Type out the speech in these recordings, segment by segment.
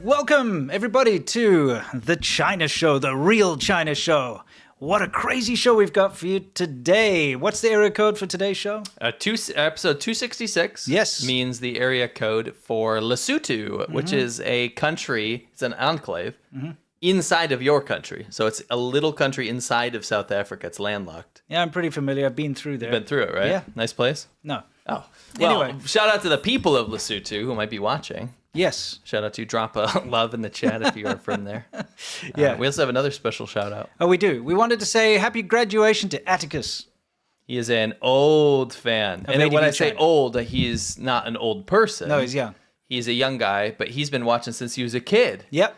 Welcome, everybody, to the China Show, the real China Show. What a crazy show we've got for you today. What's the area code for today's show? Episode 266 Yes. means the area code for Lesotho, which is a country, it's an enclave, inside of your country. So it's a little country inside of South Africa. It's landlocked. Yeah, I'm pretty familiar. I've been through there. You've been through it, right? Yeah. Nice place? No. Oh. Well, Anyway. shout out to the people of Lesotho who might be watching. Yes. Shout out to drop a love in the chat if you are from there. Yeah. We also have another special shout out. Oh, we do. We wanted to say happy graduation to Atticus. He is an old fan. And then when I say China. old, he's not an old person. No, he's young. He's a young guy, but he's been watching since he was a kid. Yep.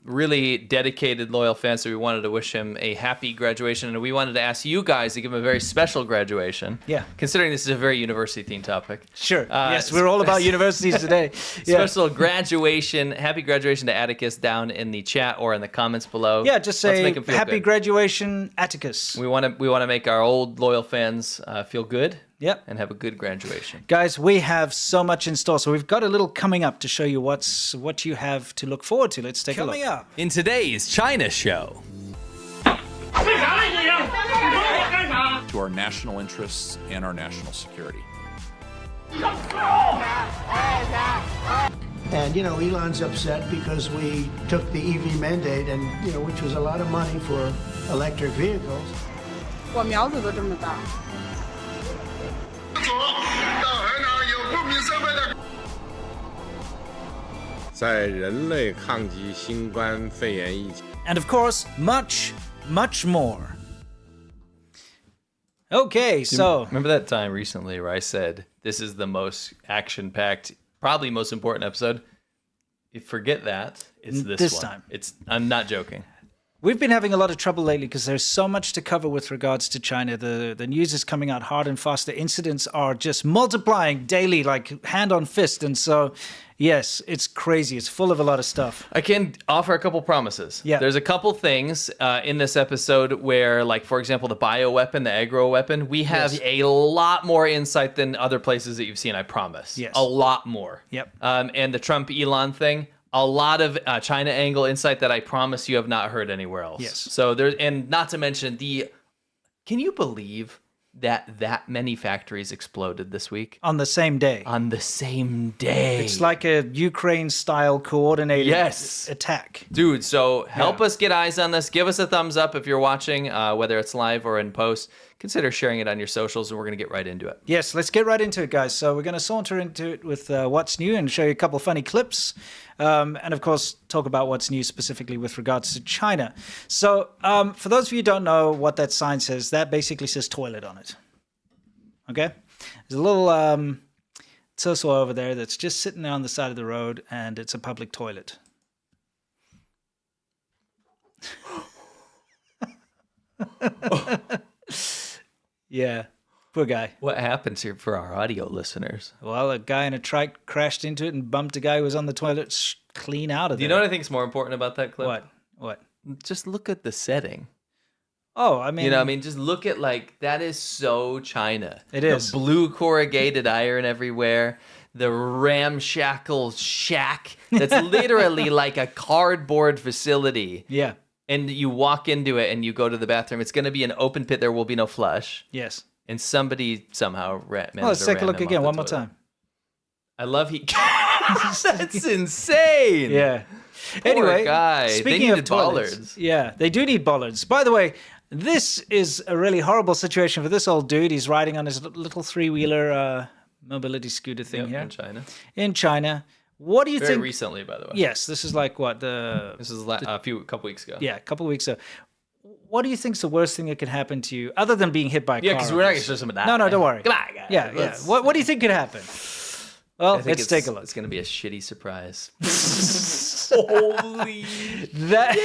Really dedicated, loyal fan, so we wanted to wish him a happy graduation, and we wanted to ask you guys to give him a very special graduation. Yeah. Considering this is a very university-themed topic. Sure. Yes, we're all about universities today. Yeah. Special graduation, happy graduation to Atticus down in the chat or in the comments below. Yeah, just Let's say make him feel happy good. graduation, Atticus. We want to make our old loyal fans feel good. Yep. And have a good graduation. Guys, we have so much in store. So we've got a little coming up to show you what you have to look forward to. Let's take a look. Coming up. In today's China Show. To our national interests and our national security. And, Elon's upset because we took the EV mandate and, which was a lot of money for electric vehicles. 我苗子都这么大。 在人类抗击新冠肺炎疫情。 And of course, much, much more. Okay, so Remember that time recently where I said, this is the most action-packed, probably most important episode? You forget that. It's this one. time. I'm not joking. we've been having a lot of trouble lately because there's so much to cover with regards to China. The news is coming out hard and fast. The incidents are just multiplying daily, like hand on fist. And so, yes, it's crazy. It's full of a lot of stuff. I can offer a couple promises. Yeah. There's a couple things in this episode where, like, for example, the bioweapon, the aggro weapon, we have a lot more insight than other places that you've seen, I promise. Yes. A lot more. Yep. And the Trump-Elon thing, a lot of China angle insight that I promise you have not heard anywhere else. Yes. So there's, and not to mention can you believe that many factories exploded this week? On the same day. On the same day. It's like a Ukraine-style coordinated Yes. attack. Dude, so help us get eyes on this. Give us a thumbs up if you're watching, whether it's live or in post. Consider sharing it on your socials, and we're going to get right into it. Yes, let's get right into it, guys. So we're going to saunter into it with what's new and show you a couple of funny clips. And, of course, talk about what's new specifically with regards to China. So for those of you who don't know what that sign says, that basically says toilet on it. Okay? There's a little Tsoso over there that's just sitting there on the side of the road, and it's a public toilet. Yeah, poor guy. What happens here for our audio listeners? Well, a guy in a trike crashed into it and bumped a guy who was on the toilet clean out of there. Do you know what I think is more important about that clip? What? Just look at the setting. Oh, I mean... You know, I mean, just look at, like, that is so China. It is. The blue corrugated iron everywhere. The ramshackle shack that's literally like a cardboard facility. Yeah. And you walk into it and you go to the bathroom. It's going to be an open pit. There will be no flush. Yes. And somebody somehow managed Well, let's to take a ram look him again, off one the more toilet. time. I love That's insane. Yeah. Poor Anyway, guy. They speaking needed of toilets, bollards. yeah, they do need bollards. By the way, this is a really horrible situation for this old dude. He's riding on his little three-wheeler mobility scooter thing here In China. in China. What do you Very think? recently, by the way. Yes, this is like what This is a couple weeks ago. Yeah, a couple of weeks ago. What do you think's the worst thing that could happen to you, other than being hit by a car? Yeah, because we're not going to obviously? show some of that. No, don't worry. Come on, guys. Yeah, yeah. What do you think could happen? Well, let's take a look. It's going to be a shitty surprise. Holy That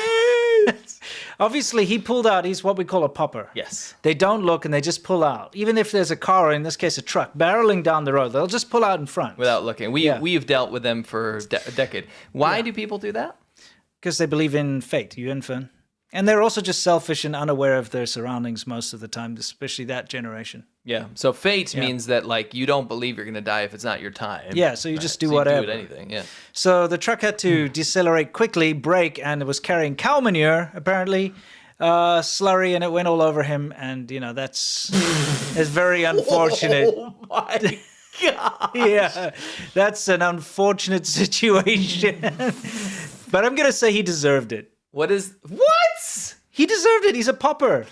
obviously he pulled out. He's what we call a popper. Yes. They don't look and they just pull out. Even if there's a car, or in this case a truck, barreling down the road, they'll just pull out in front. Without looking. We've dealt with them for a decade. Why do people do that? Because they believe in fate. Yuan Fen. And they're also just selfish and unaware of their surroundings most of the time, especially that generation. Yeah. So fate means that like you don't believe you're going to die if it's not your time. Yeah, so you just do so whatever. You do anything, yeah. So the truck had to decelerate quickly, brake, and it was carrying cow manure, apparently, slurry, and it went all over him. And, you know, that's very unfortunate. Oh, my God. Yeah, that's an unfortunate situation. But I'm going to say he deserved it. What? He deserved it. He's a pauper.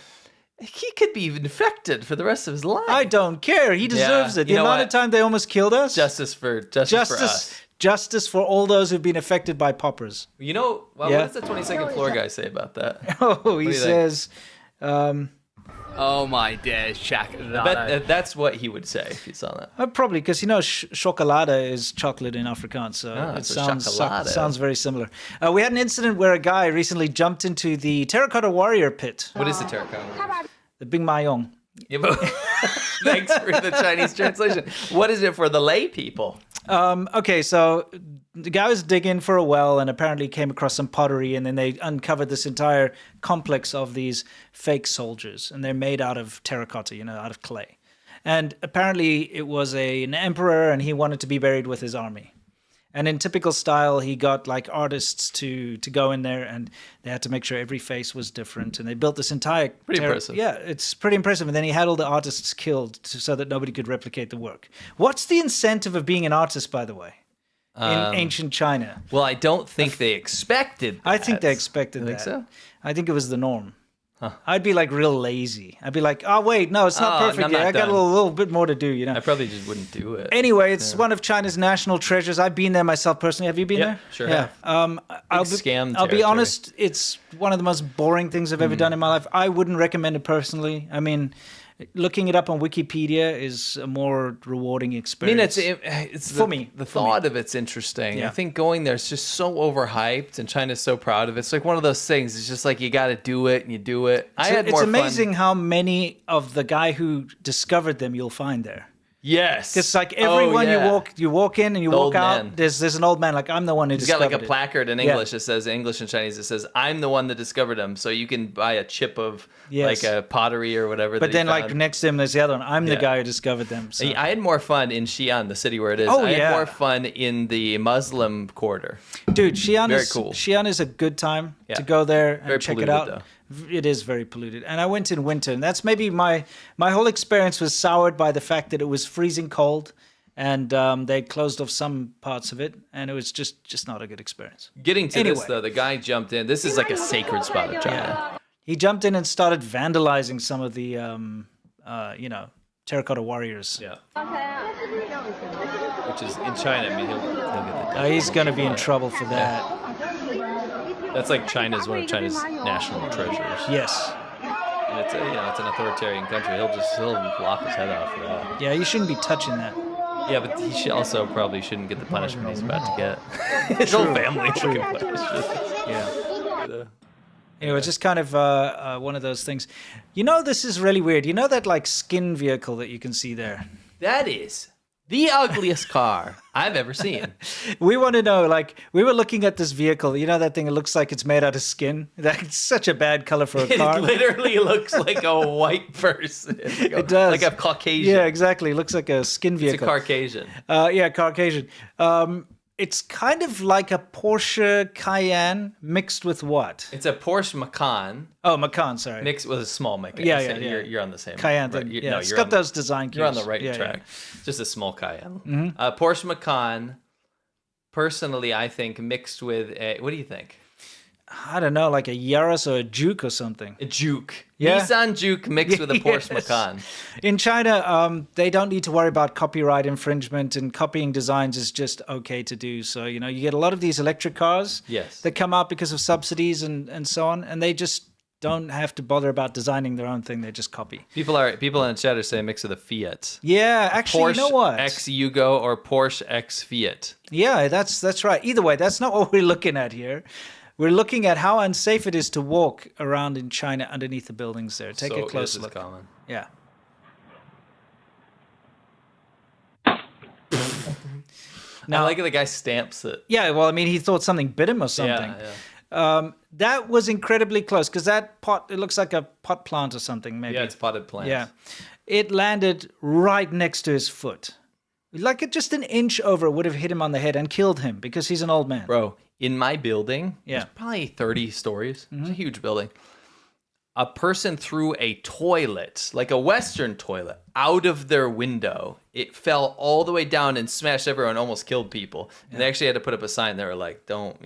He could be infected for the rest of his life. I don't care. He deserves it. The amount of time they almost killed us. Justice for us. Justice for all those who've been affected by paupers. You know, what does the 22nd floor guy say about that? Oh, he says... oh my days, Shaq. That's what he would say if he saw that. Probably, because you know, chocolate is chocolate in Afrikaans, so it sounds very similar. We had an incident where a guy recently jumped into the terracotta warrior pit. What is the terracotta? The Bing Mayong. Yeah, but thanks for the Chinese translation. What is it for the lay people? Okay, so the guy was digging for a well and apparently came across some pottery, and then they uncovered this entire complex of these fake soldiers, and they're made out of terracotta, you know, out of clay. And apparently it was an emperor, and he wanted to be buried with his army. And in typical style, he got like artists to go in there, and they had to make sure every face was different. And they built this entire... Pretty impressive. Yeah, it's pretty impressive. And then he had all the artists killed so that nobody could replicate the work. What's the incentive of being an artist, by the way, in ancient China? Well, I don't think they expected that. I think they expected that. Think so? I think it was the norm. I'd be like real lazy. I'd be like, oh, wait, no, it's not perfect yet. I got a little bit more to do, you know. I probably just wouldn't do it. Anyway, it's one of China's national treasures. I've been there myself personally. Have you been there? Sure Yeah. I'll be honest, it's one of the most boring things I've ever done in my life. I wouldn't recommend it personally. I mean, looking it up on Wikipedia is a more rewarding experience. I mean, it's for me. The thought of it's interesting. Yeah. I think going there is just so overhyped, and China's so proud of it. It's like one of those things. It's just like you got to do it, and you do it. It's amazing how many of the guy who discovered them you'll find there. Yes, because like everyone you walk in and you walk out, man. there's an old man like I'm the one who discovered it. He's got like a placard in English that says English and Chinese. It says I'm the one that discovered them. So you can buy a chip of like a pottery or whatever. But then like next to him there's the other one. I'm the guy who discovered them. So. I had more fun in Xi'an, the city where it is. I had more fun in the Muslim quarter. Dude, Xi'an very is cool. Xi'an is a good time to go there and very check polluted, it out. Though. It is very polluted. And I went in winter, and that's maybe my whole experience was soured by the fact that it was freezing cold, and they closed off some parts of it, and it was just not a good experience. Getting to this, though, the guy jumped in. This is like a sacred spot of China. Yeah. He jumped in and started vandalizing some of the, terracotta warriors. Yeah. Which is, in China, I mean, he'll get the he's going to be in trouble for that. That's like one of China's national treasures. Yes. And it's it's an authoritarian country. He'll lop his head off for that. Yeah, you shouldn't be touching that. Yeah, but he also probably shouldn't get the punishment he's about to get. His whole family will get punished. Yeah. Anyway, it's just kind of one of those things. You know, this is really weird. You know that like skin vehicle that you can see there? That is the ugliest car I've ever seen. We want to know, like, we were looking at this vehicle. You know that thing? It looks like it's made out of skin. That's such a bad color for a car. It literally looks like a white person. It does. Like a Caucasian. Yeah, exactly. It looks like a skin vehicle. It's a Caucasian. Yeah, Caucasian. It's kind of like a Porsche Cayenne mixed with what? It's a Porsche Macan. Oh, Macan, sorry. Mixed with a small Macan. Yeah. You're on the same. Cayenne thing. Right? It's got those design cues. You're on the right track. Yeah. Just a small Cayenne. Porsche Macan, personally, I think, mixed with a... What do you think? I don't know, like a Yaris or a Juke or something. A Juke. Yeah? Nissan Juke mixed with a Porsche Macan. In China, they don't need to worry about copyright infringement, and copying designs is just okay to do. So, you know, you get a lot of these electric cars that come out because of subsidies and so on, and they just don't have to bother about designing their own thing. They just copy. People in the chat are saying mix of the Fiat. Yeah, actually, Porsche you know what? X Yugo or Porsche X Fiat. Yeah, that's right. Either way, that's not what we're looking at here. We're looking at how unsafe it is to walk around in China underneath the buildings there. Take a close look. Common. Yeah. Now, I like how the guy stamps it. Yeah, well, I mean, he thought something bit him or something. Yeah. That was incredibly close because that pot, it looks like a pot plant or something, maybe. Yeah, it's potted plants. Yeah. It landed right next to his foot. Like just an inch over would have hit him on the head and killed him because he's an old man. Bro, in my building, Yeah. it's probably 30 stories. It's a huge building. A person threw a toilet, like a Western toilet, out of their window. It fell all the way down and smashed everyone, almost killed people. And they actually had to put up a sign. They were like, don't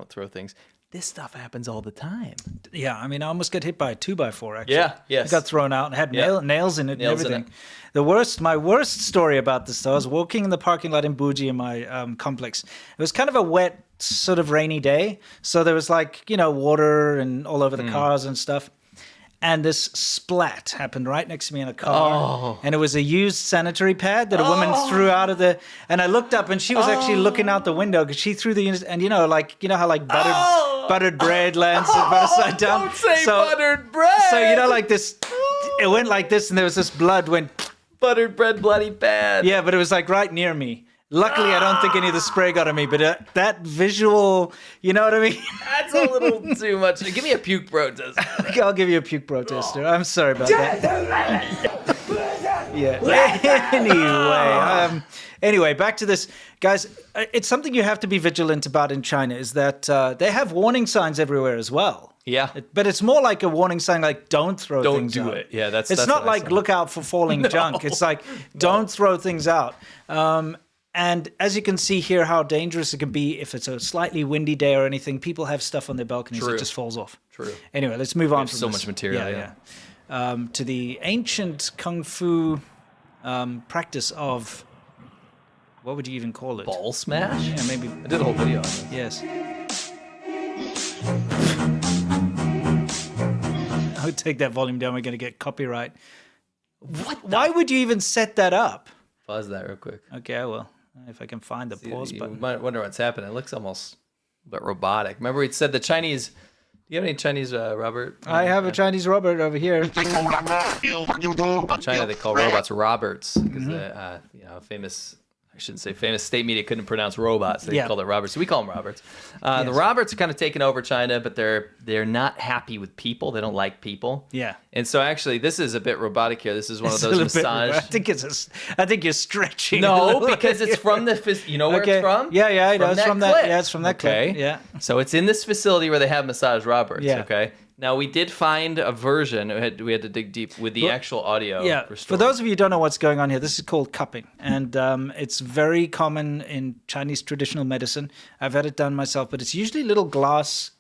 throw things. This stuff happens all the time. Yeah, I mean, I almost got hit by a 2x4, actually. Yeah, yes. It got thrown out and had nails in it Nails and in everything. My worst story about this, though, I was walking in the parking lot in Buji in my complex. It was kind of a wet, sort of rainy day. So there was like, water and all over the cars and stuff. And this splat happened right next to me in a car. And it was a used sanitary pad that a woman threw out of the... And I looked up and she was actually looking out the window because she threw the unit... And you know how buttered bread lands upside down? Don't say buttered bread! So, like this... It went like this and there was this blood went... Buttered bread bloody bad. Yeah, but it was like right near me. Luckily, I don't think any of the spray got on me, but that visual, you know what I mean? That's a little too much. Give me a puke protest. I'll give you a puke protester. I'm sorry about that. Yeah. Anyway, back to this. Guys, it's something you have to be vigilant about in China is that they have warning signs everywhere as well. Yeah. But it's more like a warning sign like don't throw things out. Don't do it. Yeah, that's It's not what I like saw. look out for falling junk. It's like don't throw things out. And as you can see here, how dangerous it can be if it's a slightly windy day or anything. People have stuff on their balconies that just falls off. True. Anyway, let's move on from so this. much material, To the ancient kung fu practice of, what would you even call it? Ball smash? Yeah, maybe. I did a whole video on it. Yes. I would take that volume down. We're going to get copyright. Why would you even set that up? Pause that real quick. Okay, I will. If I can find the pause You button. might wonder what's happening. It looks almost a bit robotic. Remember we said the Chinese... Do you have any Chinese, Robert? I have a Chinese Robert over here. In China, they call robots Roberts because famous... I shouldn't say famous. State media couldn't pronounce robots. They called it Roberts. So we call them Roberts. The Roberts are kind of taking over China, but they're not happy with people. They don't like people. Yeah. And so actually, this is a bit robotic here. This is one of those massage. I think you're stretching. No, because it's from the. You know where it's from? Yeah, I know. It's from that. clip. Yeah, it's from that clip. Yeah. So it's in this facility where they have massage Roberts. Yeah. Okay. Now we did find a version. We had to dig deep with the actual audio. Yeah. restored. For those of you who don't know what's going on here, this is called cupping, and it's very common in Chinese traditional medicine. I've had it done myself, but it's usually little glass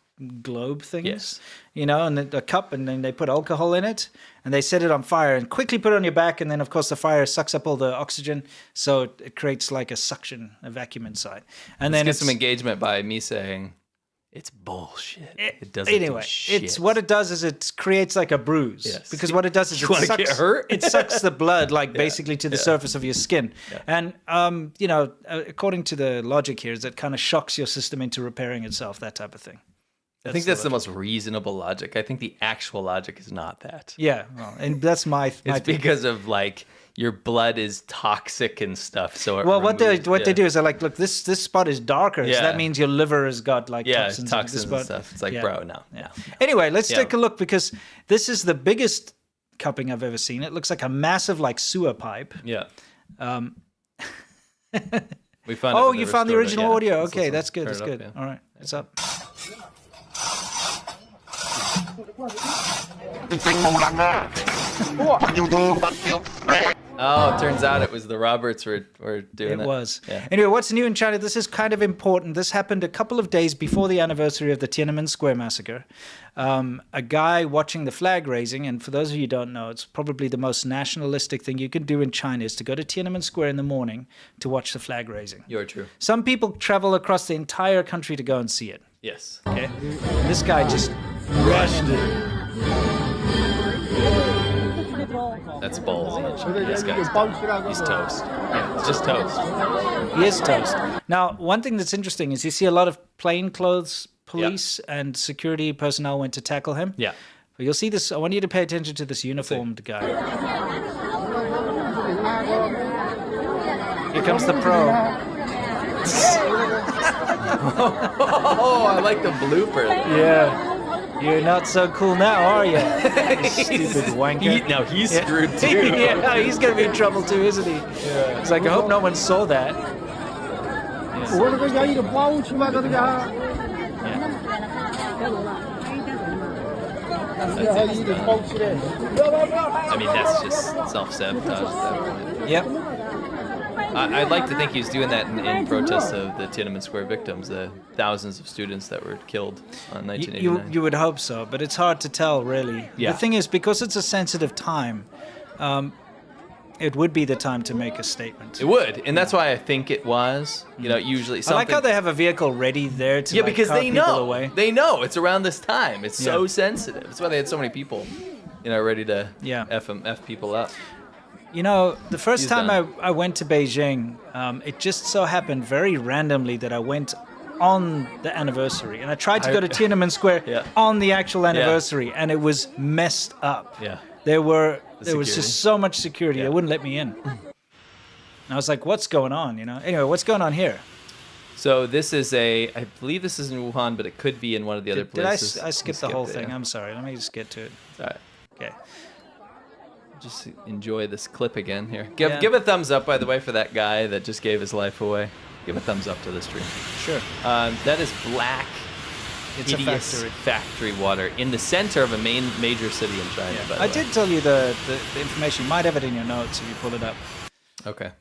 globe things, Yes. and a cup, and then they put alcohol in it, and they set it on fire and quickly put it on your back, and then of course the fire sucks up all the oxygen, so it creates like a vacuum inside, and Let's then get it's some engagement by me saying. It's bullshit. It doesn't anyway, do shit. it's what it does is it creates like a bruise. Yes. Because what it does is You wanna get hurt? it sucks the blood basically to the surface of your skin. Yeah. And according to the logic here is it kind of shocks your system into repairing itself, that type of thing. I think that's the most reasonable logic. I think the actual logic is not that. Yeah, well, and that's my It's thing. because of like your blood is toxic and stuff. So what they do is they're like, look, this spot is darker, so Yeah. that means your liver has got like toxins in this and spot. stuff. It's like, bro, no. Anyway, let's take a look because this is the biggest cupping I've ever seen. It looks like a massive like sewer pipe. Yeah. We found. Oh, you found the original audio. Let's Okay, listen. that's good. Turn That's it up, good. yeah. All right, it's up. Oh, it turns out it was the Roberts were doing it. It was. Yeah. Anyway, what's new in China? This is kind of important. This happened a couple of days before the anniversary of the Tiananmen Square massacre. A guy watching the flag raising, and for those of you who don't know, it's probably the most nationalistic thing you can do in China is to go to Tiananmen Square in the morning to watch the flag raising. You're true. Some people travel across the entire country to go and see it. Yes. Okay, this guy just rushed it. That's balls. This guy's he's toast. Yeah, it's just toast. He is toast. Now, one thing that's interesting is you see a lot of plainclothes police and security personnel went to tackle him. Yeah. But you'll see this. I want you to pay attention to this uniformed guy. Here comes the pro. Oh, I like the blooper. Yeah. You're not so cool now, are you? Stupid wanker. He's screwed too. Yeah, he's going to be in trouble too, isn't he? Yeah. It's like, I hope no one saw that. I mean, that's just self-sabotage at that point. Yep. I'd like to think he's doing that in protest of the Tiananmen Square victims, the thousands of students that were killed on 1989. You would hope so, but it's hard to tell, really. Yeah. The thing is, because it's a sensitive time, it would be the time to make a statement. It would, and that's why I think it was. You know, usually I something. like how they have a vehicle ready there to because cart they people know. away. They know it's around this time. It's so sensitive. That's why they had so many people, ready to f people up. You know, the first He's time done. I went to Beijing, it just so happened very randomly that I went on the anniversary. And I tried to go to Tiananmen Square on the actual anniversary, and it was messed up. Yeah. There was security. just so much security. They wouldn't let me in. And I was like, what's going on, Anyway, what's going on here? So this is I believe this is in Wuhan, but it could be in one of the other places. I skipped the whole thing? I'm sorry. Let me just get to it. All right. Okay. Just enjoy this clip again here. Give a thumbs up, by the way, for that guy that just gave his life away. Give a thumbs up to the stream. Sure. That is black, It's a hideous factory. water in the center of a major city in China. By the I way. did tell you the information. You might have it in your notes if you pull it up. Okay.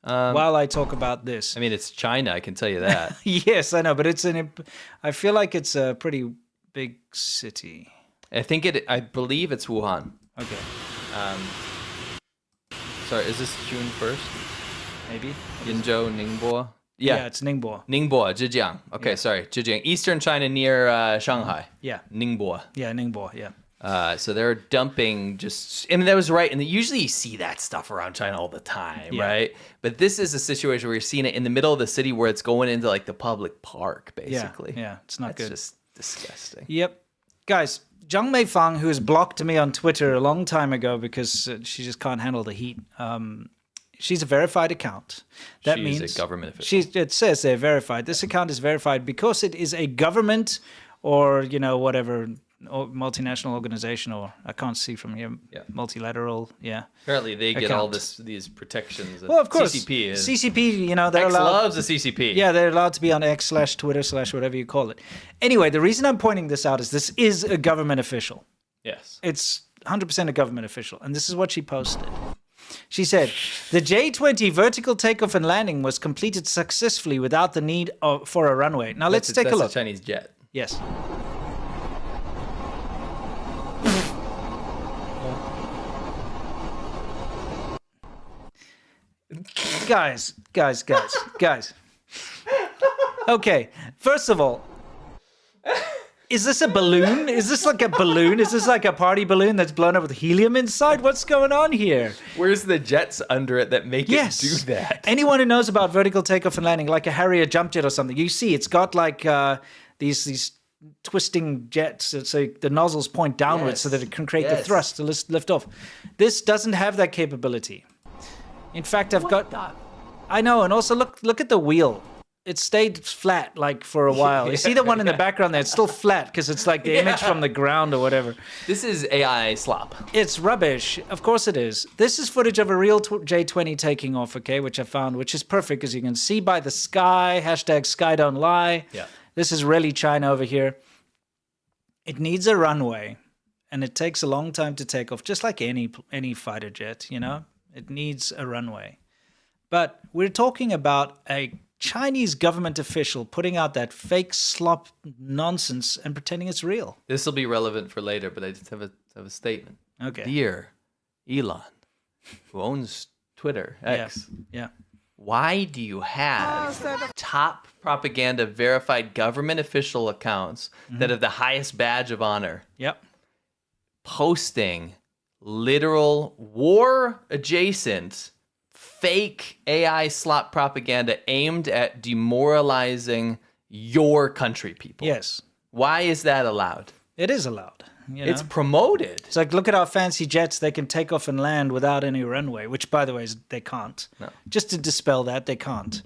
While I talk about this. I mean, it's China. I can tell you that. Yes, I know, but I feel like it's a pretty big city. I believe it's Wuhan. Okay. Sorry, is this June 1st? Maybe. Yinzhou, Ningbo? Yeah, it's Ningbo. Ningbo, Zhejiang. Okay, sorry, Zhejiang. Eastern China near Shanghai. Yeah. Ningbo. Yeah, Ningbo, yeah. So they're dumping that was right. And usually you see that stuff around China all the time, right? But this is a situation where you're seeing it in the middle of the city where it's going into like the public park, basically. Yeah, it's not good. It's just disgusting. Yep. Guys, Zhang Meifang, who has blocked me on Twitter a long time ago because she just can't handle the heat. She's a verified account. That She's means a government official. It says they're verified. This account is verified because it is a government or, whatever, multinational organization, or I can't see from here, multilateral, Apparently they get account. all these protections. Well, of course. CCP is. CCP, they're X allowed. loves the CCP. Yeah, they're allowed to be on X/Twitter/ whatever you call it. Anyway, the reason I'm pointing this out is this is a government official. Yes. It's 100% a government official. And this is what she posted. She said, the J-20 vertical takeoff and landing was completed successfully without the need for a runway. Now let's take a look. That's a Chinese jet. Yes. Guys. Okay, first of all, is this a balloon? Is this like a balloon? Is this like a party balloon that's blown up with helium inside? What's going on here? Where's the jets under it that make it do that? Anyone who knows about vertical takeoff and landing, like a Harrier jump jet or something, you see it's got like these twisting jets, so the nozzles point downwards so that it can create the thrust to lift off. This doesn't have that capability. In fact, I know, and also look at the wheel. It stayed flat like for a while. You see the one in the background there? It's still flat because it's like the image from the ground or whatever. This is AI slop. It's rubbish. Of course it is. This is footage of a real J-20 taking off, okay, which I found, which is perfect because you can see by the sky, #sky don't lie. Yeah. This is really China over here. It needs a runway, and it takes a long time to take off, just like any fighter jet, It needs a runway. But we're talking about a Chinese government official putting out that fake slop nonsense and pretending it's real. This will be relevant for later, but I just have a statement. Okay. Dear Elon, who owns Twitter, X, Yeah. why do you have top propaganda verified government official accounts that have the highest badge of honor Yep. posting literal war adjacent fake AI slop propaganda aimed at demoralizing your country people? Yes. Why is that allowed? It is allowed. You know? It's promoted. It's like, look at our fancy jets. They can take off and land without any runway, which, by the way, they can't. No. Just to dispel that, they can't.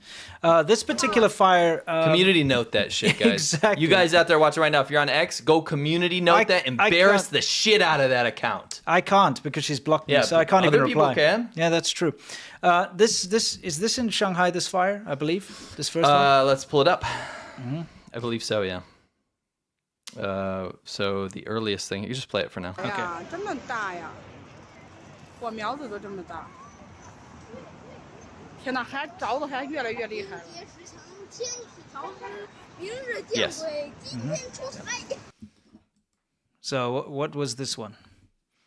This particular fire... Community note that shit, guys. Exactly. You guys out there watching right now, if you're on X, go community note that. Embarrass the shit out of that account. I can't because she's blocked me, Yeah, so I can't even reply. Other people can. Yeah, that's true. Is this in Shanghai, this fire, I believe? This first one? Let's pull it up. I believe so, yeah. So the earliest thing, you just play it for now. 哎呀，这么大呀！火苗子都这么大。天哪，还着的还越来越厉害。 Yes. So what was this one?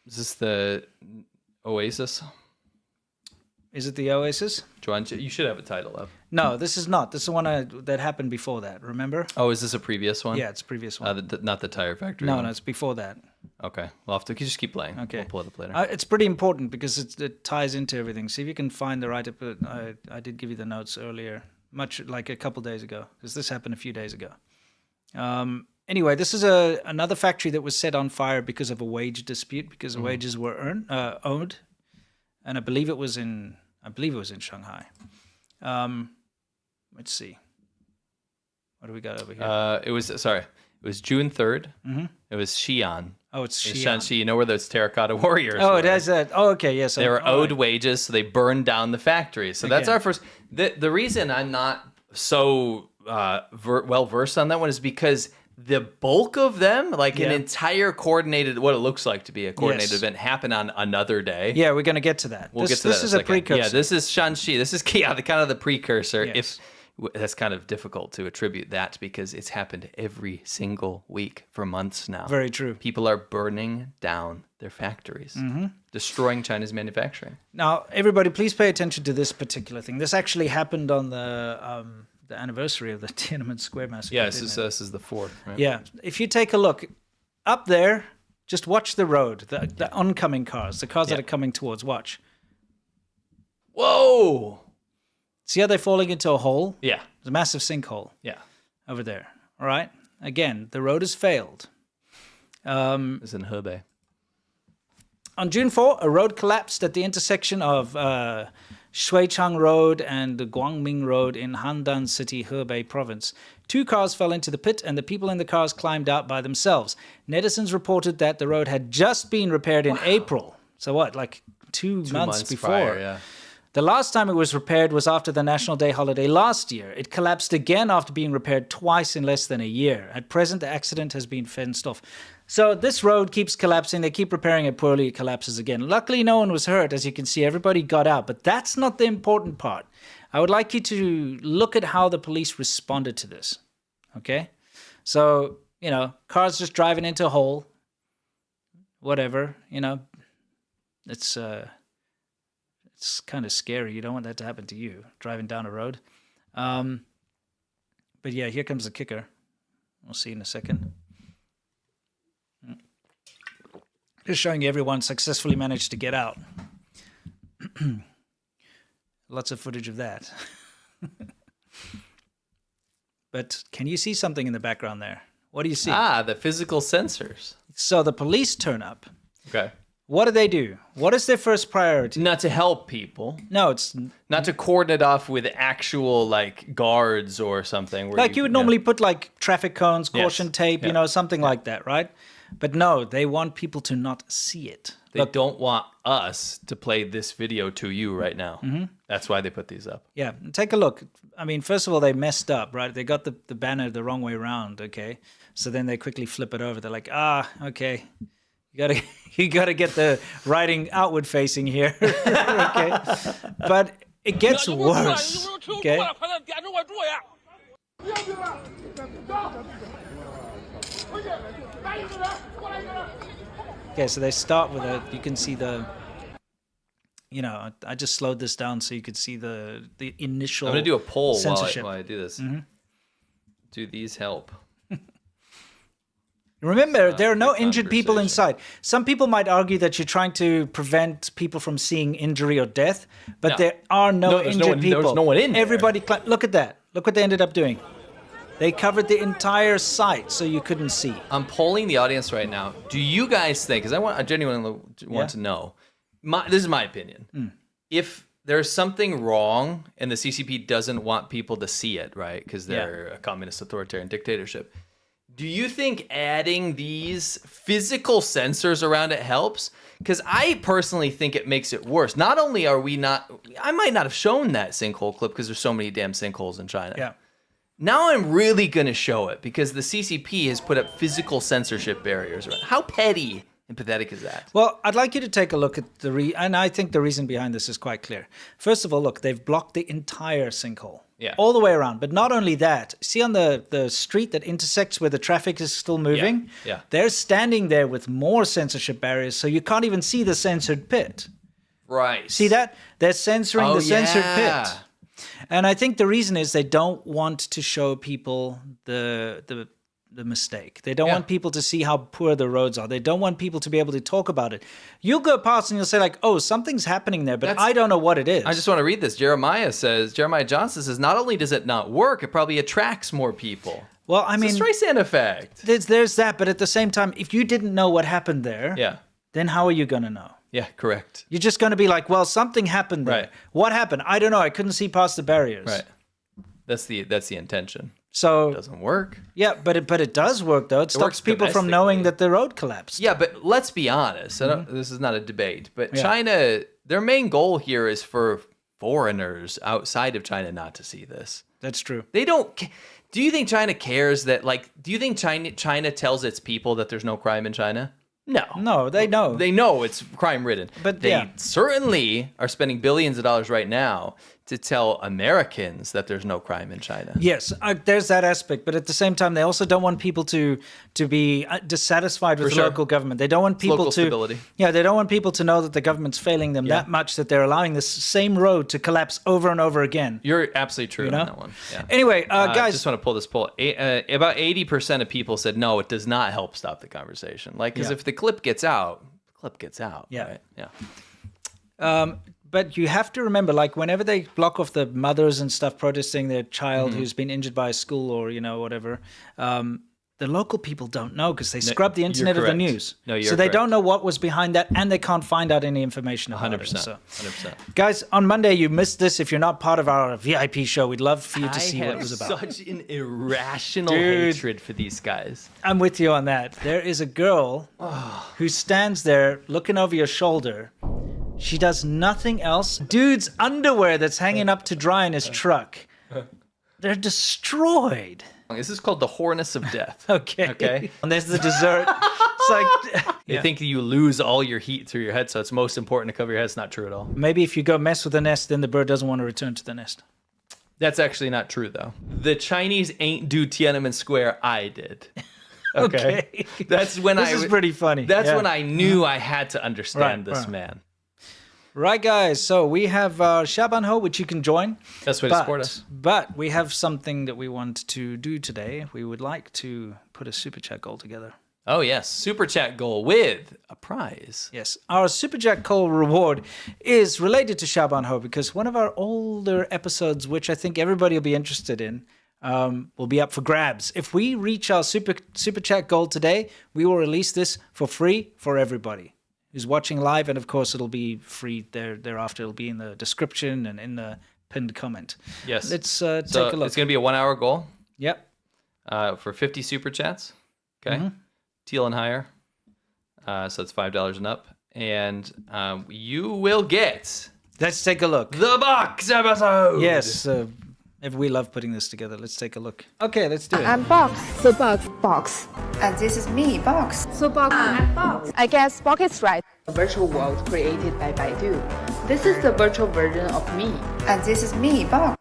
Is this the Oasis? Is it the Oasis? You should have a title up. No, this is not. This is the one that happened before that, remember? Oh, is this a previous one? Yeah, it's a previous one. Not the tire factory No, one? no, it's before that. Okay, we'll have to just keep playing. Okay. We'll pull it up later. It's pretty important because it ties into everything. See if you can find the right... I did give you the notes earlier, much like a couple days ago, because this happened a few days ago. Anyway, this is another factory that was set on fire because of a wage dispute, because wages were owed, and I believe it was in Shanghai. Let's see. What do we got over here? It was June 3rd. Mm-hmm. It was Xi'an. Oh, it's Xi'an. Shanxi. You know where those terracotta warriors Oh, were? it has that. Oh, okay, yes. They were owed wages, so they burned down the factory. So that's our first... The reason I'm not so well-versed on that one is because the bulk of them, like an entire coordinated... What it looks like to be a coordinated event, happened on another day. Yeah, we're going to get to that. We'll get to that This is a precursor. Yeah, this is Shanxi. This is kind of the precursor. Yes. That's kind of difficult to attribute that because it's happened every single week for months now. Very true. People are burning down their factories, destroying China's manufacturing. Now, everybody, please pay attention to this particular thing. This actually happened on the anniversary of the Tiananmen Square massacre. Yeah, this is the 4th, right? Yeah. If you take a look up there, just watch the road, the oncoming cars, the cars that are coming towards. Watch. Whoa! See how they're falling into a hole? Yeah. There's a massive sinkhole. Yeah. Over there. All right? Again, the road has failed. It's in Hebei. On June 4, a road collapsed at the intersection of Shuichang Road and the Guangming Road in Handan City, Hebei Province. 2 cars fell into the pit and the people in the cars climbed out by themselves. Netizens reported that the road had just been repaired in April. So what, like 2 months before? Prior, yeah. The last time it was repaired was after the National Day holiday last year. It collapsed again after being repaired twice in less than a year. At present, the accident has been fenced off. So this road keeps collapsing. They keep repairing it poorly. It collapses again. Luckily, no one was hurt. As you can see, everybody got out. But that's not the important part. I would like you to look at how the police responded to this. Okay? So, cars just driving into a hole. Whatever, It's kind of scary. You don't want that to happen to you, driving down a road. But yeah, here comes the kicker. We'll see in a second. Just showing you everyone successfully managed to get out. Lots of footage of that. But can you see something in the background there? What do you see? The physical sensors. So the police turn up. Okay. What do? What is their first priority? Not to help people. No, it's not to coordinate off with actual guards or something. Like you would normally put traffic cones, caution tape, something like that, right? But no, they want people to not see it. They don't want us to play this video to you right now. Mm-hmm. That's why they put these up. Yeah, take a look. I mean, first of all, they messed up, right? They got the banner the wrong way around, okay? So then they quickly flip it over. They're like, okay. You gotta get the writing outward facing here, okay? But it gets worse, okay? Okay, so they start with you can see I just slowed this down so you could see the initial I'm gonna do a poll censorship. while I do this. Mm-hmm. Do these help? Remember, there are no injured people inside. Some people might argue that you're trying to prevent people from seeing injury or death, but there are no injured people. There's no one in there. Everybody, look at that. Look what they ended up doing. They covered the entire site so you couldn't see. I'm polling the audience right now. Do you guys think, because I genuinely want to know, this is my opinion. If there's something wrong and the CCP doesn't want people to see it, right, because they're a communist authoritarian dictatorship, do you think adding these physical sensors around it helps? Because I personally think it makes it worse. Not only are we not, I might not have shown that sinkhole clip because there's so many damn sinkholes in China. Yeah. Now I'm really going to show it because the CCP has put up physical censorship barriers around. How petty and pathetic is that? Well, I'd like you to take a look at and I think the reason behind this is quite clear. First of all, look, they've blocked the entire sinkhole. Yeah. All the way around. But not only that, see on the street that intersects where the traffic is still moving? Yeah. They're standing there with more censorship barriers, so you can't even see the censored pit. Right. See that? They're censoring the censored pit. And I think the reason is they don't want to show people the mistake. They don't want people to see how poor the roads are. They don't want people to be able to talk about it. You'll go past and you'll say like, oh, something's happening there, but I don't know what it is. I just want to read this. Jeremiah Johnson says, not only does it not work, it probably attracts more people. Well, I mean, it's the Streisand effect. There's that, but at the same time, if you didn't know what happened there, then how are you going to know? Yeah, correct. You're just going to be like, well, something happened there. Right. What happened? I don't know. I couldn't see past the barriers. Right. That's the intention. So it doesn't work. Yeah, but it does work though. It stops people from knowing that the road collapsed. Yeah, but let's be honest. This is not a debate, but China, their main goal here is for foreigners outside of China not to see this. That's true. They don't. Do you think China cares that? Like, do you think China tells its people that there's no crime in China? No, they know. They know it's crime-ridden. But they certainly are spending billions of dollars right now to tell Americans that there's no crime in China. Yes, there's that aspect. But at the same time, they also don't want people to be dissatisfied with the local government. They don't want people local stability. Yeah, they don't want people to know that the government's failing them that much that they're allowing this same road to collapse over and over again. You're absolutely true on that one. Yeah. Anyway, guys. I just want to pull this poll. About 80% of people said, no, it does not help stop the conversation. Like, because if the clip gets out, the clip gets out. Yeah. Right? Yeah. But you have to remember, like, whenever they block off the mothers and stuff protesting their child who's been injured by a school or, whatever, the local people don't know because they scrub the internet of the news. No, you're so they correct. don't know what was behind that, and they can't find out any information about 100%. it. So. 100%. Guys, on Monday, you missed this. If you're not part of our VIP show, we'd love for you to see what it was about. Such an irrational hatred for these guys. I'm with you on that. There is a girl who stands there looking over your shoulder. She does nothing else. Dude's underwear that's hanging up to dry in his truck. They're destroyed. This is called the Hornets of Death. Okay. And there's the dessert. It's like... They think you lose all your heat through your head, so it's most important to cover your head. It's not true at all. Maybe if you go mess with the nest, then the bird doesn't want to return to the nest. That's actually not true, though. The Chinese ain't do Tiananmen Square. I did. Okay. That's when this is pretty funny. That's when I knew I had to understand this man. Right, guys. So we have Shabanho, which you can join. That's way to support us. But we have something that we want to do today. We would like to put a super chat goal together. Oh, yes. Super chat goal with a prize. Yes. Our super chat goal reward is related to Shabanho because one of our older episodes, which I think everybody will be interested in, will be up for grabs. If we reach our super chat goal today, we will release this for free for everybody who's watching live, and of course it'll be free thereafter. It'll be in the description and in the pinned comment. Yes. Let's take a look. It's going to be a 1 hour goal. Yep. For 50 super chats. Okay. Teal and higher. So it's $5 and up. And you will get... Let's take a look. The box episode! Yes. If we love putting this together, let's take a look. Okay, let's do it. I'm Box. So Box. And this is me, Box. So Box. I'm Box. I guess Box is right. A virtual world created by Baidu. This is the virtual version of me. And this is me, Box.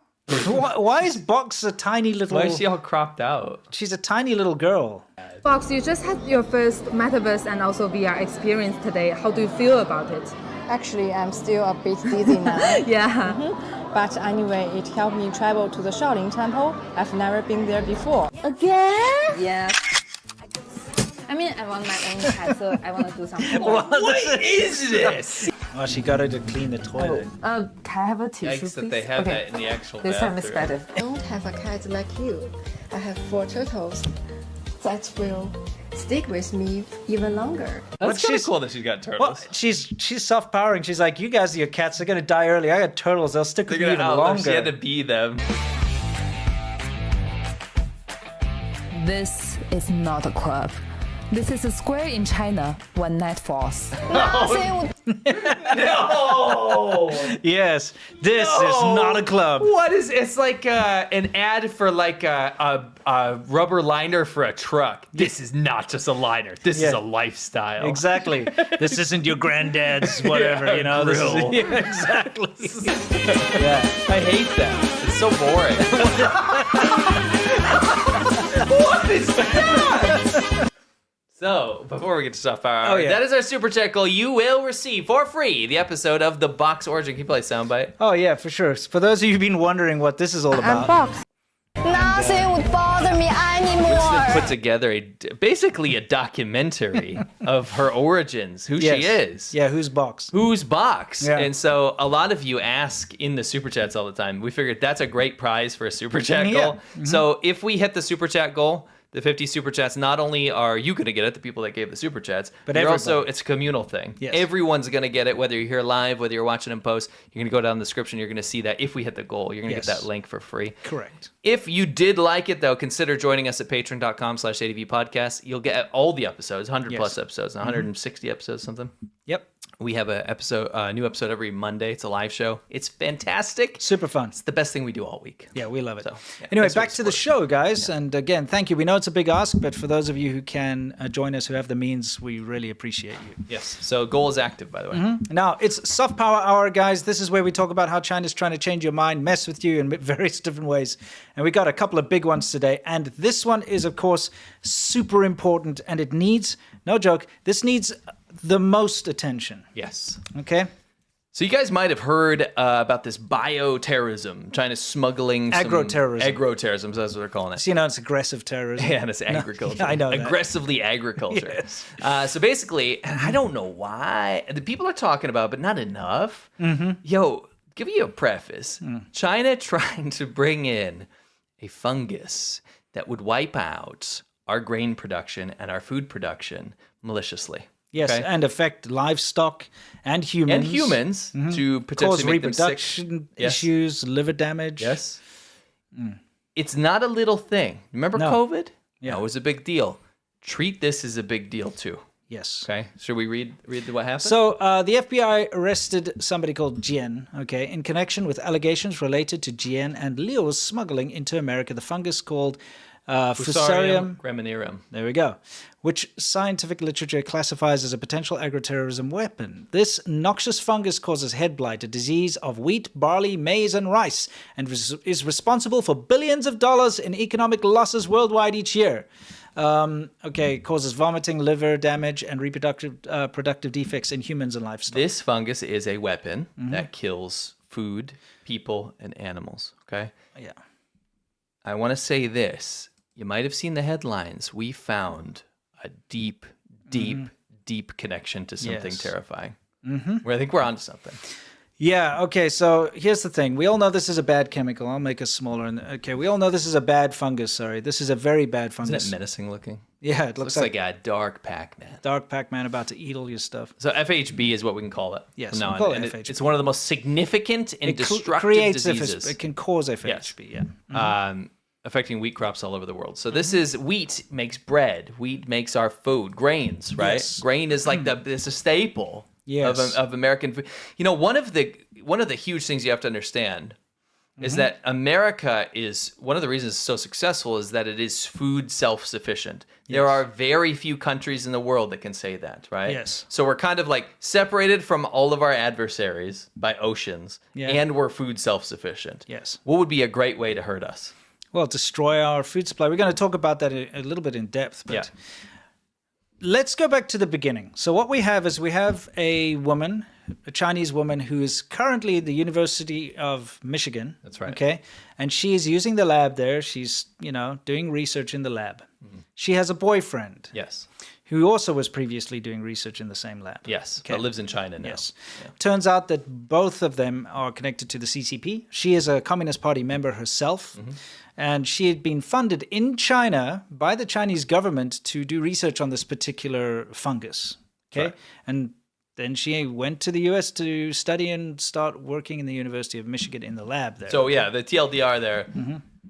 Why is Box a tiny little... Why is she all cropped out? She's a tiny little girl. Box, you just had your first metaverse and also VR experience today. How do you feel about it? Actually, I'm still a bit dizzy now. Yeah. But anyway, it helped me travel to the Shaolin Temple. I've never been there before. Again? Yeah. I mean, I want my own cat, so I want to do something. What is this? Oh, she got her to clean the toilet. Can I have a tissue, Yikes please? that they have that in the actual This time is bathroom. better. I don't have a cat like you. I have 4 turtles. That will stick with me even longer. That's kind of cool that she's got turtles. Well, she's self-powering. She's like, you guys, your cats are going to die early. I got turtles. They'll stick with me even longer. She had to be them. This is not a club. This is a square in China when night falls. No! Yes, this is not a club. What is? It's like an ad for like a rubber liner for a truck. This is not just a liner. This is a lifestyle. Exactly. This isn't your granddad's whatever, you know. This is, yeah, exactly. Yeah, I hate that. It's so boring. What is that? So, before we get to stuff, that is our super chat goal. You will receive for free the episode of The Box Origin. Can you play a soundbite? Oh, yeah, for sure. For those of you who've been wondering what this is all about. Box. Nothing would bother me anymore. Put together basically a documentary of her origins, who she is. Yeah, who's Box? Who's Box? Yeah. And so a lot of you ask in the super chats all the time. We figured that's a great prize for a super chat goal. Mm-hmm. So if we hit the super chat goal, the 50 super chats, not only are you going to get it, the people that gave the super chats, but also it's a communal thing. Yes. Everyone's going to get it, whether you're here live, whether you're watching in post. You're going to go down the description. You're going to see that if we hit the goal, you're going to get that link for free. Correct. If you did like it, though, consider joining us at patreon.com/ADV podcast. You'll get all the episodes, 100 plus episodes, 160 episodes, something. Yep. We have a new episode every Monday. It's a live show. It's fantastic. Super fun. It's the best thing we do all week. Yeah, we love it. So, anyway, back to the show, guys. Yeah. And again, thank you. We know it's a big ask, but for those of you who can join us, who have the means, we really appreciate you. Yes. So goal is active, by the way. Mm-hmm. Now, it's Soft Power Hour, guys. This is where we talk about how China's trying to change your mind, mess with you in various different ways. And we got a couple of big ones today. And this one is, of course, super important. And it needs, no joke, this needs the most attention. Yes. Okay. So you guys might have heard about this bioterrorism, China's smuggling agroterrorism. Agroterrorism, so that's what they're calling it. So, you know, it's aggressive terrorism. Yeah, and it's agriculture. Yeah, I know that. Aggressively agriculture. Yes. So basically, I don't know why the people are talking about, but not enough. Mm-hmm. Yo, give you a preface. China trying to bring in a fungus that would wipe out our grain production and our food production maliciously. Yes, and affect livestock and humans. To potentially cause make them sick. reproduction issues, liver damage. Yes. It's not a little thing. Remember COVID? Yeah. No, it was a big deal. Treat this as a big deal too. Yes. Okay. Should we read what happened? So the FBI arrested somebody called Jian, in connection with allegations related to Jian and Liu's smuggling into America the fungus called Fusarium graminearum. There we go. Which scientific literature classifies as a potential agroterrorism weapon. This noxious fungus causes head blight, a disease of wheat, barley, maize, and rice, and is responsible for billions of dollars in economic losses worldwide each year. Causes vomiting, liver damage, and productive defects in humans and livestock. This fungus is a weapon that kills food, people, and animals. Okay? Yeah. I want to say this. You might have seen the headlines. We found a deep connection to something terrifying. Where I think we're onto something. Yeah, okay, so here's the thing. We all know this is a bad chemical. I'll make it smaller. We all know this is a bad fungus, This is a very bad fungus. Isn't it menacing looking? Yeah, it looks like a dark Pac-Man. Dark Pac-Man about to eat all your stuff. So FHB is what we can call it. Yes, we'll call it FHB. It's one of the most significant and destructive diseases. It can cause FHB, affecting wheat crops all over the world. So this is wheat makes bread. Wheat makes our food, grains, right? Yes. Grain is like it's a staple of American food. You know, one of the huge things you have to understand is that America is one of the reasons it's so successful is that it is food self-sufficient. Yes. There are very few countries in the world that can say that, right? Yes. So we're kind of like separated from all of our adversaries by oceans, and we're food self-sufficient. Yes. What would be a great way to hurt us? Well, destroy our food supply. We're going to talk about that a little bit in depth, but let's go back to the beginning. So what we have is a woman, a Chinese woman who is currently at the University of Michigan. That's right. Okay. And she is using the lab there. She's, doing research in the lab. She has a boyfriend. Yes. Who also was previously doing research in the same lab. Yes, but lives in China now. Yes. Yeah. Turns out that both of them are connected to the CCP. She is a Communist Party member herself. And she had been funded in China by the Chinese government to do research on this particular fungus. Okay. Right. And then she went to the US to study and start working in the University of Michigan in the lab there. So yeah, the TLDR there,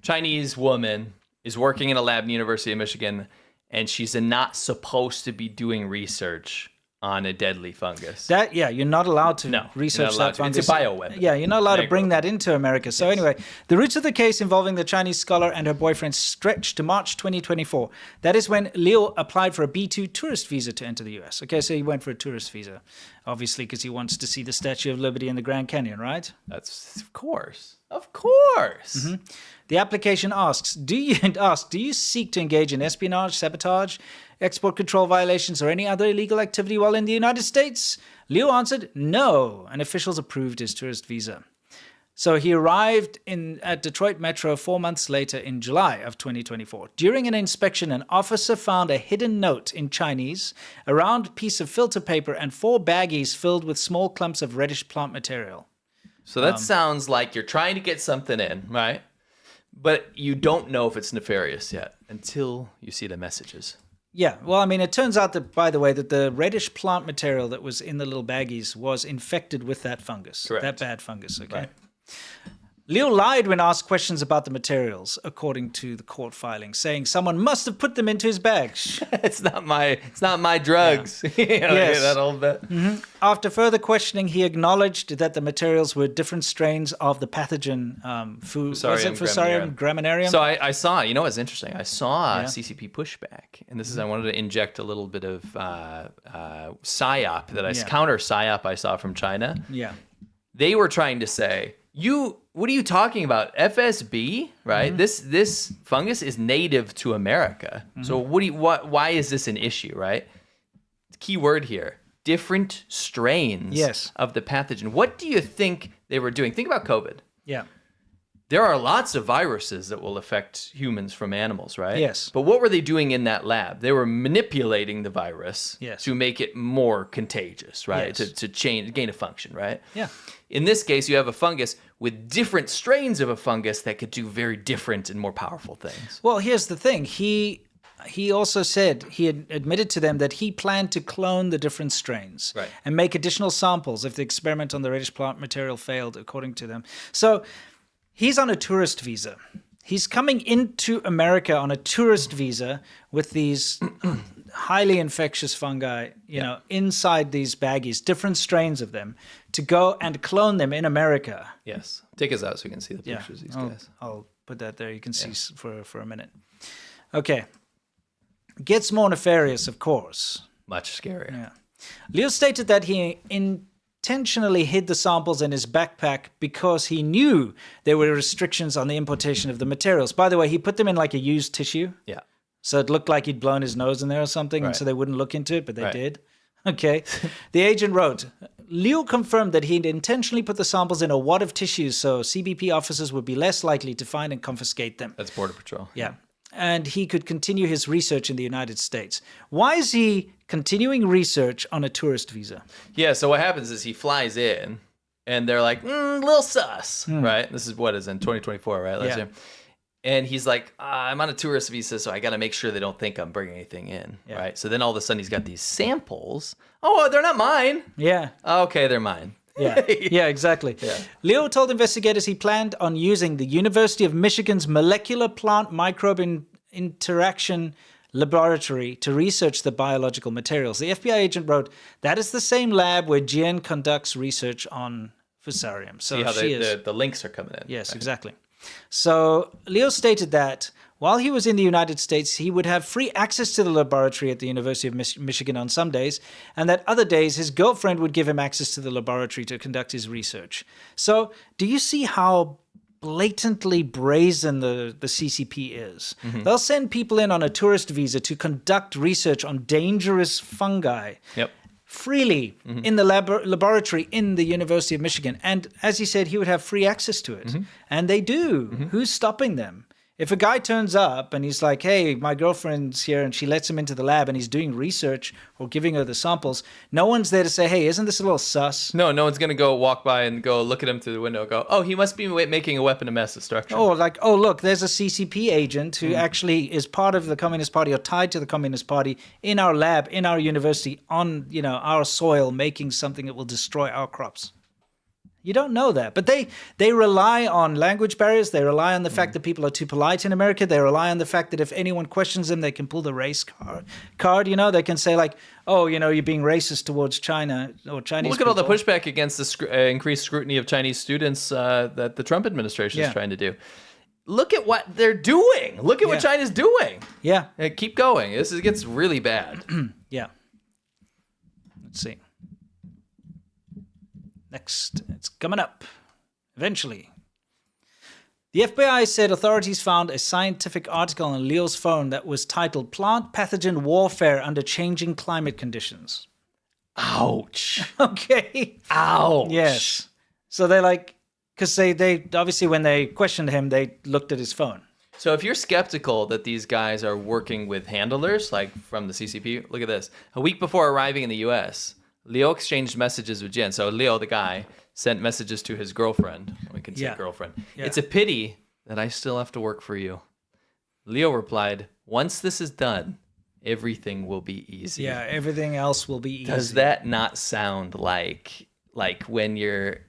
Chinese woman is working in a lab in the University of Michigan, and she's not supposed to be doing research on a deadly fungus. You're not allowed to research that fungus. It's a bioweapon. Yeah, you're not allowed to bring that into America. So anyway, the roots of the case involving the Chinese scholar and her boyfriend stretch to March 2024. That is when Leo applied for a B2 tourist visa to enter the US. Okay, so he went for a tourist visa, obviously because he wants to see the Statue of Liberty in the Grand Canyon, right? That's of course. Of course. The application asks, do you seek to engage in espionage, sabotage, export control violations, or any other illegal activity while in the United States? Leo answered no, and officials approved his tourist visa. So he arrived at Detroit Metro 4 months later in July of 2024. During an inspection, an officer found a hidden note in Chinese, a round piece of filter paper, and 4 baggies filled with small clumps of reddish plant material. So that sounds like you're trying to get something in, right? But you don't know if it's nefarious yet until you see the messages. Yeah, well, I mean, it turns out that, by the way, that the reddish plant material that was in the little baggies was infected with that fungus. Correct. That bad fungus, okay? Right. Leo lied when asked questions about the materials, according to the court filing, saying someone must have put them into his bag. It's not my drugs. Yeah. Yes. That old bit. After further questioning, he acknowledged that the materials were different strains of the pathogen Fusarium graminearum. So I saw, you know what's interesting? I saw CCP pushback. And this is, I wanted to inject a little bit of PSYOP, counter PSYOP I saw from China. Yeah. They were trying to say, what are you talking about? FSB, right? This fungus is native to America. So why is this an issue, right? Key word here, different strains of the pathogen. What do you think they were doing? Think about COVID. Yeah. There are lots of viruses that will affect humans from animals, right? Yes. But what were they doing in that lab? They were manipulating the virus to make it more contagious, right? Yes. To gain a function, right? Yeah. In this case, you have a fungus with different strains of a fungus that could do very different and more powerful things. Well, here's the thing. He also said, he had admitted to them that he planned to clone the different strains and make additional samples if the experiment on the reddish plant material failed, according to them. So he's on a tourist visa. He's coming into America on a tourist visa with these highly infectious fungi, you know, inside these baggies, different strains of them, to go and clone them in America. Yes. Take us out so we can see the pictures of these guys. I'll put that there. You can see for a minute. Okay. Gets more nefarious, of course. Much scarier. Yeah. Leo stated that he intentionally hid the samples in his backpack because he knew there were restrictions on the importation of the materials. By the way, he put them in like a used tissue. Yeah. So it looked like he'd blown his nose in there or something, and so they wouldn't look into it, but they did. Okay. The agent wrote, Leo confirmed that he'd intentionally put the samples in a wad of tissues so CBP officers would be less likely to find and confiscate them. That's Border Patrol. Yeah. And he could continue his research in the United States. Why is he continuing research on a tourist visa? Yeah, so what happens is he flies in, and they're like, little sus, right? This is what is in 2024, right? Last year. And he's like, I'm on a tourist visa, so I got to make sure they don't think I'm bringing anything in, right? So then all of a sudden he's got these samples. Oh, they're not mine. Yeah. Okay, they're mine. Yeah, yeah, exactly. Yeah. Leo told investigators he planned on using the University of Michigan's Molecular Plant Microbe Interaction Laboratory to research the biological materials. The FBI agent wrote, that is the same lab where Jian conducts research on Fusarium. So see how the links are coming in. Yes, exactly. So Leo stated that while he was in the United States, he would have free access to the laboratory at the University of Michigan on some days, and that other days his girlfriend would give him access to the laboratory to conduct his research. So do you see how blatantly brazen the CCP is? They'll send people in on a tourist visa to conduct research on dangerous fungi. Freely in the laboratory in the University of Michigan. And as he said, he would have free access to it. And they do. Who's stopping them? If a guy turns up and he's like, hey, my girlfriend's here, and she lets him into the lab and he's doing research or giving her the samples, no one's there to say, hey, isn't this a little sus? No one's going to go walk by and go look at him through the window and go, oh, he must be making a weapon of mass destruction. Or like, oh, look, there's a CCP agent who actually is part of the Communist Party or tied to the Communist Party in our lab, in our university, on, our soil, making something that will destroy our crops. You don't know that. But they rely on language barriers. They rely on the fact that people are too polite in America. They rely on the fact that if anyone questions them, they can pull the race card. They can say like, oh, you're being racist towards China or Chinese Look at all the pushback against the increased scrutiny of Chinese students that the Trump administration is trying to do. Look at what they're doing. Look at what China's doing. Yeah. Keep going. It gets really bad. Yeah. Let's see. Next, it's coming up. Eventually. The FBI said authorities found a scientific article on Liu's phone that was titled Plant Pathogen Warfare Under Changing Climate Conditions. Ouch. Okay. Ouch. Yes. So they're like, because they obviously when they questioned him, they looked at his phone. So if you're skeptical that these guys are working with handlers, like from the CCP, look at this. A week before arriving in the U.S., Liu exchanged messages with Jian. So Liu, the guy, sent messages to his girlfriend. We can say girlfriend. Yeah. It's a pity that I still have to work for you. Liu replied, once this is done, everything will be easy. Yeah, everything else will be easy. Does that not sound like when you're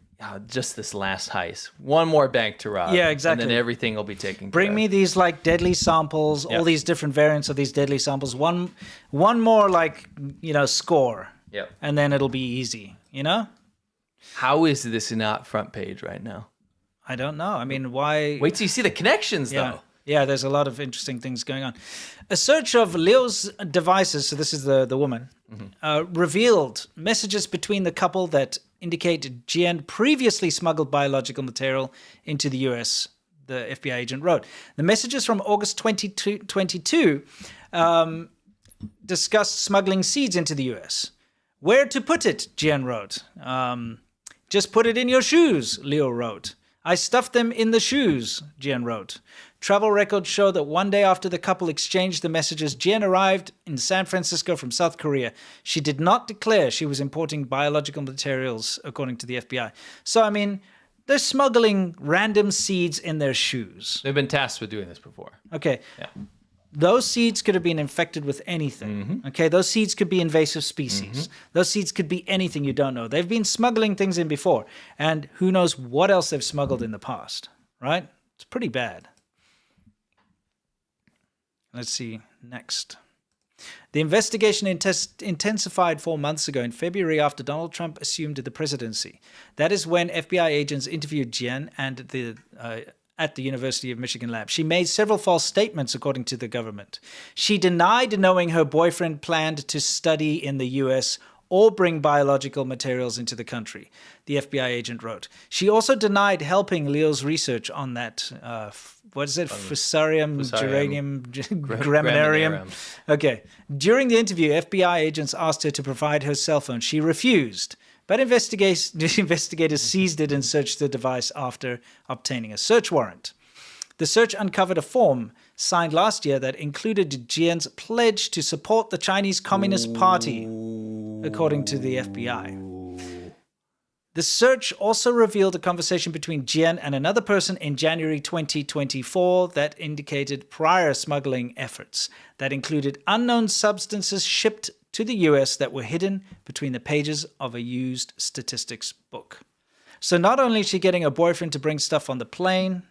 just this last heist? One more bank to rob. Yeah, exactly. And then everything will be taken care of. Bring me these like deadly samples, all these different variants of these deadly samples. One more score. Yep. And then it'll be easy, How is this not front page right now? I don't know. I mean, why? Wait till you see the connections, though. Yeah, there's a lot of interesting things going on. A search of Liu's devices, so this is the woman, revealed messages between the couple that indicate Jian previously smuggled biological material into the US, the FBI agent wrote. The messages from August 2022 discussed smuggling seeds into the US. Where to put it, Jian wrote. Just put it in your shoes, Liu wrote. I stuffed them in the shoes, Jian wrote. Travel records show that one day after the couple exchanged the messages, Jian arrived in San Francisco from South Korea. She did not declare she was importing biological materials, according to the FBI. So, I mean, they're smuggling random seeds in their shoes. They've been tasked with doing this before. Okay. Yeah. Those seeds could have been infected with anything. Okay, those seeds could be invasive species. Those seeds could be anything you don't know. They've been smuggling things in before, and who knows what else they've smuggled in the past, right? It's pretty bad. Let's see, next. The investigation intensified 4 months ago in February after Donald Trump assumed the presidency. That is when FBI agents interviewed Jian and at the University of Michigan lab. She made several false statements, according to the government. She denied knowing her boyfriend planned to study in the US or bring biological materials into the country, the FBI agent wrote. She also denied helping Liu's research on that, Fusarium, geranium, graminarium. Okay. During the interview, FBI agents asked her to provide her cell phone. She refused. But investigators seized it and searched the device after obtaining a search warrant. The search uncovered a form signed last year that included Jian's pledge to support the Chinese Communist Party, according to the FBI. The search also revealed a conversation between Jian and another person in January 2024 that indicated prior smuggling efforts that included unknown substances shipped to the US that were hidden between the pages of a used statistics book. So not only is she getting her boyfriend to bring stuff on the plane,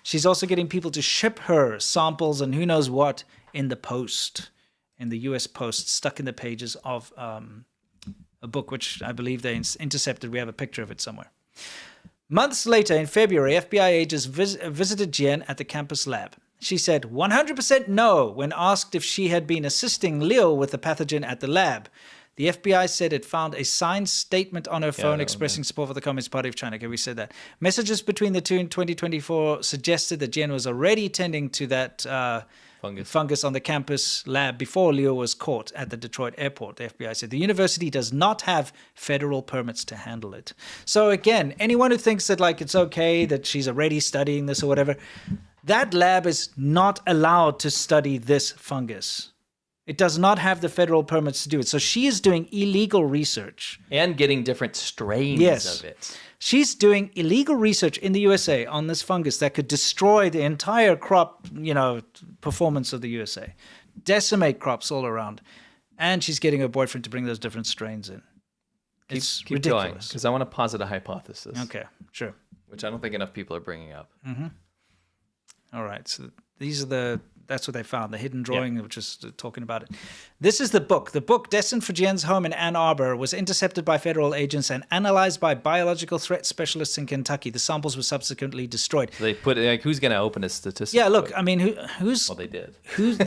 she's also getting people to ship her samples and who knows what in the post, in the US Post, stuck in the pages of a book which I believe they intercepted. We have a picture of it somewhere. Months later, in February, FBI agents visited Jian at the campus lab. She said 100% no when asked if she had been assisting Liu with the pathogen at the lab. The FBI said it found a signed statement on her phone expressing support for the Communist Party of China. Okay, we said that. Messages between the two in 2024 suggested that Jian was already tending to that fungus on the campus lab before Liu was caught at the Detroit airport. The FBI said the university does not have federal permits to handle it. So again, anyone who thinks that it's okay that she's already studying this or whatever, That lab is not allowed to study this fungus. It does not have the federal permits to do it. So she is doing illegal research. And getting different strains of it. She's doing illegal research in the USA on this fungus that could destroy the entire crop, performance of the USA. Decimate crops all around. And she's getting her boyfriend to bring those different strains in. It's keep ridiculous. going, because I want to posit a hypothesis. Okay, sure. Which I don't think enough people are bringing up. Mm-hmm. All right, so that's what they found, the hidden drawing, which is talking about it. This is the book. The book, destined for Jen's home in Ann Arbor, was intercepted by federal agents and analyzed by biological threat specialists in Kentucky. The samples were subsequently destroyed. So they put, who's going to open a statistic? Yeah, look, I mean, who's... Well, they did. Who's,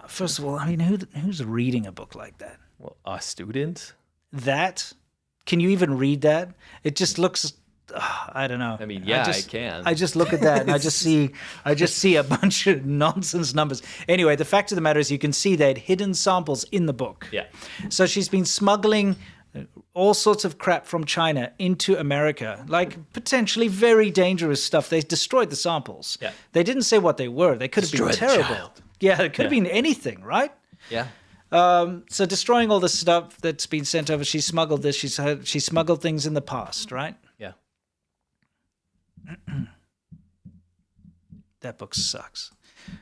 first of all, I mean, who's reading a book like that? Well, a student? That? Can you even read that? It just looks... I don't know. I mean, I can. I just look at that and I just see a bunch of nonsense numbers. Anyway, the fact of the matter is you can see they had hidden samples in the book. Yeah. So she's been smuggling all sorts of crap from China into America, like potentially very dangerous stuff. They destroyed the samples. Yeah. They didn't say what they were. They could have been terrible. Yeah, it could have been anything, right? Yeah. So destroying all the stuff that's been sent over, she smuggled this. She smuggled things in the past, right? Yeah. That book sucks.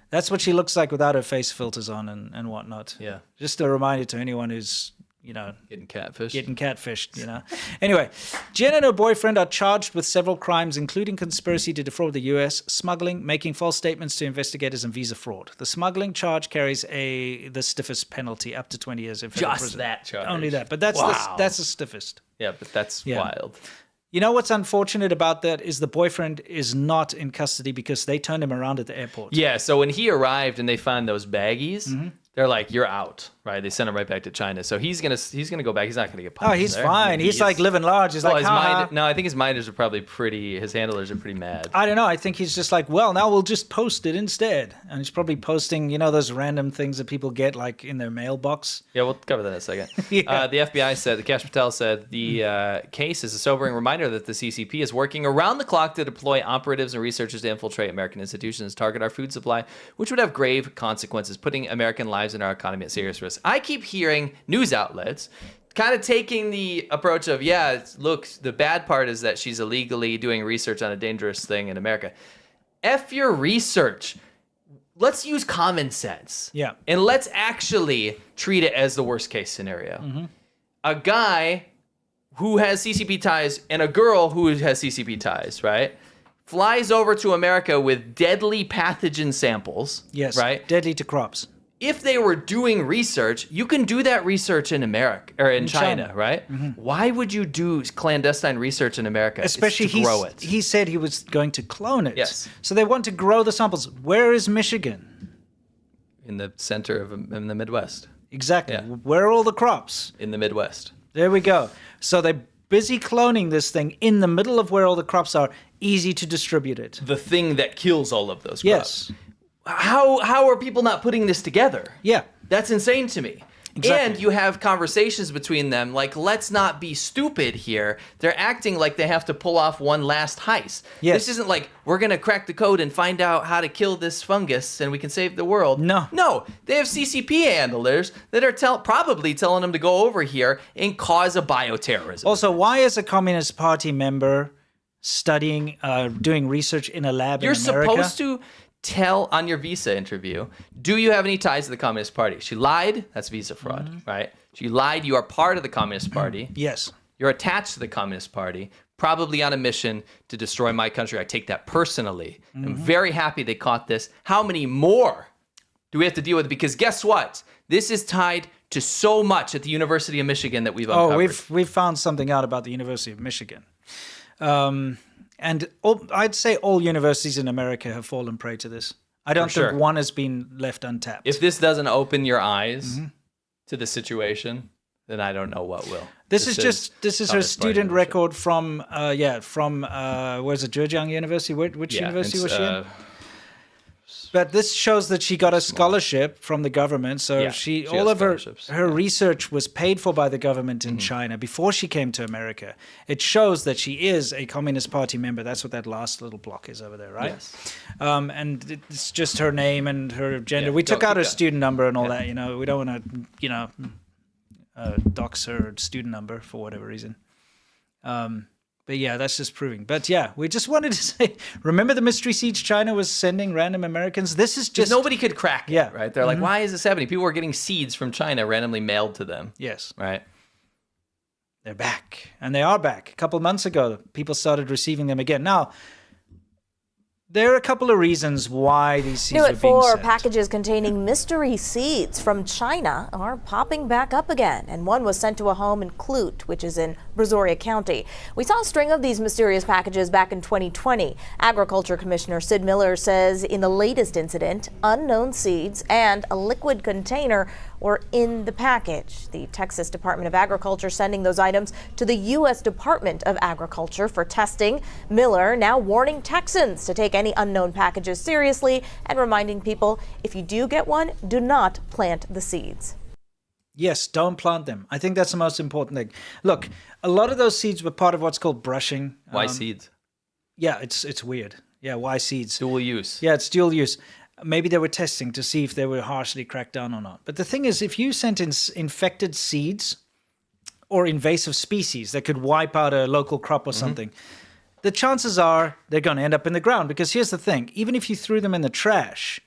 That's what she looks like without her face filters on and whatnot. Yeah. Just a reminder to anyone who's, getting catfished. Anyway, Jen and her boyfriend are charged with several crimes, including conspiracy to defraud the U.S., smuggling, making false statements to investigators, and visa fraud. The smuggling charge carries the stiffest penalty, up to 20 years in federal prison. Just that charge. Only that. But that's the stiffest. Yeah, but that's wild. You know what's unfortunate about that is the boyfriend is not in custody because they turned him around at the airport. Yeah, so when he arrived and they found those baggies, they're like, "You're out," right? They sent him right back to China. So he's gonna go back. He's not gonna get punished. Oh, he's fine. He's like living large. He's like, I think his minders are probably his handlers are pretty mad. I don't know. I think he's just like, well, now we'll just post it instead. And he's probably posting, those random things that people get like in their mailbox. Yeah, we'll cover that in a second. The FBI said, Kash Patel said, the case is a sobering reminder that the CCP is working around the clock to deploy operatives and researchers to infiltrate American institutions, target our food supply, which would have grave consequences, putting American lives and our economy at serious risk. I keep hearing news outlets kind of taking the approach of, look, the bad part is that she's illegally doing research on a dangerous thing in America. F your research. Let's use common sense. Yeah. And let's actually treat it as the worst case scenario. Mm-hmm. A guy who has CCP ties and a girl who has CCP ties, right, flies over to America with deadly pathogen samples. Yes. Right? Deadly to crops. If they were doing research, you can do that research in America or in China, right? Mm-hmm. Why would you do clandestine research in America? Especially to grow it. He said he was going to clone it. Yes. So they want to grow the samples. Where is Michigan? In the center in the Midwest. Exactly. Yeah. Where are all the crops? In the Midwest. There we go. So they're busy cloning this thing in the middle of where all the crops are, easy to distribute it. The thing that kills all of those crops. Yes. How are people not putting this together? Yeah. That's insane to me. Exactly. And you have conversations between them like, let's not be stupid here. They're acting like they have to pull off one last heist. Yes. This isn't like, we're going to crack the code and find out how to kill this fungus and we can save the world. No, they have CCP handlers that are probably telling them to go over here and cause a bioterrorism. Also, why is a Communist Party member studying, doing research in a lab in America? You're supposed to tell on your visa interview, do you have any ties to the Communist Party? She lied, that's visa fraud, right? She lied, you are part of the Communist Party. Yes. You're attached to the Communist Party, probably on a mission to destroy my country. I take that personally. I'm very happy they caught this. How many more do we have to deal with? Because guess what? This is tied to so much at the University of Michigan that we've uncovered. We've found something out about the University of Michigan. And I'd say all universities in America have fallen prey to this. I don't think one has been left untapped. If this doesn't open your eyes to the situation, then I don't know what will. This is her student record from where's it, Zhejiang University? Which university was she in? But this shows that she got a scholarship from the government. So Yeah, she she all has of her scholarships. research was paid for by the government in China before she came to America. It shows that she is a Communist Party member. That's what that last little block is over there, right? Yes. And it's just her name and her gender. Yeah, We took keep out her going. student number and all that. You know, we don't want to, dox her student number for whatever reason. But yeah, that's just proving. But yeah, we just wanted to say, remember the mystery seeds China was sending random Americans? This is just... Nobody could crack it, Yeah. right? They're like, why is this happening? People were getting seeds from China randomly mailed to them. Yes. Right? They're back. And they are back. A couple of months ago, people started receiving them again. Now, there are a couple of reasons why these seeds New are at being 4, sent. packages containing mystery seeds from China are popping back up again, and one was sent to a home in Clute, which is in Brazoria County. We saw a string of these mysterious packages back in 2020. Agriculture Commissioner Sid Miller says in the latest incident, unknown seeds and a liquid container were in the package. The Texas Department of Agriculture sending those items to the U.S. Department of Agriculture for testing. Miller now warning Texans to take any unknown packages seriously and reminding people if you do get one, do not plant the seeds. Yes, don't plant them. I think that's the most important thing. Look, a lot of those seeds were part of what's called brushing. Why seeds? Yeah, it's weird. Yeah, why seeds? Dual use. Yeah, it's dual use. Maybe they were testing to see if they were harshly cracked down or not. But the thing is, if you sent in infected seeds or invasive species that could wipe out a local crop or something, the chances are they're going to end up in the ground. Because here's the thing, even if you threw them in the trash,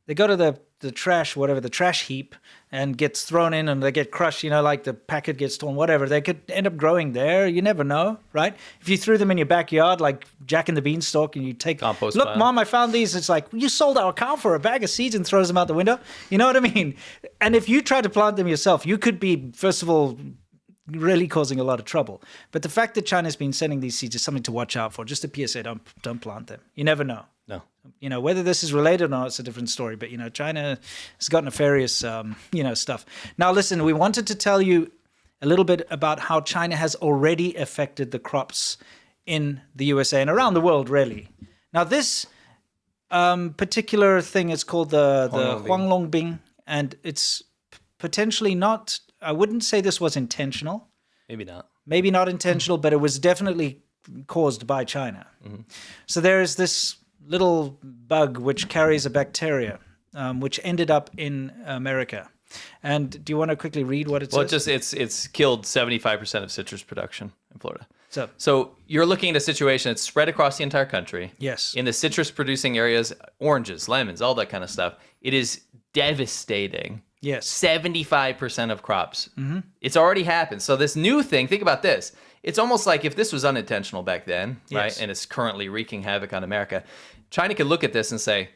they go to the trash, whatever, the trash heap, and gets thrown in and they get crushed, like the packet gets torn, whatever. They could end up growing there. You never know, right? If you threw them in your backyard, like Jack and the Beanstalk, and you take, compost look, pile. Mom, I found these. It's like, you sold our cow for a bag of seeds and throws them out the window. You know what I mean? And if you try to plant them yourself, you could be, first of all, really causing a lot of trouble. But the fact that China's been sending these seeds is something to watch out for. Just a PSA, don't plant them. You never know. No. Whether this is related or not, it's a different story. But, China has got nefarious, stuff. Now, listen, we wanted to tell you a little bit about how China has already affected the crops in the USA and around the world, really. Now, this particular thing is called the Huanglongbing, and it's potentially not, I wouldn't say this was intentional. Maybe not. Maybe not intentional, but it was definitely caused by China. So there is this little bug which carries a bacteria, which ended up in America. And do you want to quickly read what it says? Well, it's killed 75% of citrus production in Florida. So you're looking at a situation that's spread across the entire country. Yes. In the citrus producing areas, oranges, lemons, all that kind of stuff. It is devastating. Yes. 75% of crops. It's already happened. So this new thing, think about this. It's almost like if this was unintentional back then, right? Yes. And it's currently wreaking havoc on America. China could look at this and say,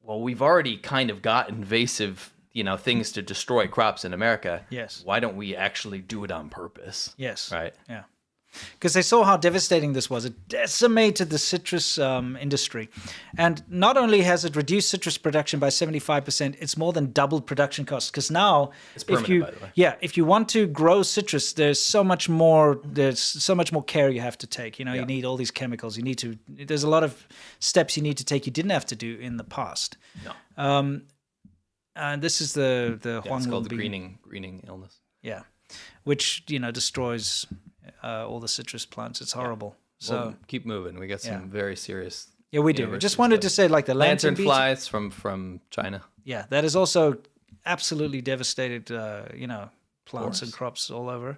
well, we've already kind of got invasive, things to destroy crops in America. Yes. Why don't we actually do it on purpose? Yes. Right. Yeah. Because they saw how devastating this was. It decimated the citrus industry. And not only has it reduced citrus production by 75%, it's more than doubled production costs. Because now, it's permanent, by the way. if you want to grow citrus, there's so much more care you have to take. You need all these chemicals. There's a lot of steps you need to take you didn't have to do in the past. No. And this is the it's called the greening illness. Yeah. Which, destroys all the citrus plants. It's horrible. So We'll keep moving. We got some very serious. Yeah, we do. Just wanted to say, like the lantern beetle, flies from China. Yeah, that is also absolutely devastated. Plants and crops all over.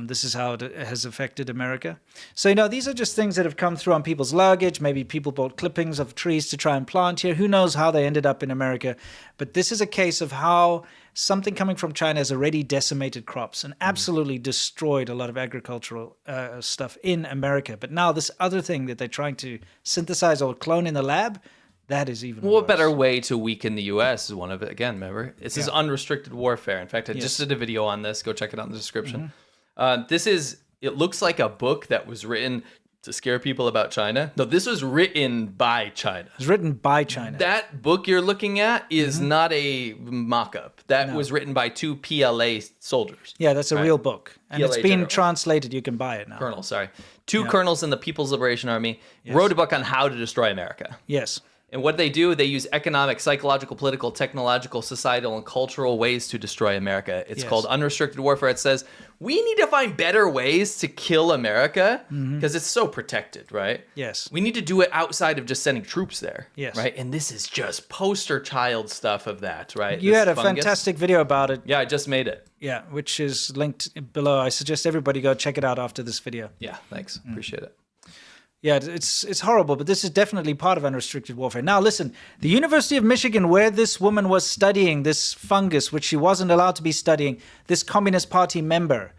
This is how it has affected America. So, these are just things that have come through on people's luggage. Maybe people bought clippings of trees to try and plant here. Who knows how they ended up in America? But this is a case of how something coming from China has already decimated crops and absolutely destroyed a lot of agricultural stuff in America. But now this other thing that they're trying to synthesize or clone in the lab, that is even worse. What better way to weaken the U.S. is one of it. Again, remember? This is unrestricted warfare. In fact, I just did a video on this. Go check it out in the description. It looks like a book that was written to scare people about China. No, this was written by China. It's written by China. That book you're looking at is not a mock-up. That was written by 2 PLA soldiers. Yeah, that's a real book. And PLA it's been generals. translated. You can buy it now. Colonels in the People's Liberation Army wrote a book on how to destroy America. Yes. And what they do, they use economic, psychological, political, technological, societal, and cultural ways to destroy America. It's called unrestricted warfare. It says, we need to find better ways to kill America because it's so protected, right? Yes. We need to do it outside of just sending troops there. Yes. Right? And this is just poster child stuff of that, right? You had a fantastic video about it. Yeah, I just made it. Yeah, which is linked below. I suggest everybody go check it out after this video. Yeah, thanks. Appreciate it. Yeah, it's horrible, but this is definitely part of unrestricted warfare. Now, listen, the University of Michigan, where this woman was studying this fungus, which she wasn't allowed to be studying, this Communist Party member,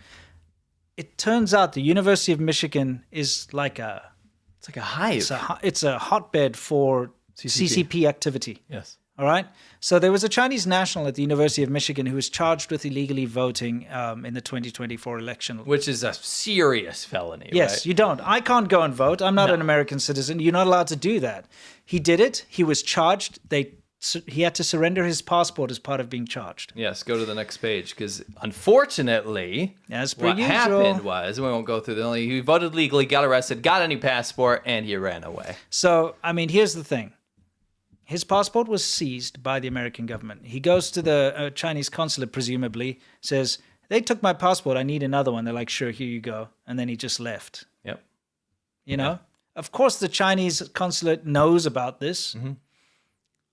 it turns out the University of Michigan is like a... It's like a hive. It's a hotbed for CCP activity. Yes. All right. So there was a Chinese national at the University of Michigan who was charged with illegally voting in the 2024 election. Which is a serious felony, yes, right? you don't. I can't go and vote. I'm not an American citizen. You're not allowed to do that. He did it. He was charged. He had to surrender his passport as part of being charged. Yes, go to the next page, because unfortunately, what happened was, we won't go through the only, he voted legally, got arrested, got a new passport, and he ran away. So, I mean, here's the thing. His passport was seized by the American government. He goes to the Chinese consulate, presumably, says, they took my passport, I need another one. They're like, sure, here you go. And then he just left. Yep. You know? Of course, the Chinese consulate knows about this.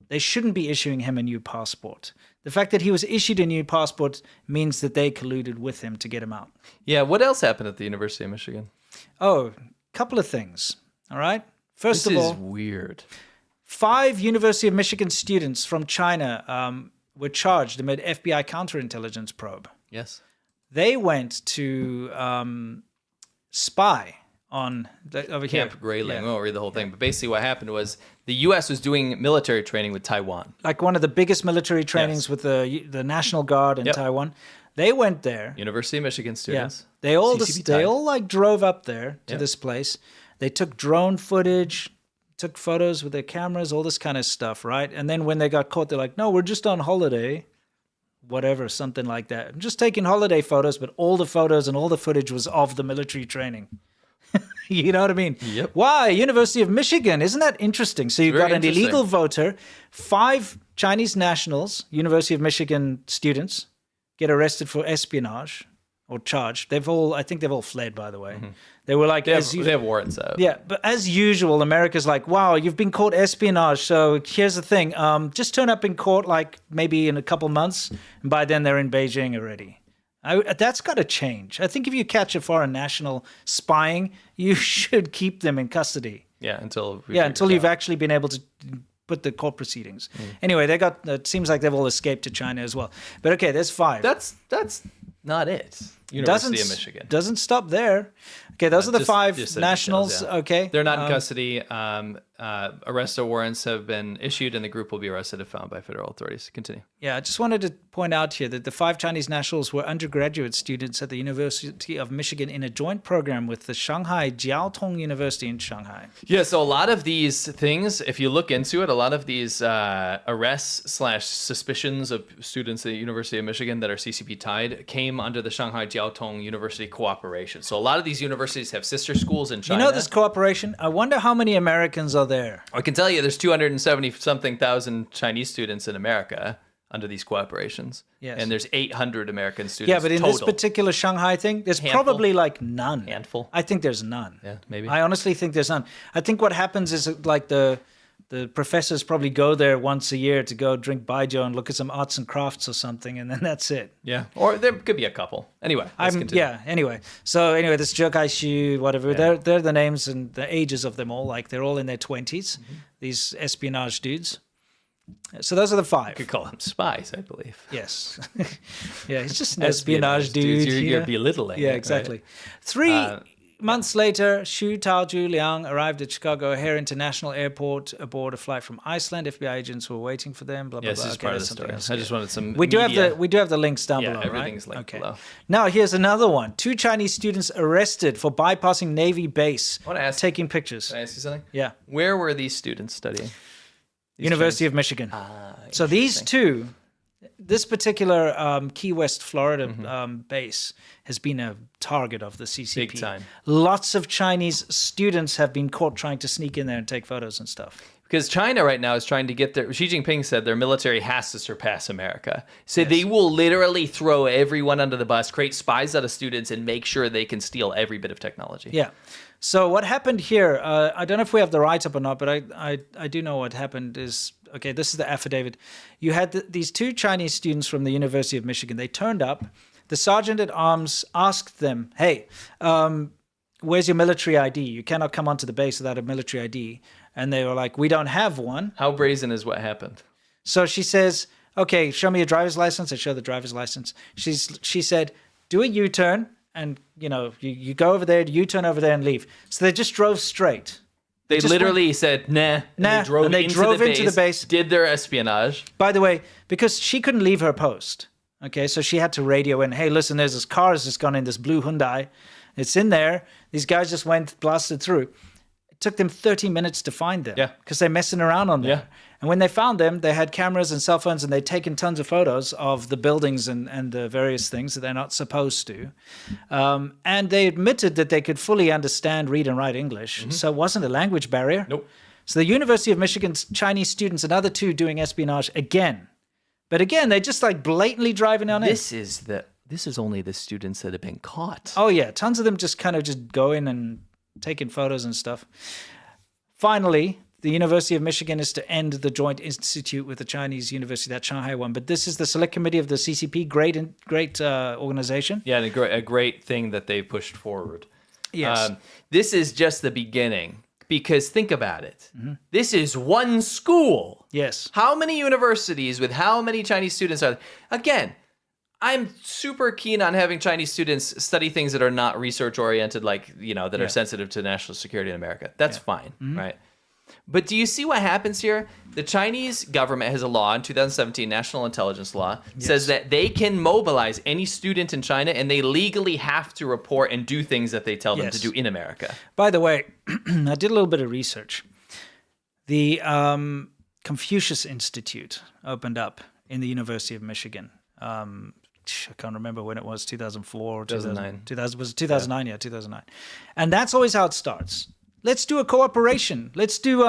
They shouldn't be issuing him a new passport. The fact that he was issued a new passport means that they colluded with him to get him out. Yeah, what else happened at the University of Michigan? Oh, a couple of things. All right? First of all, this is weird. 5 University of Michigan students from China were charged amid FBI counterintelligence probe. Yes. They went to spy on over Camp here. Grayling. We won't read the whole thing, but basically what happened was the U.S. was doing military training with Taiwan. Like one of the biggest military trainings with the National Guard in Taiwan. They went there. University of Michigan students. Yeah. They all like drove up there to this place. They took drone footage, took photos with their cameras, all this kind of stuff, right? And then when they got caught, they're like, no, we're just on holiday. Whatever, something like that. I'm just taking holiday photos, but all the photos and all the footage was of the military training. You know what I mean? Yep. Why? University of Michigan. Isn't that interesting? So you've got an illegal voter, 5 Chinese nationals, University of Michigan students, get arrested for espionage or charged. I think they've all fled, by the way. They were like... They have warrants out. Yeah, but as usual, America's like, wow, you've been caught espionage, so here's the thing. Just turn up in court like maybe in a couple months, and by then they're in Beijing already. That's got to change. I think if you catch a foreign national spying, you should keep them in custody. Yeah, until you've actually been able to put the court proceedings. Anyway, it seems like they've all escaped to China as well. But okay, there's 5. That's not it. University of Michigan. Doesn't stop there. Okay, those are the 5 nationals. Details, yeah. Okay. They're not in custody. Arrest warrants have been issued, and the group will be arrested if found by federal authorities. Continue. Yeah, I just wanted to point out here that the 5 Chinese nationals were undergraduate students at the University of Michigan in a joint program with the Shanghai Jiaotong University in Shanghai. Yeah, so a lot of these things, if you look into it, a lot of these arrests/suspicions of students at the University of Michigan that are CCP tied came under the Shanghai Jiaotong University cooperation. So a lot of these universities have sister schools in China. You know this cooperation? I wonder how many Americans are there. I can tell you there's 270-something thousand Chinese students in America under these cooperations. Yes. And there's 800 American students Yeah, but in total. this particular Shanghai thing, there's probably like none. Handful? I think there's none. Yeah, maybe. I honestly think there's none. I think what happens is like the professors probably go there once a year to go drink baijiu and look at some arts and crafts or something, and then that's it. Yeah, or there could be a couple. Anyway, let's continue. Yeah, anyway. So anyway, this Zhekai Xu, whatever, they're the names and the ages of them all. Like they're all in their 20s, these espionage dudes. So those are the 5. You could call them spies, I believe. Yes. Yeah, he's just an espionage dude. You're belittling. Yeah, exactly. Right? 3 months later, Xu Taozhu Liang arrived at Chicago O'Hare International Airport aboard a flight from Iceland. FBI agents were waiting for them. Blah blah blah. This is part of the story. I just wanted some. We do have the links down below. Everything's right? linked below. Now here's another one. 2 Chinese students arrested for bypassing Navy base. I want to ask. Taking pictures. Can I ask you something? Yeah. Where were these students studying? University of Michigan. So these 2, this particular Key West, Florida base has been a target of the CCP. Big time. Lots of Chinese students have been caught trying to sneak in there and take photos and stuff. Because China right now is trying to get Xi Jinping said their military has to surpass America. So they will literally throw everyone under the bus, create spies out of students, and make sure they can steal every bit of technology. Yeah. So what happened here, I don't know if we have the write-up or not, but I do know what happened is, okay, this is the affidavit. You had these 2 Chinese students from the University of Michigan. They turned up. The sergeant at arms asked them, hey, where's your military ID? You cannot come onto the base without a military ID. And they were like, we don't have one. How brazen is what happened? So she says, okay, show me your driver's license. I show the driver's license. She said, do a U-turn and, you go over there, U-turn over there and leave. So they just drove straight. They literally said, nah. Nah. And they drove into the base. Did their espionage. By the way, because she couldn't leave her post. Okay, so she had to radio in, hey, listen, there's this car that's just gone in, this blue Hyundai. It's in there. These guys just blasted through. It took them 30 minutes to find them. Yeah. Because they're messing around on there. Yeah. And when they found them, they had cameras and cell phones and they'd taken tons of photos of the buildings and the various things that they're not supposed to. And they admitted that they could fully understand, read and write English. So it wasn't a language barrier. Nope. So the University of Michigan's Chinese students, another 2 doing espionage again. But again, they're just like blatantly driving on it. This is only the students that have been caught. Oh yeah, tons of them just kind of just go in and taking photos and stuff. Finally, the University of Michigan is to end the joint institute with the Chinese university, that Shanghai one. But this is the select committee of the CCP, great organization. Yeah, and a great thing that they pushed forward. Yes. This is just the beginning. Because think about it. This is one school. Yes. How many universities with how many Chinese students are there? Again, I'm super keen on having Chinese students study things that are not research oriented, like, that are sensitive to national security in America. That's fine, right? But do you see what happens here? The Chinese government has a law in 2017, National Intelligence Law, says that they can mobilize any student in China and they legally have to report and do things that they tell them to do in America. By the way, I did a little bit of research. The Confucius Institute opened up in the University of Michigan. I can't remember when it was, 2004 or 2009. 2009, yeah, 2009. And that's always how it starts. Let's do a cooperation. Let's do,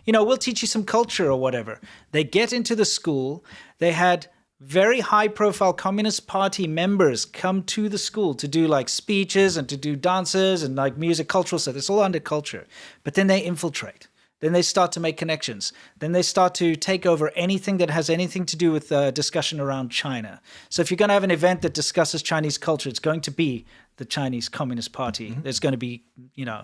we'll teach you some culture or whatever. They get into the school. They had very high-profile Communist Party members come to the school to do like speeches and to do dances and like music, cultural stuff. It's all under culture. But then they infiltrate. Then they start to make connections. Then they start to take over anything that has anything to do with discussion around China. So if you're going to have an event that discusses Chinese culture, it's going to be the Chinese Communist Party. There's going to be,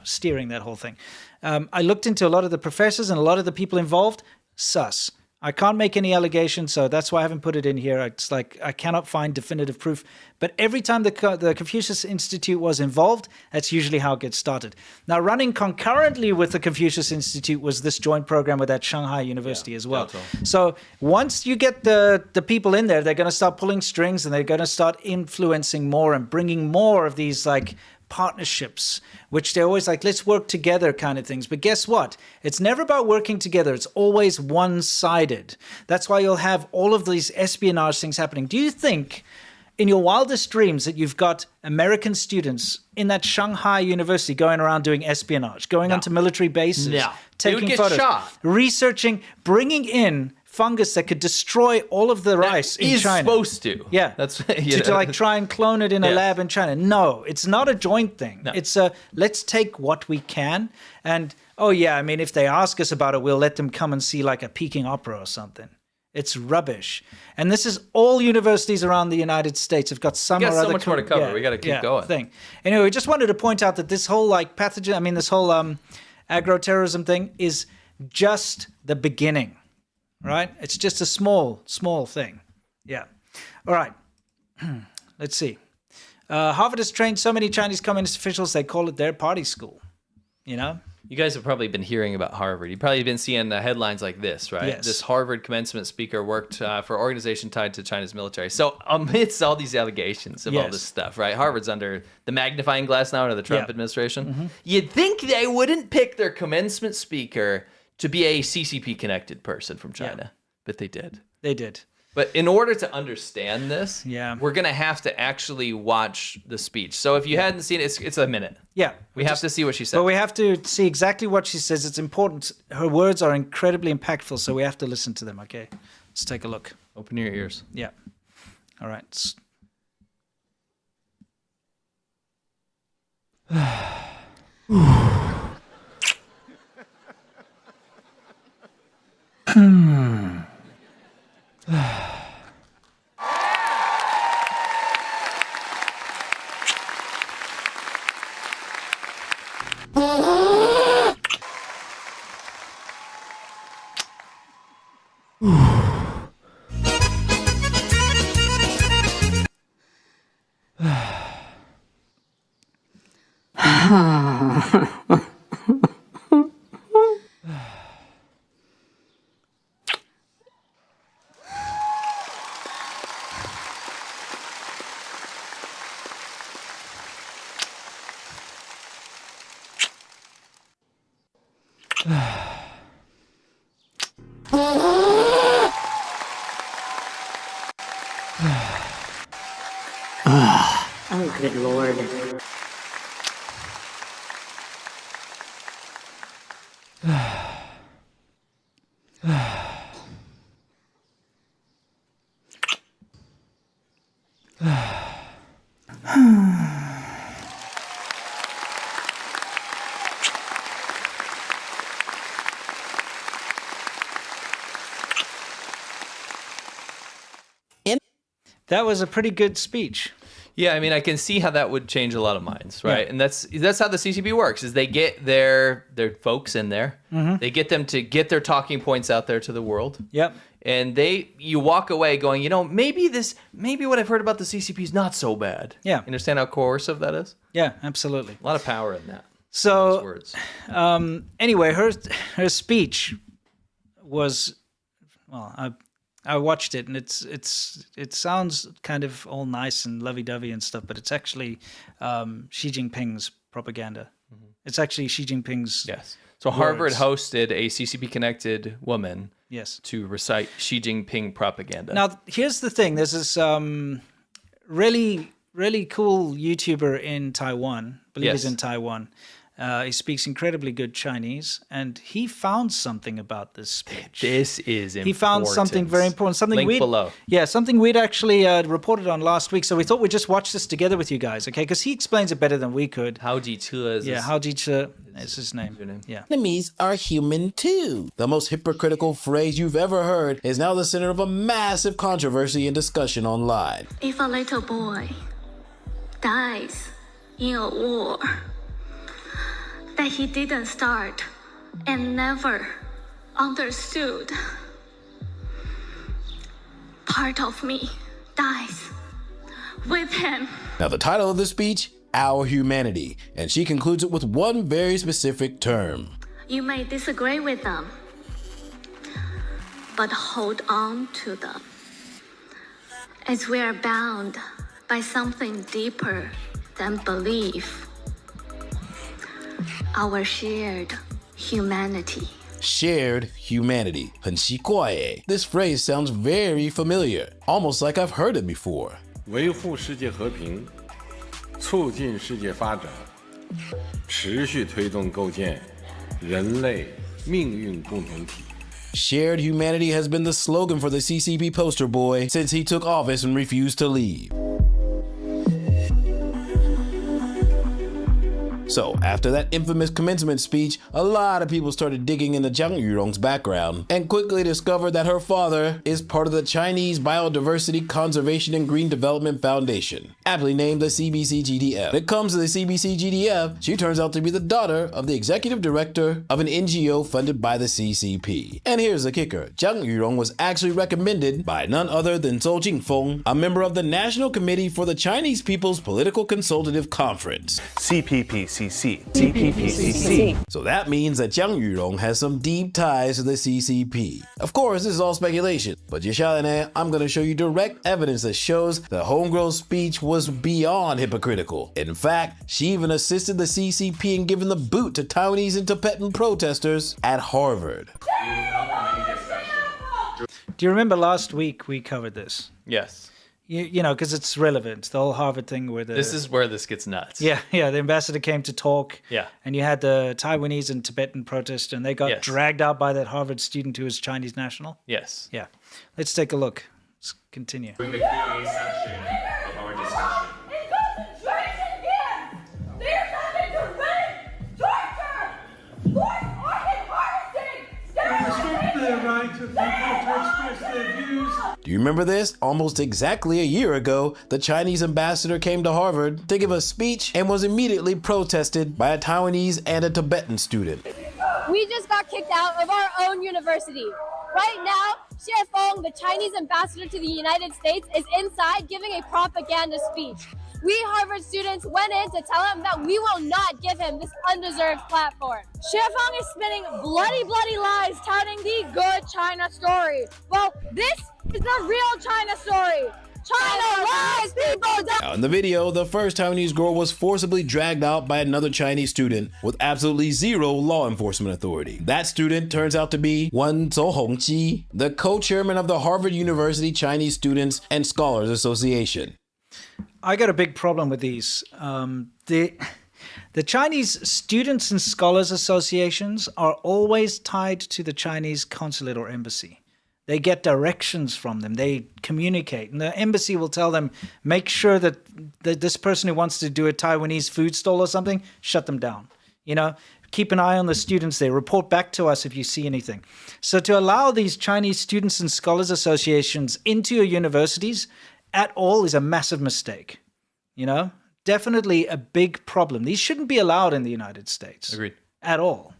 steering that whole thing. I looked into a lot of the professors and a lot of the people involved. Sus. I can't make any allegations, so that's why I haven't put it in here. It's like I cannot find definitive proof. But every time the Confucius Institute was involved, that's usually how it gets started. Now, running concurrently with the Confucius Institute was this joint program with that Shanghai University as well. So once you get the people in there, they're going to start pulling strings and they're going to start influencing more and bringing more of these like partnerships, which they're always like, let's work together kind of things. But guess what? It's never about working together. It's always one-sided. That's why you'll have all of these espionage things happening. Do you think in your wildest dreams that you've got American students in that Shanghai University going around doing espionage, going onto military bases, taking photos, researching, bringing in fungus that could destroy all of the rice in China. Supposed to. Yeah. That's to like try and clone it in a lab in China. No, it's not a joint thing. No. It's a let's take what we can and if they ask us about it, we'll let them come and see like a Peking opera or something. It's rubbish. And this is all universities around the United States have got some or other. We got so much more to cover. We got to keep going. Thing. Anyway, we just wanted to point out that this whole like pathogen, this whole agro-terrorism thing is just the beginning. Right? It's just a small thing. Yeah. All right. Let's see. Harvard has trained so many Chinese communist officials, they call it their party school. You guys have probably been hearing about Harvard. You've probably been seeing headlines like this, right? Yes. This Harvard commencement speaker worked for an organization tied to China's military. So amidst all these allegations of all this stuff, right? Harvard's under the magnifying glass now under the Trump administration. You'd think they wouldn't pick their commencement speaker to be a CCP-connected person from China, but they did. They did. But in order to understand this, Yeah. we're going to have to actually watch the speech. So if you hadn't seen it, it's a minute. Yeah. We have to see what she said. But we have to see exactly what she says. It's important. Her words are incredibly impactful, so we have to listen to them, okay? Let's take a look. Open your ears. Yeah. All right. Oh, good Lord. That was a pretty good speech. Yeah, I mean, I can see how that would change a lot of minds, right? Yeah. And that's how the CCP works, is they get their folks in there. Mm-hmm. They get them to get their talking points out there to the world. Yep. And you walk away going, maybe what I've heard about the CCP is not so bad. Yeah. You understand how coercive that is? Yeah, absolutely. A lot of power in that. So, words. Anyway, her speech was, well, I watched it, and it sounds kind of all nice and lovey-dovey and stuff, but it's actually Xi Jinping's propaganda. Mm-hmm. It's actually Xi Jinping's. Yes. So Harvard hosted a CCP-connected woman. Yes. To recite Xi Jinping propaganda. Now, here's the thing: there's this really, really cool YouTuber in Taiwan. I believe he's in Taiwan. He speaks incredibly good Chinese, and he found something about this speech. This is important. He found something very important. Link below. Yeah, something we'd actually reported on last week. So we thought we'd just watch this together with you guys, okay? Because he explains it better than we could. Hao Ji Che is Hao Ji Che is his name. Yeah. Enemies are human too. The most hypocritical phrase you've ever heard is now the center of a massive controversy and discussion online. If a little boy dies in a war that he didn't start and never understood, part of me dies with him. Now, the title of the speech, Our Humanity, and she concludes it with one very specific term. You may disagree with them, but hold on to them, as we are bound by something deeper than belief. Our shared humanity. Shared humanity. 很奇怪耶. This phrase sounds very familiar, almost like I've heard it before. 维护世界和平，促进世界发展，持续推动构建人类命运共同体。 Shared humanity has been the slogan for the CCP poster boy since he took office and refused to leave. So, after that infamous commencement speech, a lot of people started digging into Zhang Yurong's background and quickly discovered that her father is part of the Chinese Biodiversity Conservation and Green Development Foundation, aptly named the CBCGDF. When it comes to the CBCGDF, she turns out to be the daughter of the executive director of an NGO funded by the CCP. And here's the kicker: Zhang Yurong was actually recommended by none other than Zhou Jingfeng, a member of the National Committee for the Chinese People's Political Consultative Conference, CPPCC. So that means that Zhang Yurong has some deep ties to the CCP. Of course, this is all speculation, but 接下来呢, I'm going to show you direct evidence that shows the homegirl's speech was beyond hypocritical. In fact, she even assisted the CCP in giving the boot to Taiwanese and Tibetan protesters at Harvard. Do you remember last week we covered this? Yes. You know, because it's relevant. The whole Harvard thing where This is where this gets nuts. Yeah, the ambassador came to talk. Yeah. And you had the Taiwanese and Tibetan protest, and they got dragged out by that Harvard student who was Chinese national. Yes. Yeah. Let's take a look. Let's continue. During the Q&A section of our discussion. Do you remember this? Almost exactly a year ago, the Chinese ambassador came to Harvard to give a speech and was immediately protested by a Taiwanese and a Tibetan student. We just got kicked out of our own university. Right now, Xie Feng, the Chinese ambassador to the United States, is inside giving a propaganda speech. We Harvard students went in to tell him that we will not give him this undeserved platform. Xie Feng is spinning bloody lies touting the good China story. Well, this is the real China story. China lies people down. Now in the video, the first Taiwanese girl was forcibly dragged out by another Chinese student with absolutely zero law enforcement authority. That student turns out to be Hao Ji Che, the co-chairman of the Harvard University Chinese Students and Scholars Association. I got a big problem with these. The Chinese Students and Scholars Associations are always tied to the Chinese consulate or embassy. They get directions from them. They communicate. And the embassy will tell them, make sure that this person who wants to do a Taiwanese food stall or something, shut them down. You know, keep an eye on the students there. Report back to us if you see anything. So to allow these Chinese Students and Scholars Associations into your universities at all is a massive mistake. You know, definitely a big problem. These shouldn't be allowed in the United States. Agreed. At all.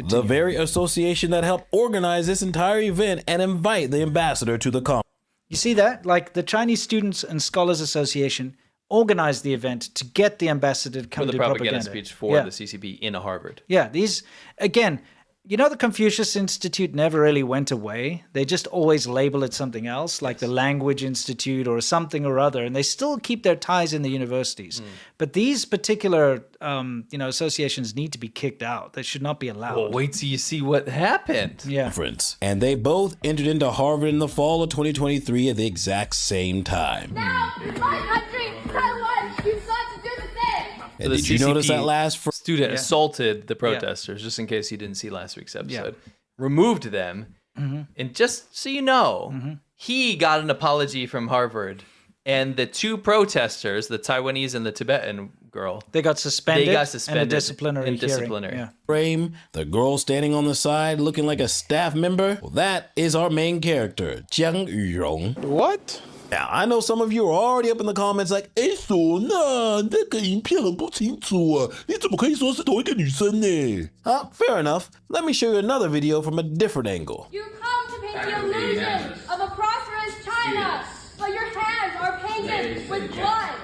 The very association that helped organize this entire event and invite the ambassador to the conference. You see that? Like the Chinese Students and Scholars Association organized the event to get the ambassador to come for the do propaganda speech for the CCP in Harvard. Yeah, these, again, you know, the Confucius Institute never really went away. They just always label it something else, like the Language Institute or something or other, and they still keep their ties in the universities. But these particular, associations need to be kicked out. They should not be allowed. Well, wait till you see what happened. Yeah. And they both entered into Harvard in the fall of 2023 at the exact same time. Now, my country, Taiwan, you've got to do the same. And did you notice that last student assaulted the protesters, just in case you didn't see last week's episode, removed them, and just so you know, he got an apology from Harvard, and the two protesters, the Taiwanese and the Tibetan girl, they got suspended. and a disciplinary hearing. Yeah. Frame, the girl standing on the side looking like a staff member, well, that is our main character, Jiang Yurong. What? Now, I know some of you are already up in the comments like, fair enough. Let me show you another video from a different angle. You come to paint the illusion of a prosperous China, but your hands are painted with blood.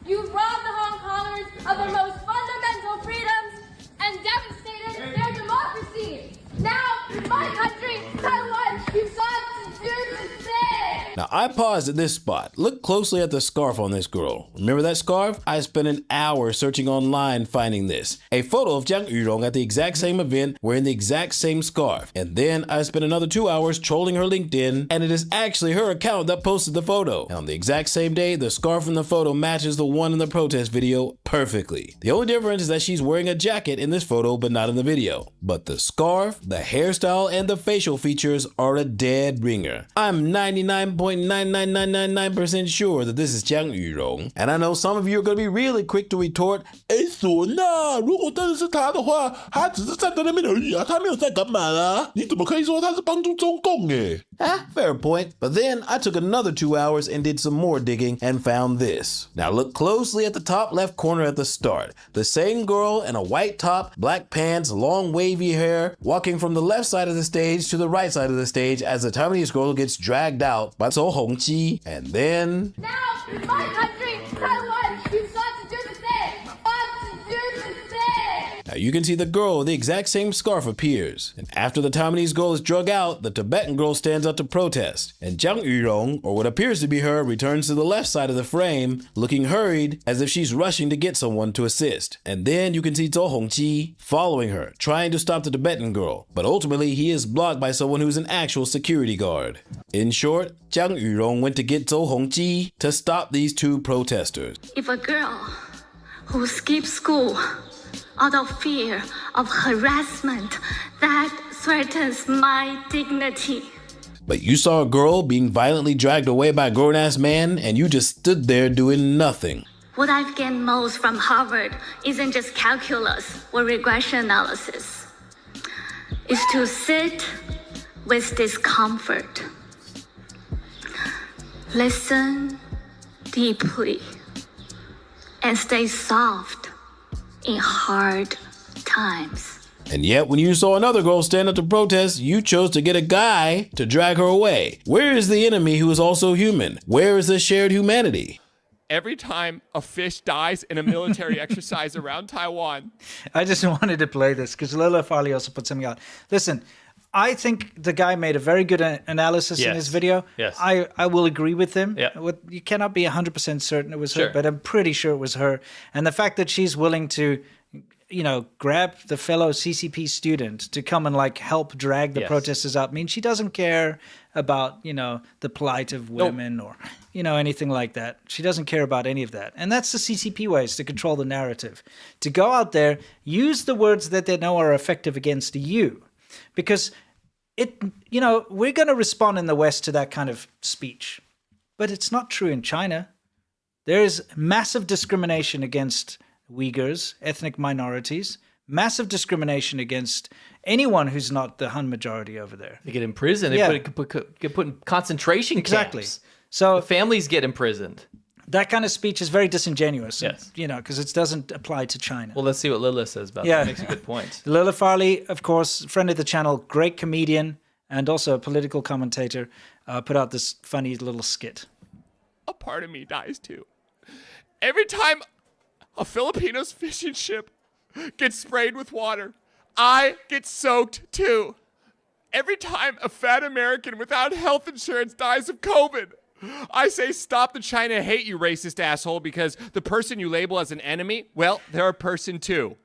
You robbed the Hong Kongers of their most fundamental freedoms and devastated their democracy. Now, my country, Taiwan, you've got to do the same. Now, I paused at this spot. Look closely at the scarf on this girl. Remember that scarf? I spent an hour searching online finding this. A photo of Jiang Yurong at the exact same event wearing the exact same scarf. And then I spent another 2 hours trolling her LinkedIn, and it is actually her account that posted the photo. And on the exact same day, the scarf in the photo matches the one in the protest video perfectly. The only difference is that she's wearing a jacket in this photo, but not in the video. But the scarf, the hairstyle, and the facial features are a dead ringer. I'm 99.99999% sure that this is Jiang Yurong. And I know some of you are going to be really quick to retort, fair point. But then I took another 2 hours and did some more digging and found this. Now look closely at the top left corner at the start. The same girl in a white top, black pants, long wavy hair, walking from the left side of the stage to the right side of the stage as the Taiwanese girl gets dragged out by Hao Ji Che. And then... Now, my country, Taiwan, you've got to do the same. Now you can see the girl with the exact same scarf appears. And After the Taiwanese girl is drug out, the Tibetan girl stands up to protest, and Jiang Yurong, or what appears to be her, returns to the left side of the frame, looking hurried as if she's rushing to get someone to assist. And then you can see Zhou Hongqi following her, trying to stop the Tibetan girl, but ultimately he is blocked by someone who's an actual security guard. In short, Jiang Yurong went to get Zhou Hongqi to stop these two protesters. If a girl who skips school out of fear of harassment, that threatens my dignity. But you saw a girl being violently dragged away by a grown-ass man, and you just stood there doing nothing. What I've gained most from Harvard isn't just calculus or regression analysis. It's to sit with discomfort. Listen deeply and stay soft in hard times. And yet, when you saw another girl stand up to protest, you chose to get a guy to drag her away. Where is the enemy who is also human? Where is the shared humanity? Every time a fish dies in a military exercise around Taiwan. I just wanted to play this because Lele Farley also put something out. Listen, I think the guy made a very good analysis in his video. Yes. I will agree with him. Yeah. You cannot be 100% certain it was Sure. her, but I'm pretty sure it was her. And the fact that she's willing to, grab the fellow CCP student to come and help drag the protesters out means she doesn't care about, the plight of women or, anything like that. She doesn't care about any of that. And that's the CCP ways to control the narrative. To go out there, use the words that they know are effective against you. Because we're going to respond in the West to that kind of speech. But it's not true in China. There is massive discrimination against Uyghurs, ethnic minorities, massive discrimination against anyone who's not the Han majority over there. They get imprisoned. They get put in concentration Exactly. camps. So the families get imprisoned. That kind of speech is very disingenuous. Yes. Because it doesn't apply to China. Well, let's see what Lele says about that. Makes a good point. Lele Farley, of course, friend of the channel, great comedian, and also a political commentator, put out this funny little skit. A part of me dies too. Every time a Filipino's fishing ship gets sprayed with water, I get soaked too. Every time a fat American without health insurance dies of COVID, I say, stop the China hate, you racist asshole, because the person you label as an enemy, well, they're a person too.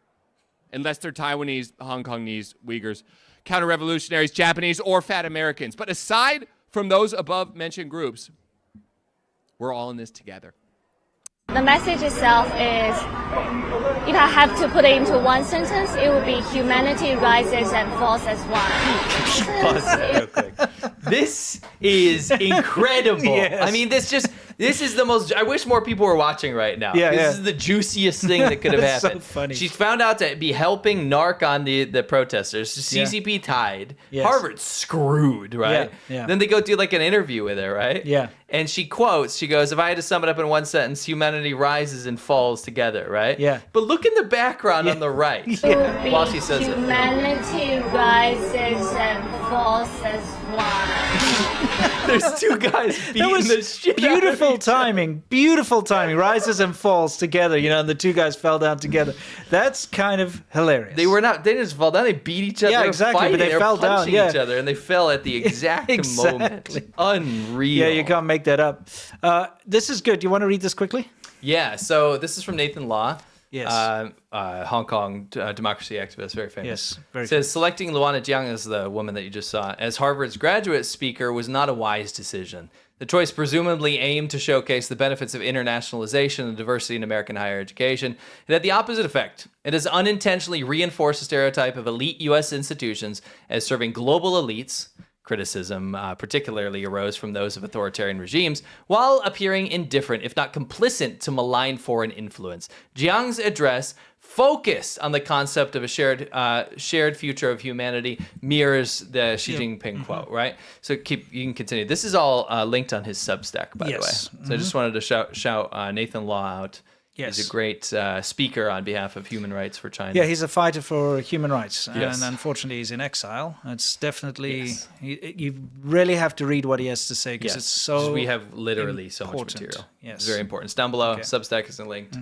Unless they're Taiwanese, Hong Kongese, Uyghurs, counter-revolutionaries, Japanese, or fat Americans. But aside from those above-mentioned groups, we're all in this together. The message itself is, if I have to put it into one sentence, it would be humanity rises and falls as one. Pause that real quick. This is incredible. Yes. I mean, this is the most, I wish more people were watching right now. Yeah, This is the juiciest thing that could have It's so happened. funny. She's found out to be helping narc on the protesters. CCP tied. Yes. Harvard screwed, right? Yeah. Then they go do an interview with her, right? Yeah. And she goes, if I had to sum it up in one sentence, humanity rises and falls together, right? Yeah. But look in the background on the right while she says it. Humanity rises and falls as one. There's two guys beating the shit out of Beautiful timing. Rises and falls together, and the two guys fell down together. That's kind of hilarious. They didn't just fall down, they beat each other. Yeah, They were exactly, fighting, but they were fell down, punching yeah. each other, and they fell at the exact moment. Unreal. Yeah, you can't make that up. This is good. Do you want to read this quickly? Yeah, so this is from Nathan Law. Yes. Hong Kong democracy activist, very famous. Yes, very It says, selecting Luana Jiang as the woman that you just saw as Harvard's graduate speaker was not a wise decision. The choice presumably aimed to showcase the benefits of internationalization and diversity in American higher education. It had the opposite effect. It has unintentionally reinforced the stereotype of elite U.S. institutions as serving global elites. Criticism particularly arose from those of authoritarian regimes, while appearing indifferent, if not complicit, to malign foreign influence. Jiang's address focused on the concept of a shared future of humanity, mirrors the Xi Jinping quote, right? So you can continue. This is all linked on his Substack, by the way. So I just wanted to shout Nathan Law out. Yes. He's a great speaker on behalf of human rights for China. Yeah, he's a fighter for human rights, Yes. and unfortunately he's in exile. It's definitely, you really have to read what he has to say because it's so we have literally so much important. material. Yes. It's very important. It's down below. Substack is linked.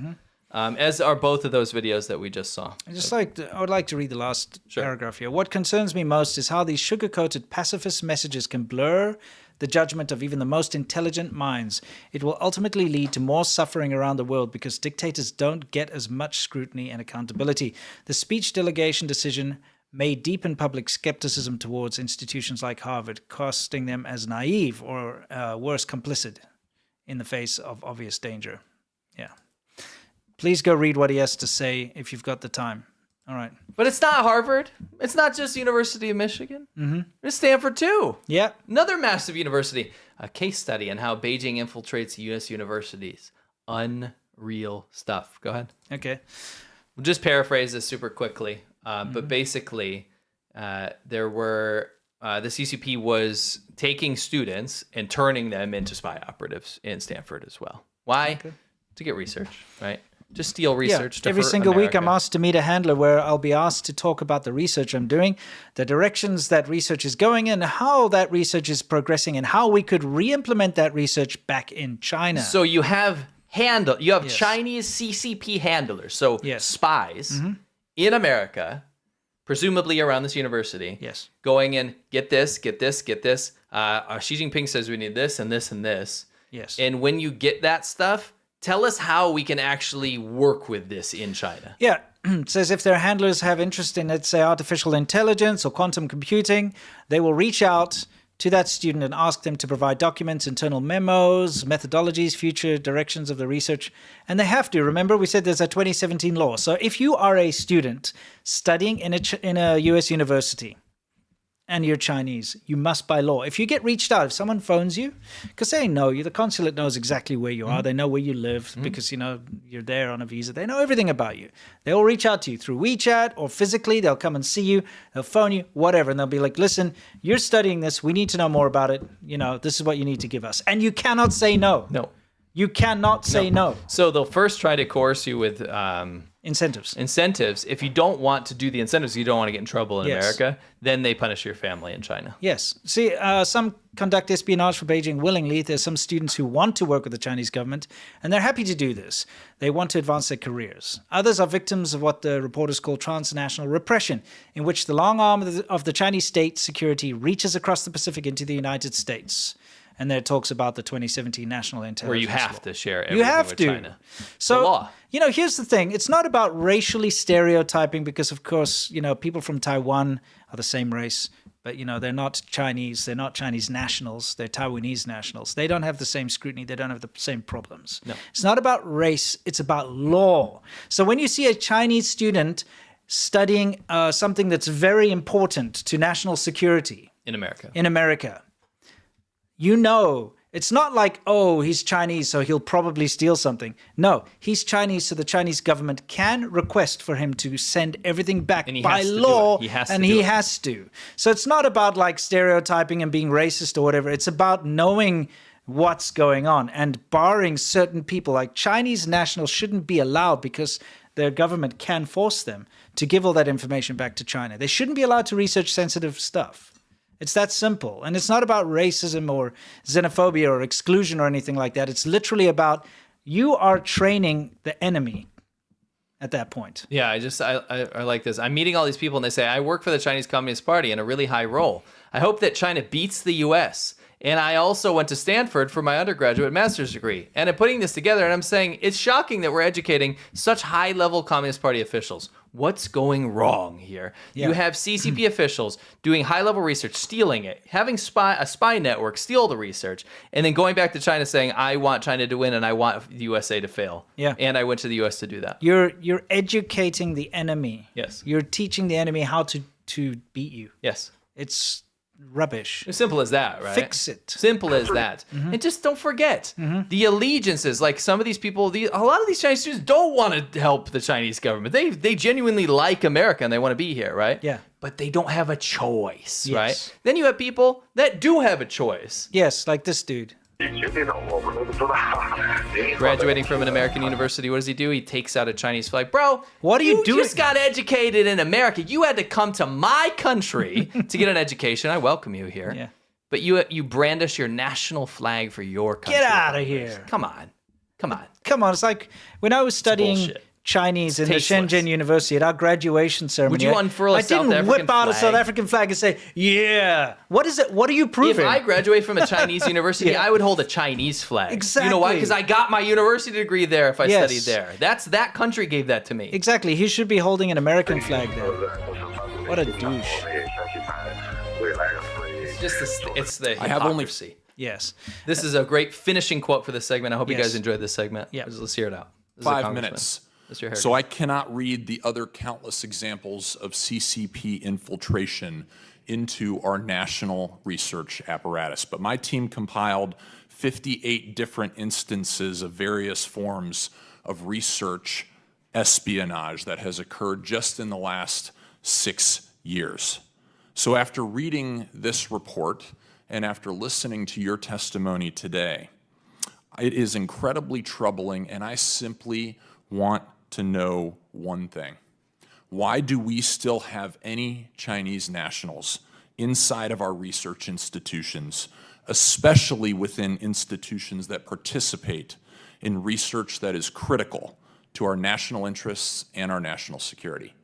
As are both of those videos that we just saw. I would like to read the last paragraph here. What concerns me most is how these sugar-coated pacifist messages can blur the judgment of even the most intelligent minds. It will ultimately lead to more suffering around the world because dictators don't get as much scrutiny and accountability. The speech delegation decision may deepen public skepticism towards institutions like Harvard, casting them as naive or worse, complicit in the face of obvious danger. Yeah. Please go read what he has to say if you've got the time. All right. But it's not Harvard. It's not just University of Michigan. Mm-hmm. It's Stanford too. Yeah. Another massive university. A case study on how Beijing infiltrates U.S. universities. Unreal stuff. Go ahead. Okay. We'll just paraphrase this super quickly. But basically, there were the CCP was taking students and turning them into spy operatives in Stanford as well. Why? Okay. To get research, right? To steal research. To Every hurt single week America. I'm asked to meet a handler where I'll be asked to talk about the research I'm doing, the directions that research is going in, how that research is progressing, and how we could re-implement that research back in China. So you have Chinese CCP handlers, so spies in America, presumably around this university, going in, get this. Xi Jinping says we need this and this and this. Yes. And when you get that stuff, tell us how we can actually work with this in China. Yeah, it says if their handlers have interest in, let's say, artificial intelligence or quantum computing, they will reach out to that student and ask them to provide documents, internal memos, methodologies, future directions of the research. And they have to. Remember, we said there's a 2017 law. So if you are a student studying in a US university, and you're Chinese, you must by law. If you get reached out, if someone phones you, because they know you, the consulate knows exactly where you are. They know where you live because, you're there on a visa. They know everything about you. They'll reach out to you through WeChat or physically. They'll come and see you. They'll phone you, whatever. And they'll be like, listen, you're studying this. We need to know more about it. This is what you need to give us. And you cannot say no. No. You cannot say no. So they'll first try to coerce you with incentives. If you don't want to do the incentives, you don't want to get in trouble in Yes. America, then they punish your family in China. Yes. See, some conduct espionage for Beijing willingly. There's some students who want to work with the Chinese government, and they're happy to do this. They want to advance their careers. Others are victims of what the reporters call transnational repression, in which the long arm of the Chinese state security reaches across the Pacific into the United States. And there talks about the 2017 National Intelligence Where you have Law. to share everything with China. So, The law. Here's the thing. It's not about racially stereotyping because, of course, people from Taiwan are the same race, but, they're not Chinese. They're not Chinese nationals. They're Taiwanese nationals. They don't have the same scrutiny. They don't have the same problems. No. It's not about race. It's about law. So when you see a Chinese student studying something that's very important to national security In America. It's not like, he's Chinese, so he'll probably steal something. No, he's Chinese, so the Chinese government can request for him to send everything back by law, He has to. So it's not about like stereotyping and being racist or whatever. It's about knowing what's going on and barring certain people. Like Chinese nationals shouldn't be allowed because their government can force them to give all that information back to China. They shouldn't be allowed to research sensitive stuff. It's that simple. And it's not about racism or xenophobia or exclusion or anything like that. It's literally about you are training the enemy at that point. Yeah, I like this. I'm meeting all these people and they say, I work for the Chinese Communist Party in a really high role. I hope that China beats the US. And I also went to Stanford for my undergraduate master's degree. And I'm putting this together and I'm saying, it's shocking that we're educating such high-level Communist Party officials. What's going wrong here? Yeah. You have CCP officials doing high-level research, stealing it, having a spy network steal the research, and then going back to China saying, I want China to win and I want the USA to fail. Yeah. And I went to the US to do that. You're educating the enemy. Yes. You're teaching the enemy how to beat you. Yes. It's rubbish. As simple as that, right? Fix it. Simple as that. And just don't forget the allegiances. Like some of these people, a lot of these Chinese students don't want to help the Chinese government. They genuinely like America and they want to be here, right? Yeah. But they don't have a choice, Yes. right? Then you have people that do have a choice. Yes, like this dude. Graduating from an American university, what does he do? He takes out a Chinese flag. Bro, what are you doing? You just got educated in America. You had to come to my country to get an education. I welcome you here. Yeah. But you brandish your national flag for your country. Get out of here. Come on. Come on, it's like when I was studying bullshit. Chinese in the tasteless. Shenzhen University at our graduation ceremony. Would you unfurl a I South didn't African whip out a flag? South African flag and say, yeah. What is it? What are you proving? If I graduate from a Chinese university, Yeah. I would hold a Chinese flag. Exactly. You know why? Because I got my university degree there if I Yes. studied there. That country gave that to me. Exactly. He should be holding an American flag there. What a douche. It's just it's the I have only hypocrisy. Yes. This is a great finishing quote for this segment. I hope you Yes. guys enjoyed this segment. Yeah. Let's hear it out. This is a 5 congressman. minutes. Mr. Harrigan. So I cannot read the other countless examples of CCP infiltration into our national research apparatus. But my team compiled 58 different instances of various forms of research espionage that has occurred just in the last 6 years. So after reading this report and after listening to your testimony today, it is incredibly troubling, and I simply want to know one thing. Why do we still have any Chinese nationals inside of our research institutions, especially within institutions that participate in research that is critical to our national interests and our national security?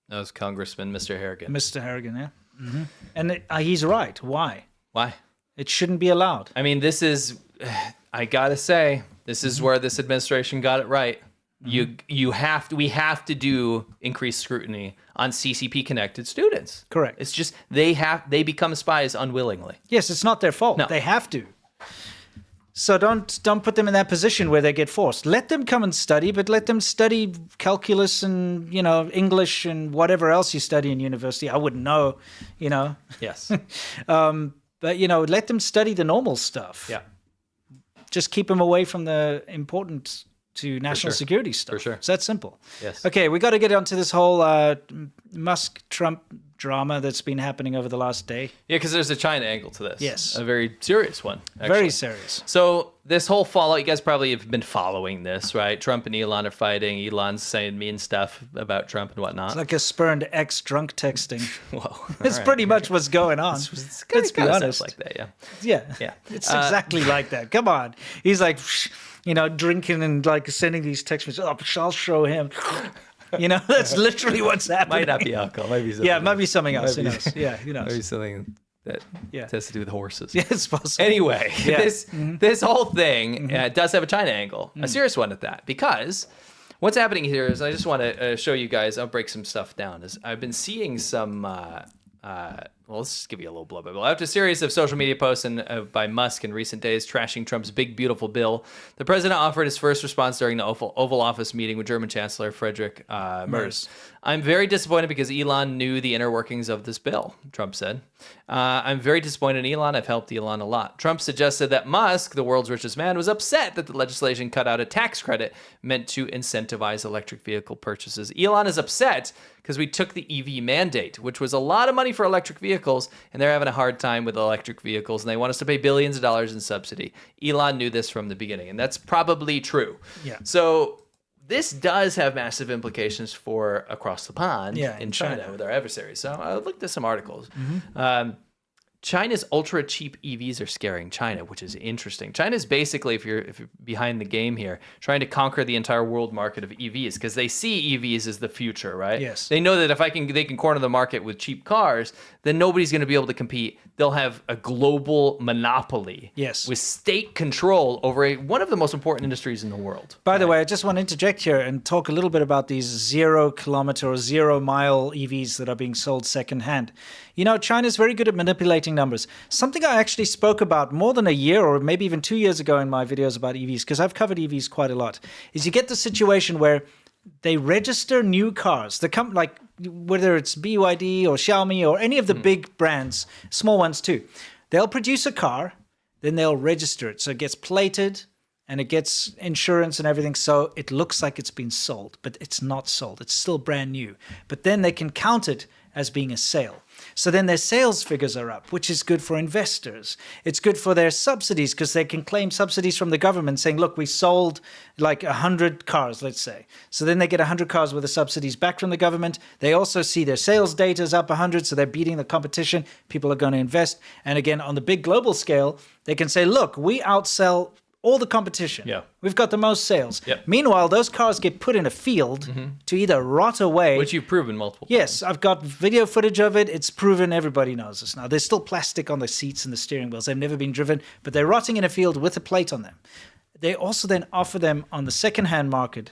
That was Congressman Mr. Harrigan. Mr. Harrigan, yeah. Mm-hmm. And he's right. Why? Why? It shouldn't be allowed. I mean, this is, I gotta say, this is where this administration got it right. We have to do increased scrutiny on CCP connected students. Correct. It's just they become spies unwillingly. Yes, it's not their fault. No. They have to. So don't put them in that position where they get forced. Let them come and study, but let them study calculus and, English and whatever else you study in university. I wouldn't know, Yes. But, let them study the normal stuff. Yeah. Just keep them away from the important to national security stuff. For sure. It's that simple. Yes. Okay, we got to get onto this whole Musk Trump drama that's been happening over the last day. Yeah, because there's a China angle to this. Yes. A very serious one, actually. Very serious. So this whole fallout, you guys probably have been following this, right? Trump and Elon are fighting. Elon's saying mean stuff about Trump and whatnot. It's like a spurned ex drunk texting. Whoa. It's pretty much what's going on. Let's be honest. like that, yeah. Yeah. Yeah. It's exactly like that. Come on. He's like, drinking and like sending these text messages. Oh, I'll show him. That's literally what's happening. Might not be alcohol. Might be something. Yeah, it might be something else. Who knows? Yeah, who knows? Maybe something that has to do with horses. Yeah, it's possible. Anyway, Yeah. this whole thing does have a China angle, a serious one at that, because what's happening here is I just want to show you guys. I'll break some stuff down. Is I've been seeing some. Well, let's just give you a little blah, blah, blah. After a series of social media posts by Musk in recent days trashing Trump's big, beautiful bill, the president offered his first response during the Oval Office meeting with German Chancellor Friedrich Merz. I'm very disappointed because Elon knew the inner workings of this bill, Trump said. I'm very disappointed in Elon. I've helped Elon a lot. Trump suggested that Musk, the world's richest man, was upset that the legislation cut out a tax credit meant to incentivize electric vehicle purchases. Elon is upset because we took the EV mandate, which was a lot of money for electric vehicles, and they're having a hard time with electric vehicles, and they want us to pay billions of dollars in subsidy. Elon knew this from the beginning, and that's probably true. Yeah. So this does have massive implications for across the pond in China with our adversaries. So I looked at some articles. China's ultra cheap EVs are scaring China, which is interesting. China's basically, if you're behind the game here, trying to conquer the entire world market of EVs because they see EVs as the future, right? Yes. They know that if they can corner the market with cheap cars, then nobody's going to be able to compete. They'll have a global monopoly with state control over one of the most important industries in the world. By the way, I just want to interject here and talk a little bit about these 0 kilometer or 0 mile EVs that are being sold secondhand. China's very good at manipulating numbers. Something I actually spoke about more than a year or maybe even 2 years ago in my videos about EVs, because I've covered EVs quite a lot, is you get the situation where they register new cars. They come like whether it's BYD or Xiaomi or any of the big brands, small ones too. They'll produce a car, then they'll register it. So it gets plated and it gets insurance and everything. So it looks like it's been sold, but it's not sold. It's still brand new. But then they can count it as being a sale. So then their sales figures are up, which is good for investors. It's good for their subsidies because they can claim subsidies from the government saying, look, we sold like 100 cars, let's say. So then they get 100 cars with the subsidies back from the government. They also see their sales data is up 100, so they're beating the competition. People are going to invest. And again, on the big global scale, they can say, look, we outsell all the competition. Yeah. We've got the most sales. Yep. Meanwhile, those cars get put in a field to either rot away. Which you've proven multiple Yes, I've got video footage of it. It's proven. Everybody knows this now. There's still plastic on the seats and the steering wheels. They've never been driven, but they're rotting in a field with a plate on them. They also then offer them on the second-hand market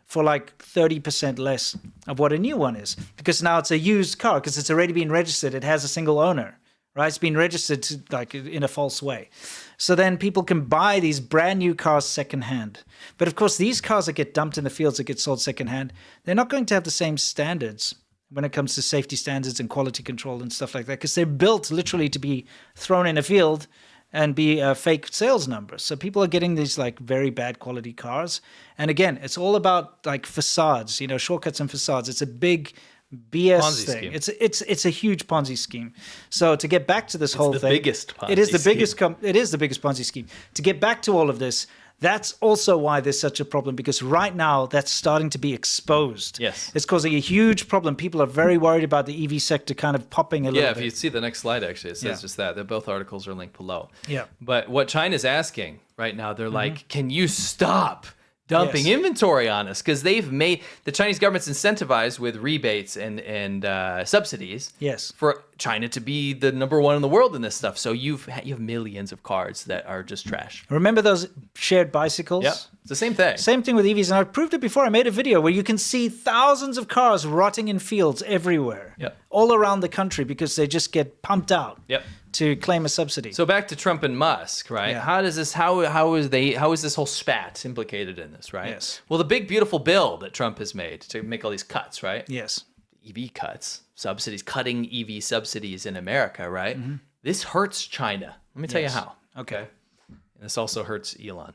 for like 30% less of what a new one is. Because now it's a used car, because it's already been registered. It has a single owner, right? It's been registered like in a false way. So then people can buy these brand new cars second-hand. But of course, these cars that get dumped in the fields that get sold second-hand, they're not going to have the same standards when it comes to safety standards and quality control and stuff like that, because they're built literally to be thrown in a field and be a fake sales number. So people are getting these like very bad quality cars. And again, it's all about like facades, shortcuts and facades. It's a big BS Ponzi thing. scheme. It's a huge Ponzi scheme. So to get back to this whole thing, biggest Ponzi it is the scheme. biggest Ponzi scheme. To get back to all of this, that's also why there's such a problem, because right now that's starting to be exposed. Yes. It's causing a huge problem. People are very worried about the EV sector kind of popping a little Yeah, bit. if you see the next slide, actually, it says just that. Both articles are linked below. Yeah. But what China's asking right now, they're like, can you stop dumping Yes. inventory on us? Because they've made the Chinese government's incentivized with rebates and subsidies. Yes. For China to be the number one in the world in this stuff. So you have millions of cars that are just trash. Remember those shared bicycles? Yep. It's the same thing. Same thing with EVs. And I've proved it before. I made a video where you can see thousands of cars rotting in fields everywhere. Yep. All around the country, because they just get pumped out Yep. to claim a subsidy. So back to Trump and Musk, right? Yeah. How is this whole spat implicated in this, right? Yes. Well, the big beautiful bill that Trump has made to make all these cuts, right? Yes. EV cuts, subsidies, cutting EV subsidies in America, right? This hurts China. Let me tell you Yes. how. Okay. And this also hurts Elon.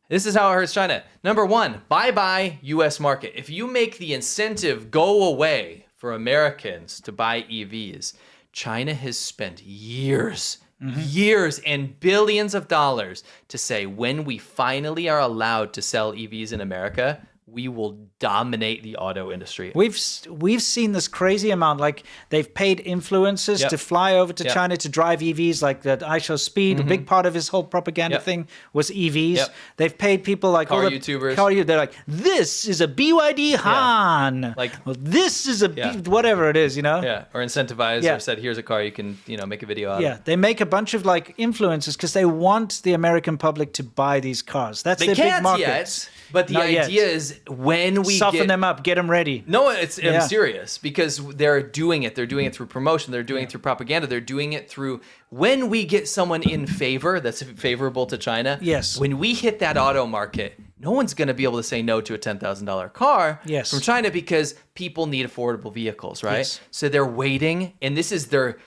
This is how it hurts China. Number one, bye-bye U.S. market. If you make the incentive go away for Americans to buy EVs, China has spent years and billions of dollars to say, when we finally are allowed to sell EVs in America, we will dominate the auto industry. We've seen this crazy amount. Like they've paid influencers Yep. to fly over to Yep. China to drive EVs, like that I Show Speed. A big part of his whole propaganda Yep. thing was EVs. Yep. They've paid people like Car all the YouTubers. They're like, this is a BYD Han. Like- well, this is a Yeah. whatever it is, Yeah, or incentivized, Yeah. or said, here's a car you can, make a video out Yeah, of. they make a bunch of like influencers because they want the American public to buy these cars. That's They their big can't market. yet, but the Not yet. idea is when we Soften them up, get them ready. No, I'm Yeah. serious, because they're doing it. They're doing it through promotion. They're doing it through propaganda. They're doing it through when we get someone in favor that's favorable to China. Yes. When we hit that auto market, no one's going to be able to say no to a $10,000 car Yes. from China, because people need affordable vehicles, right? Yes. So they're waiting, and this is their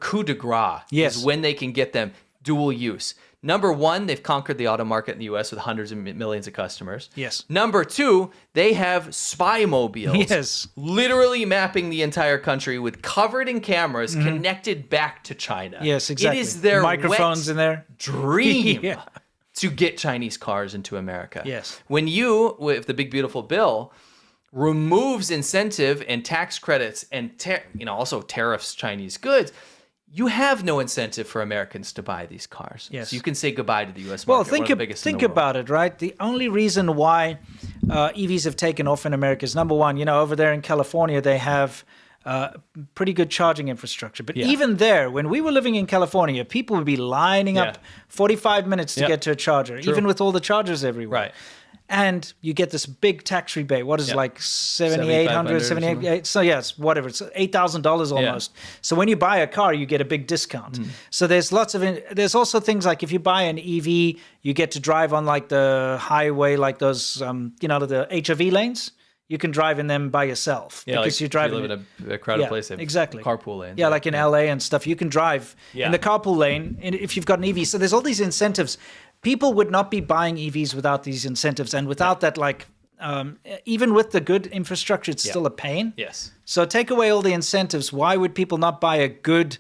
coup de grace. Yes. Is when they can get them dual use. Number one, they've conquered the auto market in the U.S. with hundreds of millions of customers. Yes. Number two, they have spy mobiles. Yes. Literally mapping the entire country with covered in cameras connected back to China. Yes, exactly. It is their microphones wet in there. dream Yeah. to get Chinese cars into America. Yes. When you, with the big beautiful bill, removes incentive and tax credits and also tariffs Chinese goods, you have no incentive for Americans to buy these cars. Yes. So you can say goodbye to the U.S. Well, market. One of the biggest in think the world. about it, right? The only reason why EVs have taken off in America is, number one, over there in California, they have pretty good charging infrastructure. But Yeah. even there, when we were living in California, people would be lining up 45 minutes to Yeah. get to a charger, True. even with all the chargers everywhere. Right. And you get this big tax rebate. What is it, Yeah. like $7,800, $7,500 or something. $7,800? So yeah, it's whatever. It's $8,000 almost. So when you buy a car, you get a big discount. So there's there's also things like if you buy an EV, you get to drive on like the highway, like those, the HOV lanes. You can drive in them by yourself. Yeah, because like you drive if you live in a crowded place, they have exactly. carpool lanes. Yeah, like in LA and stuff, you can drive Yeah. in the carpool lane if you've got an EV. So there's all these incentives. People would not be buying EVs without these incentives, and without that, like even with the good infrastructure, it's still a pain. Yes. So take away all the incentives. Why would people not buy a good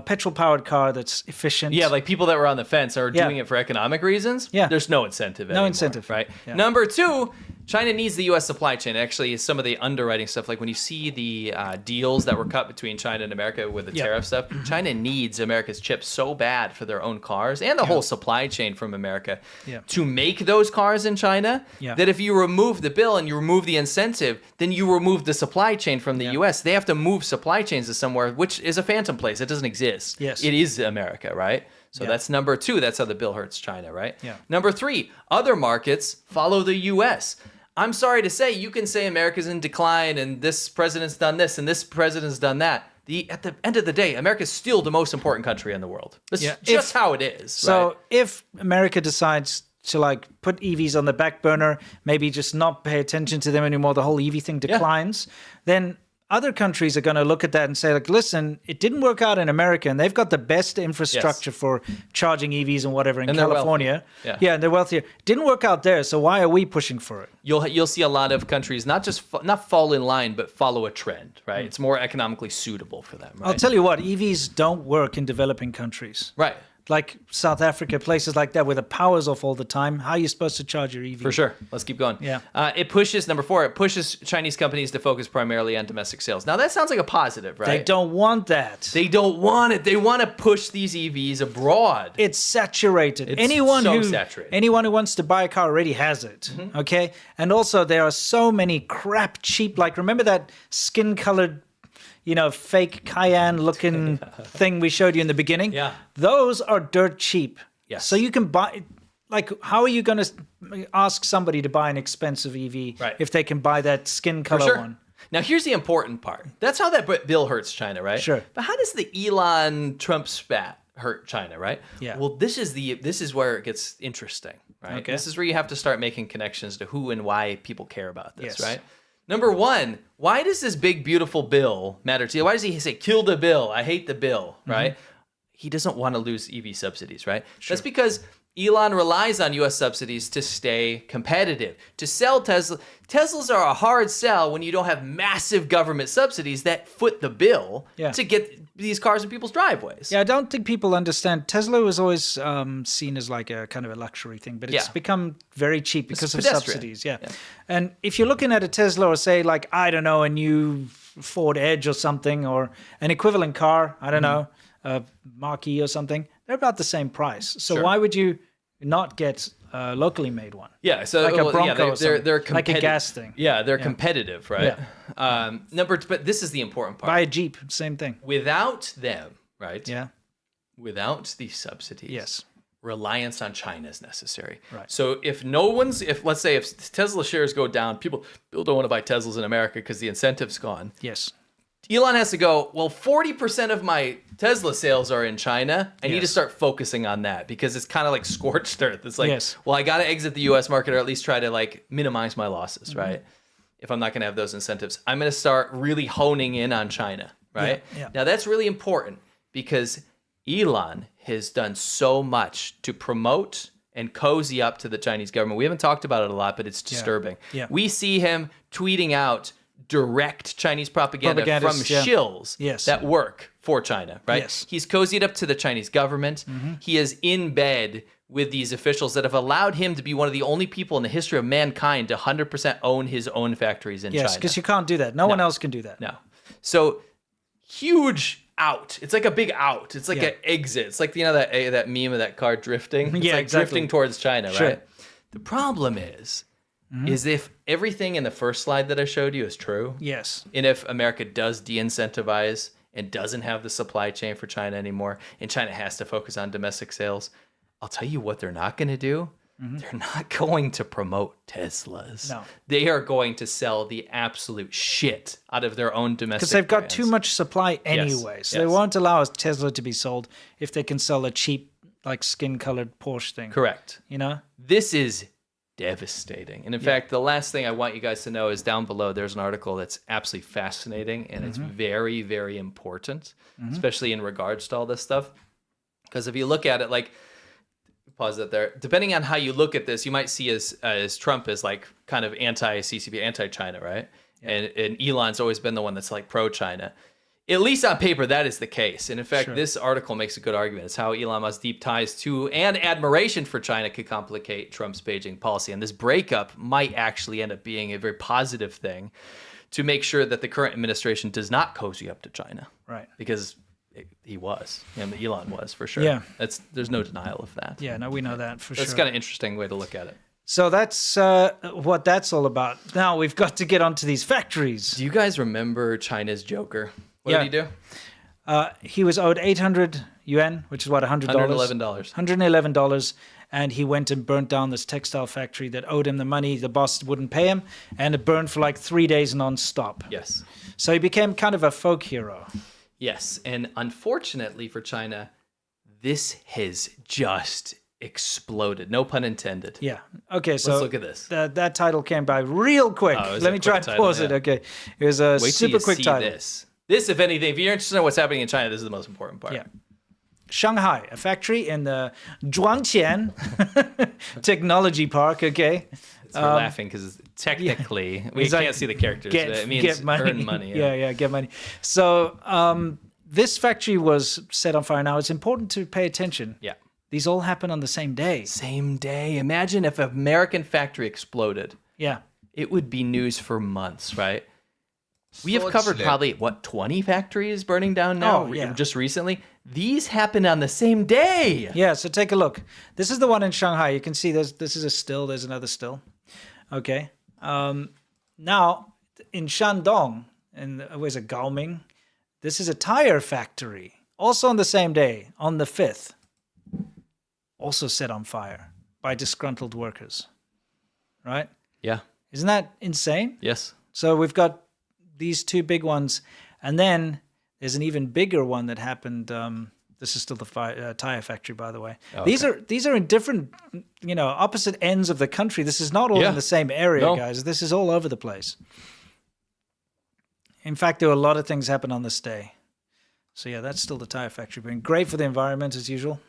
petrol-powered car that's efficient? Yeah, like people that were on the fence are Yeah. doing it for economic reasons. Yeah. There's no incentive No anymore, incentive. right? Yeah. Number two, China needs the U.S. supply chain. Actually, some of the underwriting stuff, like when you see the deals that were cut between China and America with the tariff stuff, China needs America's chips so bad for their own cars and the whole supply chain from America to make those cars in China that if you remove the bill and you remove the incentive, then you remove the supply chain from the U.S. They have to move supply chains to somewhere, which is a phantom place. It doesn't exist. It is America, right? So that's number 2. That's how the bill hurts China, right? Number 3, other markets follow the U.S. I'm sorry to say, you can say America's in decline and this president's done this and this president's done that. At the end of the day, America's still the most important country in the world. That's just how it is. So if America decides to like put EVs on the back burner, maybe just not pay attention to them anymore, the whole EV thing declines, then other countries are going to look at that and say, like, listen, it didn't work out in America, and they've got the best infrastructure for charging EVs and whatever in California. And they're wealthier. Didn't work out there, so why are we pushing for it? You'll see a lot of countries not fall in line, but follow a trend, right? It's more economically suitable for them, right? I'll tell you what, EVs don't work in developing countries. Right. Like South Africa, places like that where the power's off all the time. How are you supposed to charge your EV? For sure. Let's keep going. It pushes, number 4, it pushes Chinese companies to focus primarily on domestic sales. Now, that sounds like a positive, right? They don't want that. They don't want it. They want to push these EVs abroad. It's saturated. It's saturated. Anyone who wants to buy a car already has it, okay? And also, there are so many crap cheap, like, remember that skin-colored fake Cayenne-looking thing we showed you in the beginning? Those are dirt cheap. So you can buy... Like, how are you going to ask somebody to buy an expensive EV if they can buy that skin color one? Now, here's the important part. That's how that bill hurts China, right? Sure. But how does the Elon-Trump spat hurt China, right? Well, this is where it gets interesting, right? Okay. This is where you have to start making connections to who and why people care about this, right? Number 1, why does this big, beautiful bill matter to you? Why does he say, kill the bill, I hate the bill, right? He doesn't want to lose EV subsidies, right? That's because Elon relies on U.S. subsidies to stay competitive. To sell Teslas are a hard sell when you don't have massive government subsidies that foot the bill to get these cars in people's driveways. I don't think people understand. Tesla was always seen as like a kind of a luxury thing, but it's become very cheap because of subsidies. And if you're looking at a Tesla or say like, I don't know, a new Ford Edge or something, or an equivalent car, I don't know, a Marquis or something, they're about the same price. So why would you not get a locally made one? So like a Bronco, they're competitive. like a gas thing. They're competitive, right? But this is the important part. Buy a Jeep, same thing. Without them, right? Yeah. Without these subsidies, reliance on China is necessary. Right. So if let's say if Tesla shares go down, people don't want to buy Teslas in America because the incentive's gone. Yes. Elon has to go, well, 40% of my Tesla sales are in China. I need to start focusing on that because it's kind of like scorched earth. It's like, well, I got to exit the U.S. market or at least try to like minimize my losses, right? If I'm not going to have those incentives, I'm going to start really honing in on China, right? Now, that's really important because Elon has done so much to promote and cozy up to the Chinese government. We haven't talked about it a lot, but it's disturbing. We see him tweeting out direct Chinese propaganda from shills that work for China, right? He's cozied up to the Chinese government. He is in bed with these officials that have allowed him to be one of the only people in the history of mankind to 100% own his own factories in China. Yes, because you can't do that. No one else can do that. No. So huge out. It's like a big out. It's like an exit. It's like that meme of that car drifting. It's like drifting towards China, right? The problem is if everything in the first slide that I showed you is true, and if America does de-incentivize and doesn't have the supply chain for China anymore, and China has to focus on domestic sales, I'll tell you what they're not going to do. They're not going to promote Teslas. No. They are going to sell the absolute shit out of their own domestic because they've got brands. too much supply anyway. So they won't allow a Tesla to be sold if they can sell a cheap, like skin-colored Porsche thing. Correct. You know? This is devastating. And in fact, the last thing I want you guys to know is down below, there's an article that's absolutely fascinating and it's very, very important, especially in regards to all this stuff. Because if you look at it, like, pause that there, depending on how you look at this, you might see as Trump as like kind of anti-CCP, anti-China, right? And Elon's always been the one that's like pro-China. At least on paper, that is the case. And in fact, this article makes a good argument. It's how Elon Musk's deep ties to and admiration for China could complicate Trump's Beijing policy. And this breakup might actually end up being a very positive thing to make sure that the current administration does not cozy up to China. Right. Because he was. Elon was, for sure. Yeah. There's no denial of that. Yeah, no, we know that for sure. That's kind of interesting way to look at it. So that's what that's all about. Now we've got to get onto these factories. Do you guys remember China's Joker? What did he do? He was owed 800 yuan, which is what, $100? $111. $111. And he went and burnt down this textile factory that owed him the money. The boss wouldn't pay him. And it burned for like 3 days non-stop. Yes. So he became kind of a folk hero. Yes. And unfortunately for China, this has just exploded. No pun intended. Yeah. Okay, so let's look at this. That title came by real quick. Let me try to pause it. Okay. It was a super quick title. This, if anything, if you're interested in what's happening in China, this is the most important part. Yeah. Shanghai, a factory in the Zhuangqian Technology Park, okay? We're laughing because technically, we can't see the characters. It means earn money. Yeah, get money. So this factory was set on fire. Now, it's important to pay attention. Yeah. These all happen on the same day. Same day. Imagine if an American factory exploded. Yeah. It would be news for months, right? We have covered probably, 20 factories burning down now? Just recently? These happened on the same day. Yeah, so take a look. This is the one in Shanghai. You can see this is a still. There's another still. Okay. Now, in Shandong, where's it, Gaoming? This is a tire factory. Also on the same day, on the 5th. Also set on fire by disgruntled workers. Right? Yeah. Isn't that insane? Yes. So we've got these two big ones, and then there's an even bigger one that happened. This is still the tire factory, by the way. Okay. These are in different, opposite ends of the country. This is not all in the same area, guys. This is all over the place. In fact, there were a lot of things happen on this day. So yeah, that's still the tire factory, being great for the environment as usual.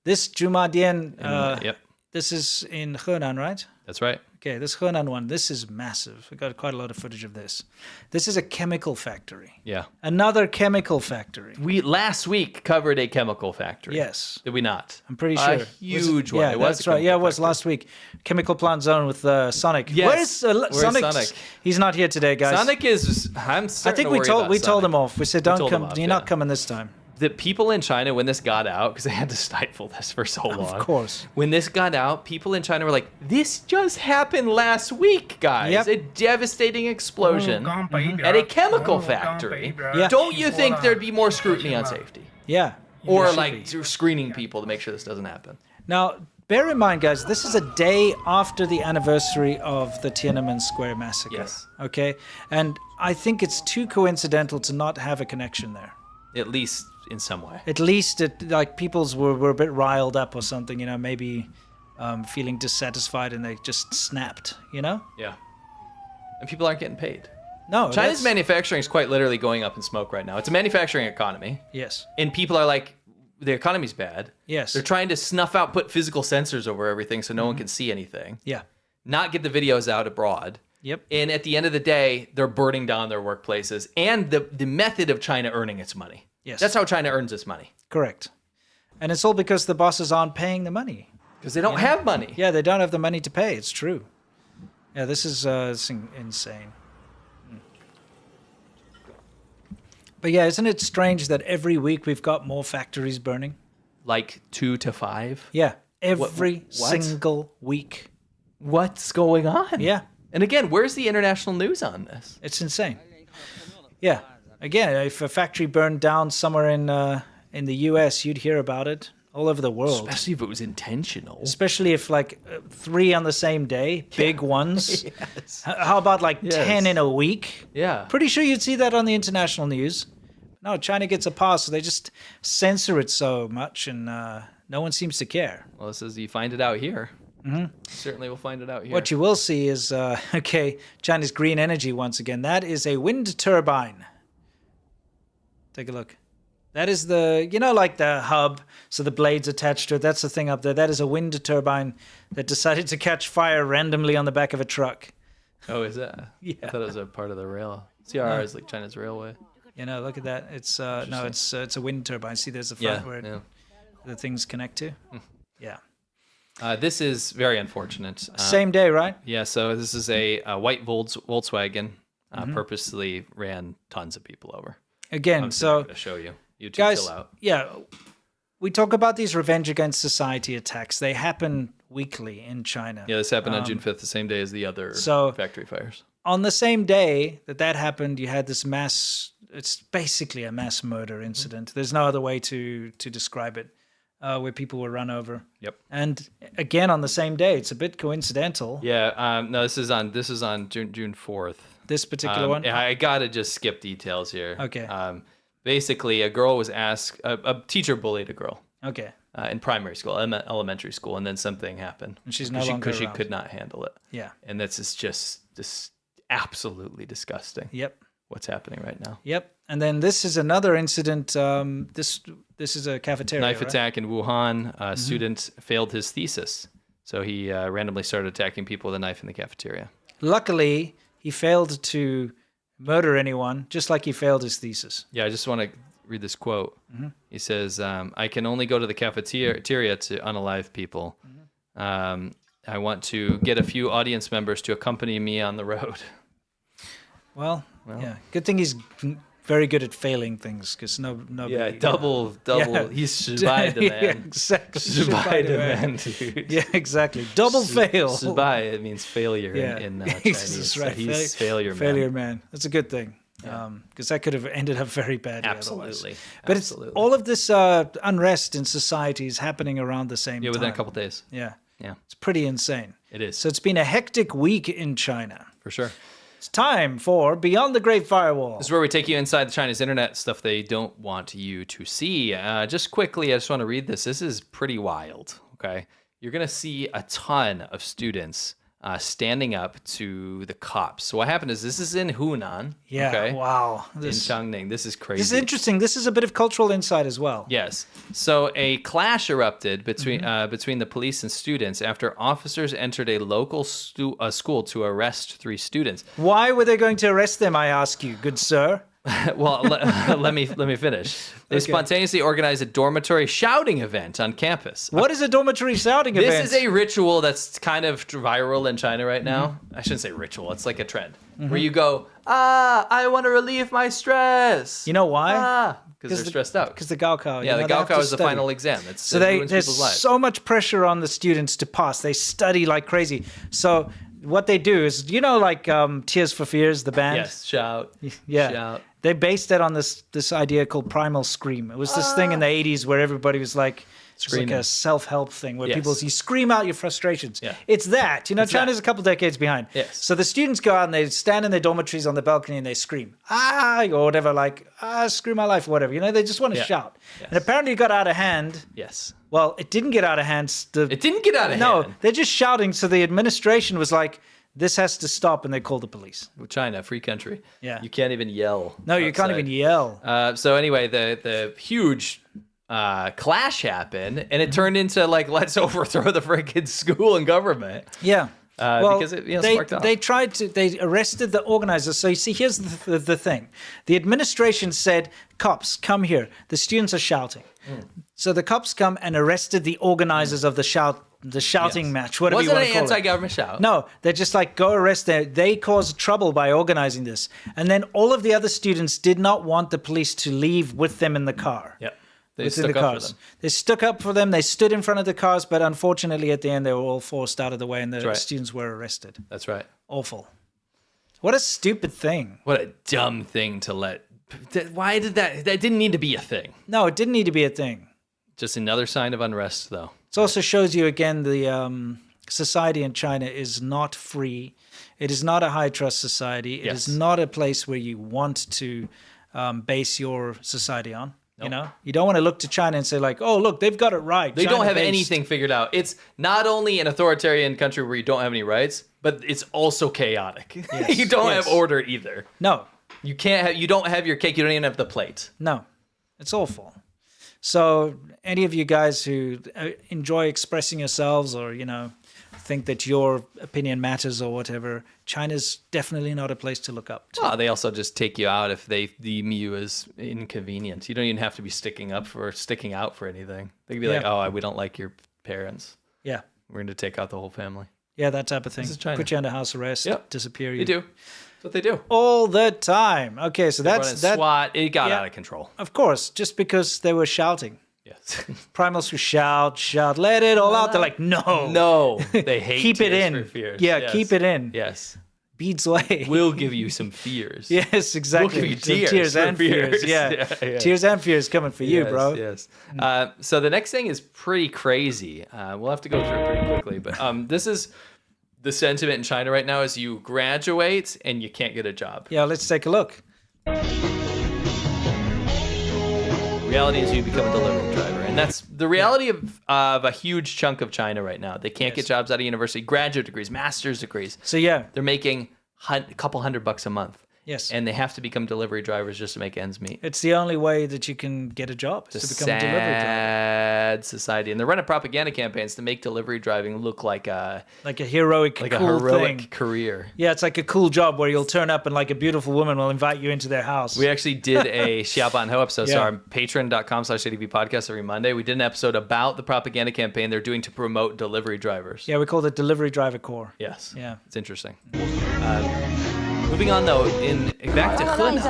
This Jumadian, this is in Henan, right? That's right. Okay, this Henan one, this is massive. We got quite a lot of footage of this. This is a chemical factory. Yeah. Another chemical factory. We last week covered a chemical factory. Yes. Did we not? I'm pretty sure. A huge one. Yeah, that's right. Yeah, it was last week. Chemical plant zone with Sonic. Yes. Where's Sonic? He's not here today, guys. Sonic is. I think we told him off. We said, "Don't come. You're not coming this time." The people in China, when this got out, because they had to stifle this for so long. Of course. When this got out, people in China were like, this just happened last week, guys. Yep. A devastating explosion at a chemical factory. Don't you think there'd be more scrutiny on safety? Yeah. Or like screening people to make sure this doesn't happen? Now, bear in mind, guys, this is a day after the anniversary of the Tiananmen Square massacre. Yes. Okay? And I think it's too coincidental to not have a connection there. At least in some way. At least people's were a bit riled up or something, maybe feeling dissatisfied and they just snapped, Yeah. And people aren't getting paid. No. China's manufacturing is quite literally going up in smoke right now. It's a manufacturing economy. Yes. And people are like, the economy's bad. Yes. They're trying to snuff out, put physical sensors over everything so no one can see anything. Yeah. Not get the videos out abroad. Yep. And at the end of the day, they're burning down their workplaces and the method of China earning its money. Yes. That's how China earns its money. Correct. And it's all because the bosses aren't paying the money. Because they don't have money. Yeah, they don't have the money to pay. It's true. Yeah, this is insane. But yeah, isn't it strange that every week we've got more factories burning? Like 2 to 5? Yeah, every single week. What's going on? Yeah. And again, where's the international news on this? It's insane. Yeah. Again, if a factory burned down somewhere in the U.S., you'd hear about it all over the world. Especially if it was intentional. Especially if 3 on the same day, big ones. Yes. How about 10 in a week? Yeah. Pretty sure you'd see that on the international news. No, China gets a pass, so they just censor it so much, and no one seems to care. Well, this is, you find it out here. Mm-hmm. Certainly we'll find it out here. What you will see is, China's green energy once again. That is a wind turbine. Take a look. That is the hub, so the blades attached to it. That's the thing up there. That is a wind turbine that decided to catch fire randomly on the back of a truck. Oh, is that? Yeah. I thought it was a part of the rail. CRR is like China's railway. You know, look at that. It's no, it's a wind turbine. See, there's the front where the things connect to. Yeah. This is very unfortunate. Same day, right? Yeah. So this is a white Volkswagen. Purposely ran tons of people over. Again, I'm so to show you. YouTube, guys, chill out. yeah, we talk about these revenge against society attacks. They happen weekly in China. Yeah, this happened on June 5th, the same day as the other factory fires. On the same day that happened, you had this mass. It's basically a mass murder incident. There's no other way to describe it, where people were run over. Yep. And again, on the same day, it's a bit coincidental. Yeah. No, this is on June 4th. This particular one. I gotta just skip details here. Okay. Basically, a girl was asked. A teacher bullied a girl. Okay. In primary school, elementary school, and then something happened. And she's no longer because she around. could not handle it. Yeah. And this just absolutely disgusting. Yep. What's happening right now? Yep. And then this is another incident. This is a cafeteria. Knife right? attack in Wuhan. A student failed his thesis, so he randomly started attacking people with a knife in the cafeteria. Luckily, he failed to murder anyone, just like he failed his thesis. Yeah, I just want to read this quote. He says, I can only go to the cafeteria to unalive people. I want to get a few audience members to accompany me on the road. Well, yeah. Good thing he's very good at failing things, because nobody... Yeah, double. Yeah. He's survived the man. Yeah, exactly. Survived the man, dude. Yeah, exactly. Double fail. Survive, it means failure in Chinese. Right. So he's failure man. Failure man. That's a good thing. Because that could have ended up very badly. Absolutely. Otherwise. But it's all of this unrest in society is happening around the same time. Yeah, within a couple days. Yeah. Yeah. It's pretty insane. It is. So it's been a hectic week in China. For sure. It's time for Beyond the Great Firewall. This is where we take you inside China's internet, stuff they don't want you to see. Just quickly, I just want to read this. This is pretty wild, okay? You're going to see a ton of students standing up to the cops. So what happened is, this is in Hunan. Yeah, okay? wow. In Changning. This is crazy. This is interesting. This is a bit of cultural insight as well. Yes. So a clash erupted between the police and students after officers entered a local school to arrest 3 students. Why were they going to arrest them, I ask you, good sir? Well, let me finish. They spontaneously organized a dormitory shouting event on campus. What is a dormitory shouting event? This is a ritual that's kind of viral in China right now. I shouldn't say ritual. It's like a trend where you go, I want to relieve my stress. You know why? Because they're stressed out. Because the Gaokao. Yeah, the Gaokao is the final exam. There's so much pressure on the students to pass. They study like crazy. So what they do is, like Tears for Fears, the band? Yes, shout. Yeah. Shout. They based it on this idea called primal scream. It was this thing in the 80s where everybody was like, it's like a self-help thing where people, you scream out your frustrations. Yeah. It's that. China's a couple decades behind. Yes. So the students go out and they stand in their dormitories on the balcony and they scream, or whatever, screw my life, or whatever. They just want to shout. Yes. And apparently it got out of hand. Yes. Well, it didn't get out of hand. It didn't get out of hand. No, they're just shouting. So the administration was like, this has to stop, and they called the police. China, free country. Yeah. You can't even yell. No, you can't even yell. So anyway, the huge clash happened, and it turned into let's overthrow the freaking school and government. Yeah. Because it sparked off. They arrested the organizers. So you see, here's the thing. The administration said, cops, come here. The students are shouting. So the cops come and arrested the organizers of the shouting match, whatever you want to call it. Wasn't an anti-government shout. No, they're just go arrest them. They caused trouble by organizing this. And then all of the other students did not want the police to leave with them in the car. Yep. They stuck up for them. They stuck up for them. They stood in front of the cars, but unfortunately at the end they were all forced out of the way and the students were arrested. That's right. Awful. What a stupid thing. What a dumb thing to let... Why did that didn't need to be a thing. No, it didn't need to be a thing. Just another sign of unrest, though. It also shows you, again, the society in China is not free. It is not a high-trust society. It is not a place where you want to base your society on. Nope. You don't want to look to China and say oh, look, they've got it right. They don't have anything figured out. It's not only an authoritarian country where you don't have any rights, but it's also chaotic. Yes. You don't have order either. No. You don't have your cake. You don't even have the plate. No. It's awful. So any of you guys who enjoy expressing yourselves or, think that your opinion matters or whatever, China's definitely not a place to look up to. Well, they also just take you out if they deem you as inconvenient. You don't even have to be sticking out for anything. They could be like, oh, we don't like your parents. Yeah. We're going to take out the whole family. Yeah, that type of thing. This is China. Put you under house arrest, disappear you. They do. That's what they do. All the time. Okay, so that's that. SWAT. It got out of control. Of course, just because they were shouting. Yes. Primals who shout, let it all out. They're like, no. They hate keep it in. Fears. Yeah, yes. Keep it in. Yes. Beads away. We'll give you some fears. Yes, exactly. We'll give you tears and fears. Yeah. Tears and fears coming for you, bro. Yes. So the next thing is pretty crazy. We'll have to go through it pretty quickly, but this is the sentiment in China right now: is you graduate and you can't get a job. Yeah, let's take a look. Reality is you become a delivery driver. And that's the reality of a huge chunk of China right now. They can't get jobs out of university, graduate degrees, master's degrees. So yeah. They're making a couple $100 a month. Yes. And they have to become delivery drivers just to make ends meet. It's the only way that you can get a job, is to become a delivery driver. Sad society. And they're running propaganda campaigns to make delivery driving look like a heroic thing. Career. Yeah, it's like a cool job where you'll turn up and like a beautiful woman will invite you into their house. We actually did a Xiaoban Ho episode. So our patreon.com/ADV podcast every Monday. We did an episode about the propaganda campaign they're doing to promote delivery drivers. Yeah, we called it Delivery Driver Corps. Yes. Yeah. It's interesting. Moving on though, back to Henan.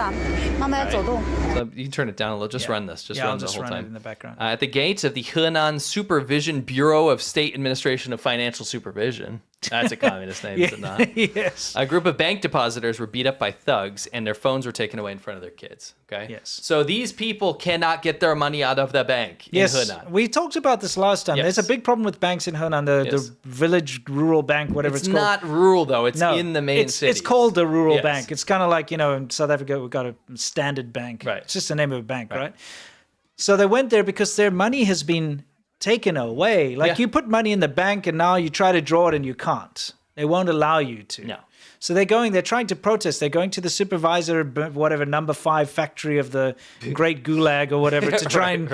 Right. So you can turn it down a little. Just run this. Just run the whole time. It in the background. At the gates of the Henan Supervision Bureau of State Administration of Financial Supervision. That's a communist name, is it not? Yes. A group of bank depositors were beat up by thugs, and their phones were taken away in front of their kids. Okay. Yes. So these people cannot get their money out of the bank in Henan. We talked about this last time. Yes. There's a big problem with banks in Henan. The village rural bank, whatever it's called. It's not rural though. It's in the main city. It's called the rural bank. It's kind of like, in South Africa we've got a standard bank. Right. It's just the name of a bank, right? So they went there because their money has been taken away. Like you put money in the bank and now you try to draw it and you can't. They won't allow you to. No. So they're trying to protest. They're going to the supervisor, whatever, number 5 factory of the Great Gulag or whatever to try and,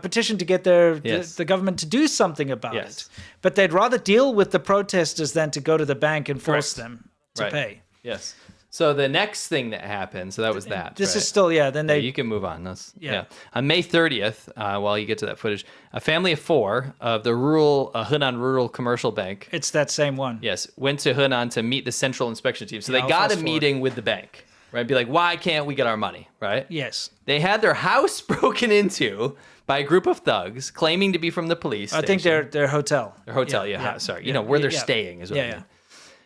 petition to get the government to do something about it. But they'd rather deal with the protesters than to go to the bank and force them to pay. Yes. So the next thing that happened, so that was that. This is still, then they... you can move on. On May 30th, while you get to that footage, a family of 4 of the Henan Rural Commercial Bank... It's that same one. Yes, went to Henan to meet the Central Inspection Team. So they got a meeting with the bank, right? Be like, why can't we get our money, right? Yes. They had their house broken into by a group of thugs claiming to be from the police station. I think their hotel. Their hotel, sorry. Where they're staying is what I mean.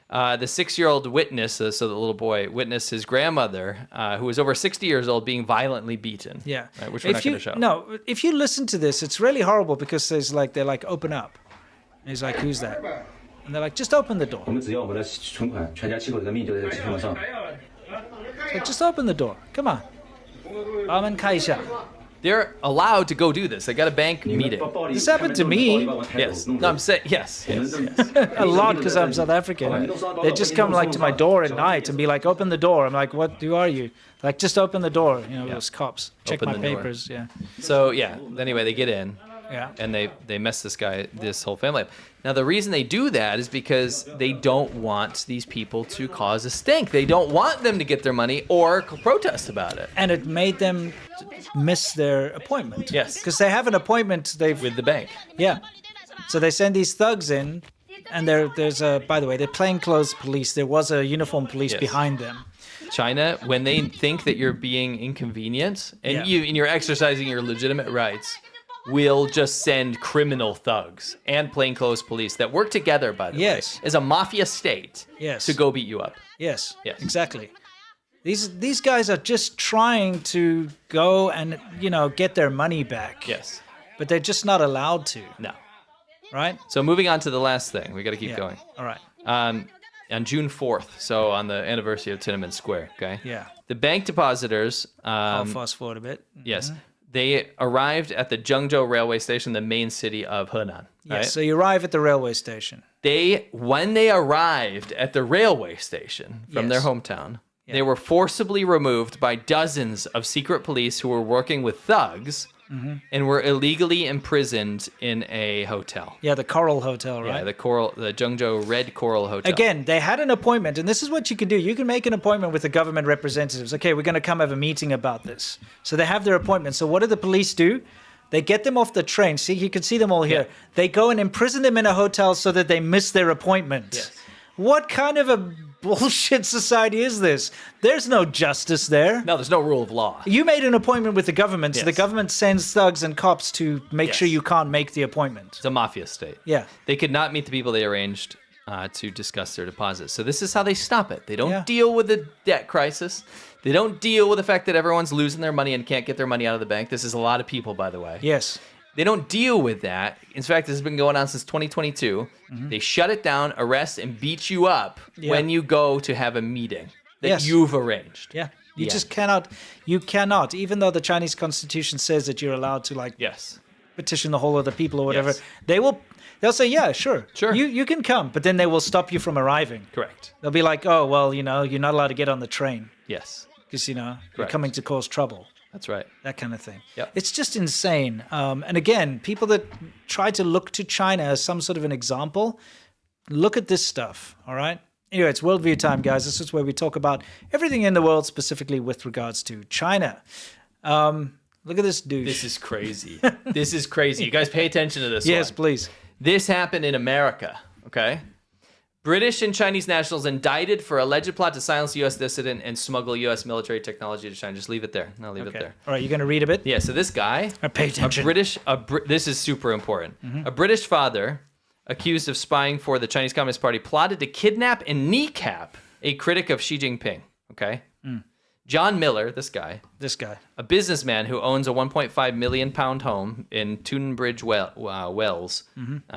The 6-year-old witness, so the little boy witnessed his grandmother, who was over 60 years old, being violently beaten. Yeah, right, which we're not going to show. No, if you listen to this, it's really horrible because they're like, open up. And he's like, who's that? And they're like, just open the door. Like, just open the door. Come on. They're allowed to go do this. They got a bank meeting. This happened to me. Yes. No, I'm saying yes. A lot because I'm South African. They just come to my door at night and be like, open the door. I'm like, who are you? Like, just open the door. Those cops. Check my papers. Yeah. So anyway, they get in. Yeah. And they mess this whole family up. Now, the reason they do that is because they don't want these people to cause a stink. They don't want them to get their money or protest about it. And it made them miss their appointment. Yes. Because they have an appointment with the bank. Yeah. So they send these thugs in, and by the way, they're plainclothes police. There was a uniformed police behind them. China, when they think that you're being inconvenient and you're exercising your legitimate rights, will just send criminal thugs and plainclothes police that work together, by the way, as a mafia state to go beat you up. Yes, exactly. These guys are just trying to go and, get their money back. Yes. But they're just not allowed to. No. Right? So moving on to the last thing. We got to keep going. All right. On June 4th, so on the anniversary of Tiananmen Square, okay? Yeah. The bank depositors... I'll fast forward a bit. Yes. They arrived at the Zhengzhou railway station, the main city of Henan. Right? Yes, so you arrive at the railway station. When they arrived at the railway station from their hometown, they were forcibly removed by dozens of secret police who were working with thugs and were illegally imprisoned in a hotel. Yeah, the Coral Hotel, right? Yeah, the Zhengzhou Red Coral Hotel. Again, they had an appointment, and this is what you can do. You can make an appointment with the government representatives. Okay, we're going to come have a meeting about this. So they have their appointment. So what do the police do? They get them off the train. See, you can see them all here. Yeah. They go and imprison them in a hotel so that they miss their appointment. Yes. What kind of a bullshit society is this? There's no justice there. No, there's no rule of law. You made an appointment with the government, so the government sends thugs and cops to make sure you can't make the appointment. It's a mafia state. Yeah. They could not meet the people they arranged to discuss their deposits. So this is how they stop it. They don't deal with the debt crisis. They don't deal with the fact that everyone's losing their money and can't get their money out of the bank. This is a lot of people, by the way. Yes. They don't deal with that. In fact, this has been going on since 2022. They shut it down, arrest, and beat you up when you go to have a meeting that you've arranged. Yeah. You just cannot, even though the Chinese constitution says that you're allowed to petition the whole of the people or whatever, they'll say, yeah, sure. You can come, but then they will stop you from arriving. Correct. They'll be like, oh, well, you're not allowed to get on the train. Yes. Because, you're coming to cause trouble. That's right. That kind of thing. Yep. It's just insane. And again, people that try to look to China as some sort of an example, look at this stuff, all right? Anyway, it's Worldview time, guys. This is where we talk about everything in the world, specifically with regards to China. Look at this douche. This is crazy. This is crazy. You guys pay attention to this Yes, one. please. This happened in America, okay? British and Chinese nationals indicted for alleged plot to silence U.S. dissident and smuggle U.S. military technology to China. Just leave it there. No, leave it there. All right, you're going to read a bit? Yeah, so this guy... Pay attention. This is super important. A British father accused of spying for the Chinese Communist Party plotted to kidnap and kneecap a critic of Xi Jinping, okay? John Miller, this guy, a businessman who owns a 1.5 million pound home in Tunbridge Wells,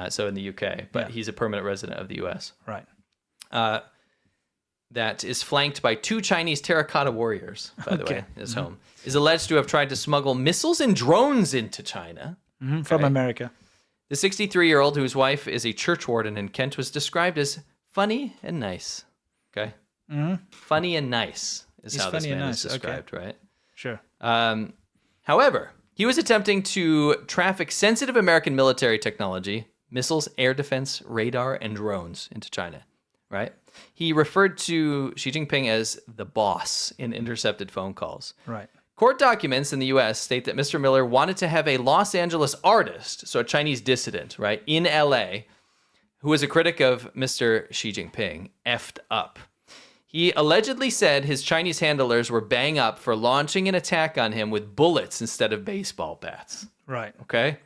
so in the UK, but he's a permanent resident of the US. Right. That is flanked by 2 Chinese terracotta warriors, by the way, in his home, is alleged to have tried to smuggle missiles and drones into China. From America. The 63-year-old, whose wife is a church warden in Kent, was described as funny and nice. Okay? Funny and nice. Is how this man is described, right? Sure. However, he was attempting to traffic sensitive American military technology, missiles, air defense, radar, and drones into China, right? He referred to Xi Jinping as the boss in intercepted phone calls. Right. Court documents in the U.S. state that Mr. Miller wanted to have a Los Angeles artist, so a Chinese dissident, right, in L.A., who was a critic of Mr. Xi Jinping, effed up. He allegedly said his Chinese handlers were bang up for launching an attack on him with bullets instead of baseball bats. Right. Okay?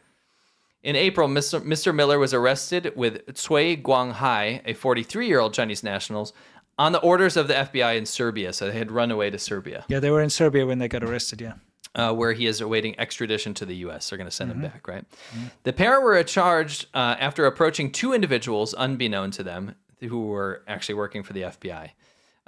In April, Mr. Miller was arrested with Cui Guanghai, a 43-year-old Chinese national, on the orders of the FBI in Serbia. So they had run away to Serbia. Yeah, they were in Serbia when they got arrested, where he is awaiting extradition to the U.S. They're going to send him back, right? The pair were charged after approaching 2 individuals, unbeknown to them, who were actually working for the FBI.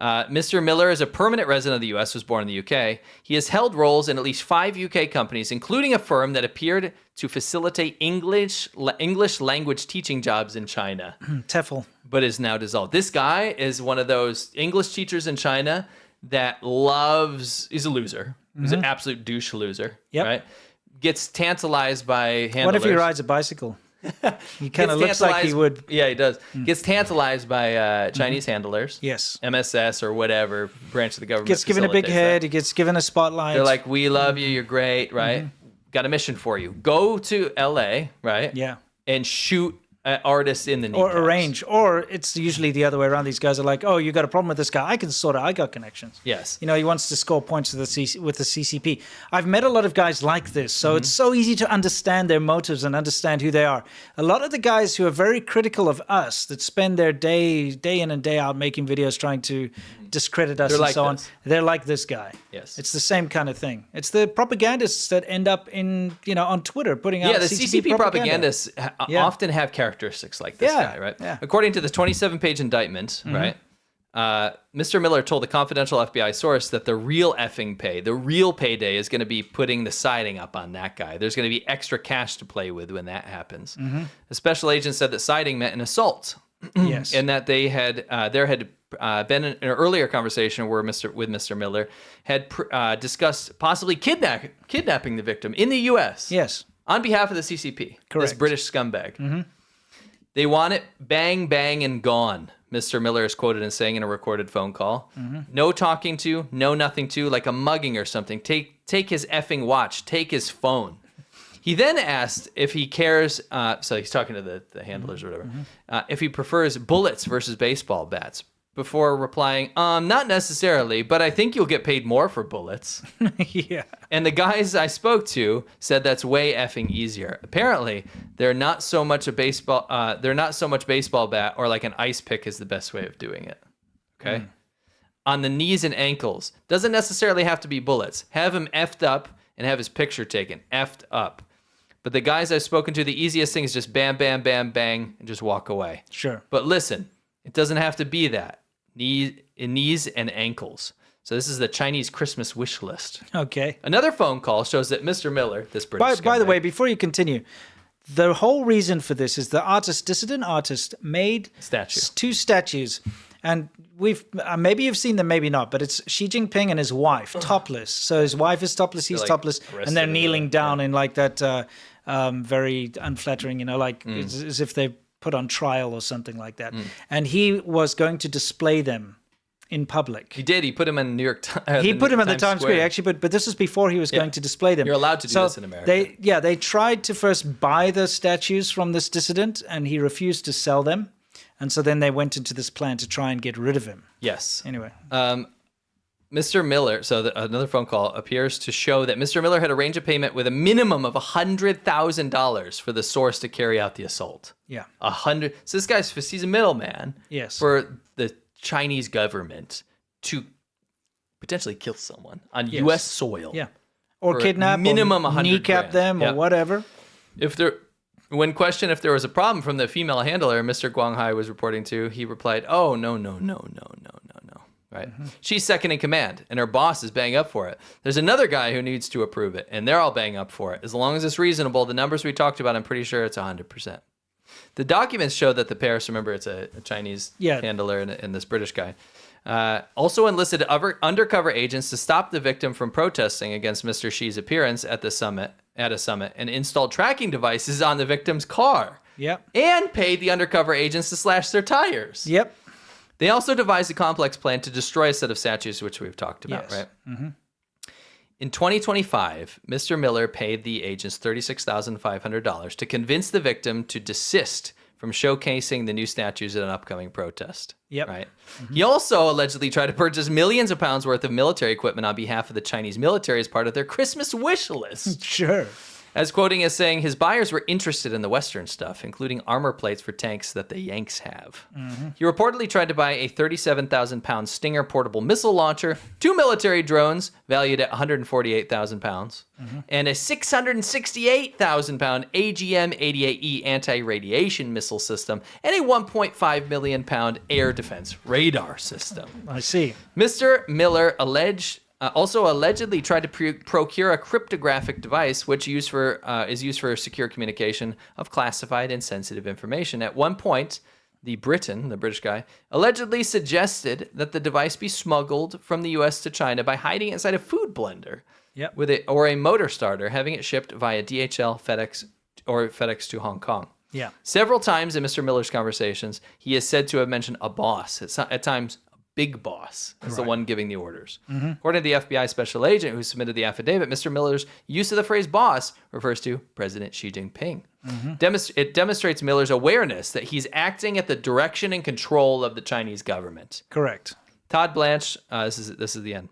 Mr. Miller is a permanent resident of the U.S., was born in the UK. He has held roles in at least 5 UK companies, including a firm that appeared to facilitate English language teaching jobs in China. TEFL. But is now dissolved. This guy is one of those English teachers in China that he's a loser. He's an absolute douche loser. Yep. Right? Gets tantalized by handlers. What if he rides a bicycle? He kind of looks like he would. Yeah, he does. Gets tantalized by Chinese handlers. Yes. MSS or whatever branch of the government. Gets given a big head. He gets given a spotlight. They're like, we love you. You're great, right? Got a mission for you. Go to LA, right? Yeah. And shoot artists in the kneecaps. Or arrange. Or it's usually the other way around. These guys are like, oh, you got a problem with this guy. I can sort it. I got connections. Yes. He wants to score points with the CCP. I've met a lot of guys like this. So it's so easy to understand their motives and understand who they are. A lot of the guys who are very critical of us, that spend their day in and day out making videos trying to discredit us and so on, they're like this guy. Yes. It's the same kind of thing. It's the propagandists that end up on Twitter putting out the CCP propagandists often have characteristics like this guy, right? Yeah. According to the 27-page indictment, right, Mr. Miller told a confidential FBI source that the real payday is going to be putting the siding up on that guy. There's going to be extra cash to play with when that happens. The special agent said that siding meant an assault Yes. And that they had there had been an earlier conversation where Mr. Miller had discussed possibly kidnapping the victim in the U.S. Yes. On behalf of the CCP, Correct. this British scumbag. They want it bang, bang, and gone, Mr. Miller is quoted as saying in a recorded phone call. No talking to, no nothing to, like a mugging or something. Take his effing watch, take his phone. He then asked if he cares, so he's talking to the handlers or whatever, if he prefers bullets versus baseball bats, before replying, not necessarily, but I think you'll get paid more for bullets. Yeah. And the guys I spoke to said that's way effing easier. Apparently, they're not so much baseball bat or like an ice pick is the best way of doing it. Okay? On the knees and ankles. Doesn't necessarily have to be bullets. Have him effed up and have his picture taken. Effed up. But the guys I've spoken to, the easiest thing is just bam, bam, bam, bang, and just walk away. Sure. But listen, it doesn't have to be that. Knees and ankles. So this is the Chinese Christmas wish list. Okay. Another phone call shows that Mr. Miller, this British By the way, before you continue, the whole reason for this is the dissident artist made two statues. And we've maybe you've seen them, maybe not, but it's Xi Jinping and his wife, topless. So his wife is topless, he's topless, and they're kneeling down in like that very unflattering, like as if they put on trial or something like that. And he was going to display them in public. He did. He put them in New York Times. He put them in the Times Square, actually, but this is before he was going to display them. You're allowed to do this in America. They tried to first buy the statues from this dissident, and he refused to sell them. And so then they went into this plan to try and get rid of him. Yes. Anyway. Mr. Miller, another phone call appears to show that Mr. Miller had arranged a payment with a minimum of $100,000 for the source to carry out the assault. Yeah. 100. So this guy's, he's a middleman. Yes. For the Chinese government to potentially kill someone on U.S. soil. Yeah. Or kidnap, minimum or kneecap them, or whatever. When questioned if there was a problem from the female handler Mr. Guanghai was reporting to, he replied, "Oh, no. Right? She's second in command, and her boss is banging up for it. There's another guy who needs to approve it, and they're all banging up for it. As long as it's reasonable, the numbers we talked about, I'm pretty sure it's 100%. The documents show that the Paris, remember, it's a Chinese handler and this British guy, also enlisted undercover agents to stop the victim from protesting against Mr. Xi's appearance at a summit, and installed tracking devices on the victim's car. Yep. And paid the undercover agents to slash their tires. Yep. They also devised a complex plan to destroy a set of statues, which we've talked about, right? Mm-hmm. In 2025, Mr. Miller paid the agents $36,500 to convince the victim to desist from showcasing the new statues at an upcoming protest. Yep. Right. He also allegedly tried to purchase millions of pounds worth of military equipment on behalf of the Chinese military as part of their Christmas wish list. Sure. As quoting as saying his buyers were interested in the Western stuff, including armor plates for tanks that the Yanks have. He reportedly tried to buy a 37,000-pound Stinger portable missile launcher, 2 military drones valued at 148,000 pounds, and a 668,000-pound AGM-88E anti-radiation missile system, and a 1.5 million-pound air defense radar system. I see. Mr. Miller also allegedly tried to procure a cryptographic device, which is used for secure communication of classified and sensitive information. At one point, the British guy, allegedly suggested that the device be smuggled from the U.S. to China by hiding it inside a food blender, or a motor starter, having it shipped via DHL, FedEx to Hong Kong. Yeah. Several times in Mr. Miller's conversations, he is said to have mentioned a boss. At times, big boss is the one giving the orders. According to the FBI special agent who submitted the affidavit, Mr. Miller's use of the phrase boss refers to President Xi Jinping. It demonstrates Miller's awareness that he's acting at the direction and control of the Chinese government. Correct. Todd Blanche, this is the end.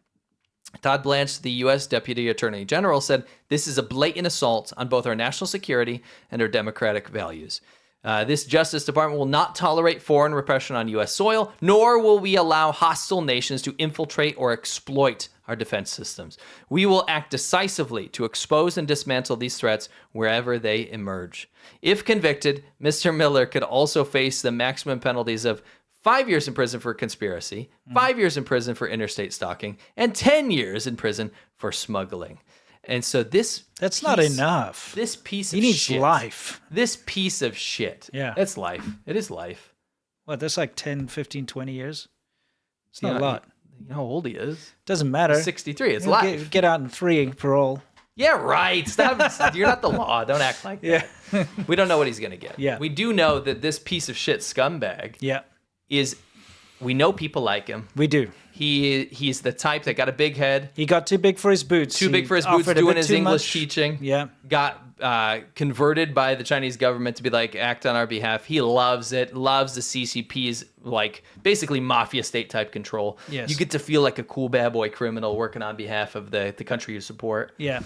Todd Blanche, the U.S. Deputy Attorney General, said, "This is a blatant assault on both our national security and our democratic values. This Justice Department will not tolerate foreign repression on U.S. soil, nor will we allow hostile nations to infiltrate or exploit our defense systems. We will act decisively to expose and dismantle these threats wherever they emerge." If convicted, Mr. Miller could also face the maximum penalties of 5 years in prison for conspiracy, 5 years in prison for interstate stalking, and 10 years in prison for smuggling. And so that's not enough. This piece of shit. He needs shit. life. This piece of shit. Yeah. It's life. It is life. That's like 10, 15, 20 years. It's not a lot. You know how old he is? Doesn't matter. He's 63. It's life. Get out in 3 parole. Yeah, right. Stop. You're not the law. Don't act like that. Yeah. We don't know what he's going to get. Yeah. We do know that this piece of shit scumbag we know people like him. We do. He's the type that got a big head. He got too big for his boots. Doing his English teaching. Yeah. Got converted by the Chinese government to be like, act on our behalf. He loves it. Loves the CCP's like basically mafia state type control. Yes. You get to feel like a cool bad boy criminal working on behalf of the country you support. Yeah.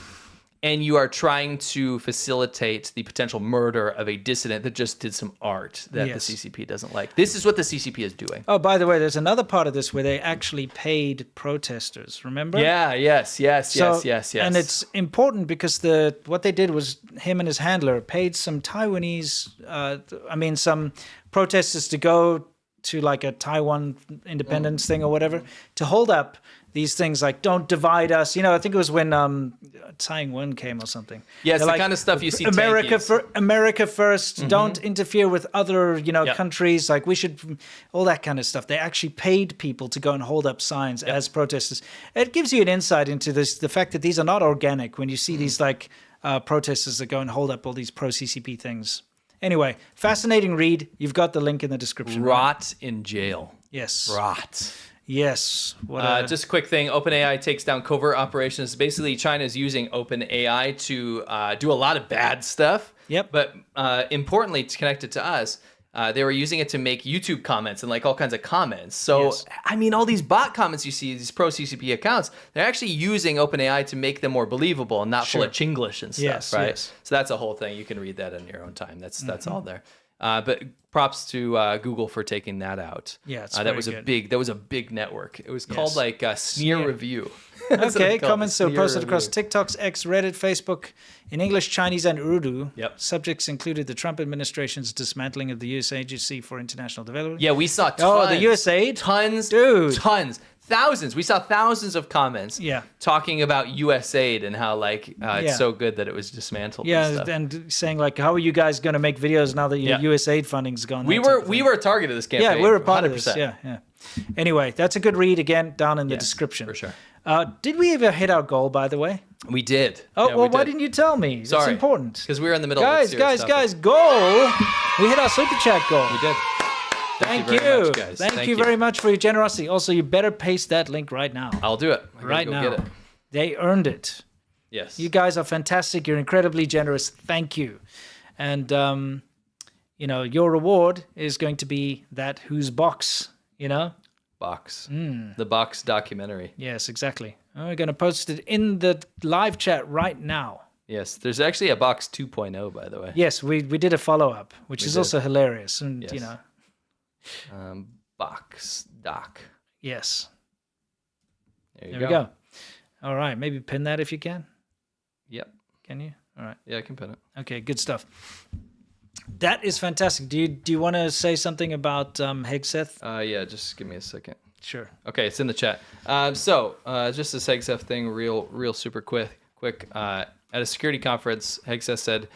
And you are trying to facilitate the potential murder of a dissident that just did some art that the CCP doesn't like. This is what the CCP is doing. Oh, by the way, there's another part of this where they actually paid protesters, remember? Yeah, yes. And it's important because what they did was him and his handler paid some Taiwanese, some protesters to go to like a Taiwan independence thing or whatever, to hold up these things like "Don't divide us." I think it was when Taiwan came or something. Yeah, it's the kind of stuff you see. America first. Mm-hmm. Don't interfere with other countries. Like we should, all that kind of stuff. They actually paid people to go and hold up signs as protesters. It gives you an insight into the fact that these are not organic. When you see these like protesters that go and hold up all these pro CCP things. Anyway, fascinating read. You've got the link in the description. Rot in jail. Yes. Rot. Yes. Just a quick thing. OpenAI takes down covert operations. Basically, China is using OpenAI to do a lot of bad stuff. Yep. But importantly, to connect it to us, they were using it to make YouTube comments and like all kinds of comments. So, all these bot comments you see, these pro CCP accounts, they're actually using OpenAI to make them more believable and not full of Chinglish and stuff, right? Yes. So that's a whole thing. You can read that in your own time. That's all there. But props to Google for taking that out. Yeah, it's that was a big network. It was called like Sneer Review. Okay, comments are posted across TikToks, X, Reddit, Facebook, in English, Chinese, and Urdu. Yep. Subjects included the Trump administration's dismantling of the U.S. Agency for International Development. Yeah, we saw tons. Oh, the USAID? Tons. Dude. Tons. Thousands. We saw thousands of comments talking about USAID and how it's so good that it was dismantled. Yeah, and saying like, how are you guys going to make videos now that your USAID funding's gone? We were a target of this campaign. Yeah, we were a part 100%. Of this. Yeah. Anyway, that's a good read. Again, down in the description. For sure. Did we ever hit our goal, by the way? We did. Oh, yeah, why didn't you tell me? Sorry. It's important. Because we were in the middle of it. Guys, goal. We hit our super chat goal. We did. Thank you. Very much, guys. Thank you very much for your generosity. Also, you better paste that link right now. I'll do it. Right now. Get it. They earned it. Yes. You guys are fantastic. You're incredibly generous. Thank you. And, your reward is going to be that Whose Box, Box. The Box documentary. Yes, exactly. We're going to post it in the live chat right now. Yes, there's actually a Box 2.0, by the way. Yes, we did a follow-up, which is also hilarious. And, Box doc. Yes. There we go. All right, maybe pin that if you can. Yep. Can you? All right. Yeah, I can pin it. Okay, good stuff. That is fantastic. Do you want to say something about Hegseth? Yeah, just give me a second. Sure. Okay, it's in the chat. So just this Hegseth thing, real super quick. At a security conference, Hegseth said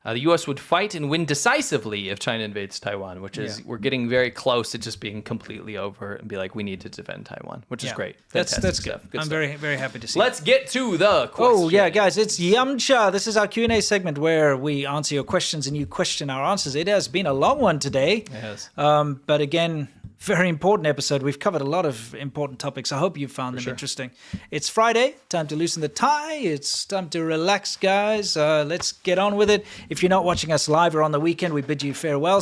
the U.S. would fight and win decisively if China invades Taiwan, which is we're getting very close to just being completely over and be like, we need to defend Taiwan, which is great. That's good. Good I'm stuff. very, very happy to see Let's get to the question. Oh, yeah, guys, it's Yamcha. This is our Q&A segment where we answer your questions and you question our answers. It has been a long one today. It has. But again, very important episode. We've covered a lot of important topics. I hope you found them interesting. It's Friday. Time to loosen the tie. It's time to relax, guys. Let's get on with it. If you're not watching us live or on the weekend, we bid you farewell.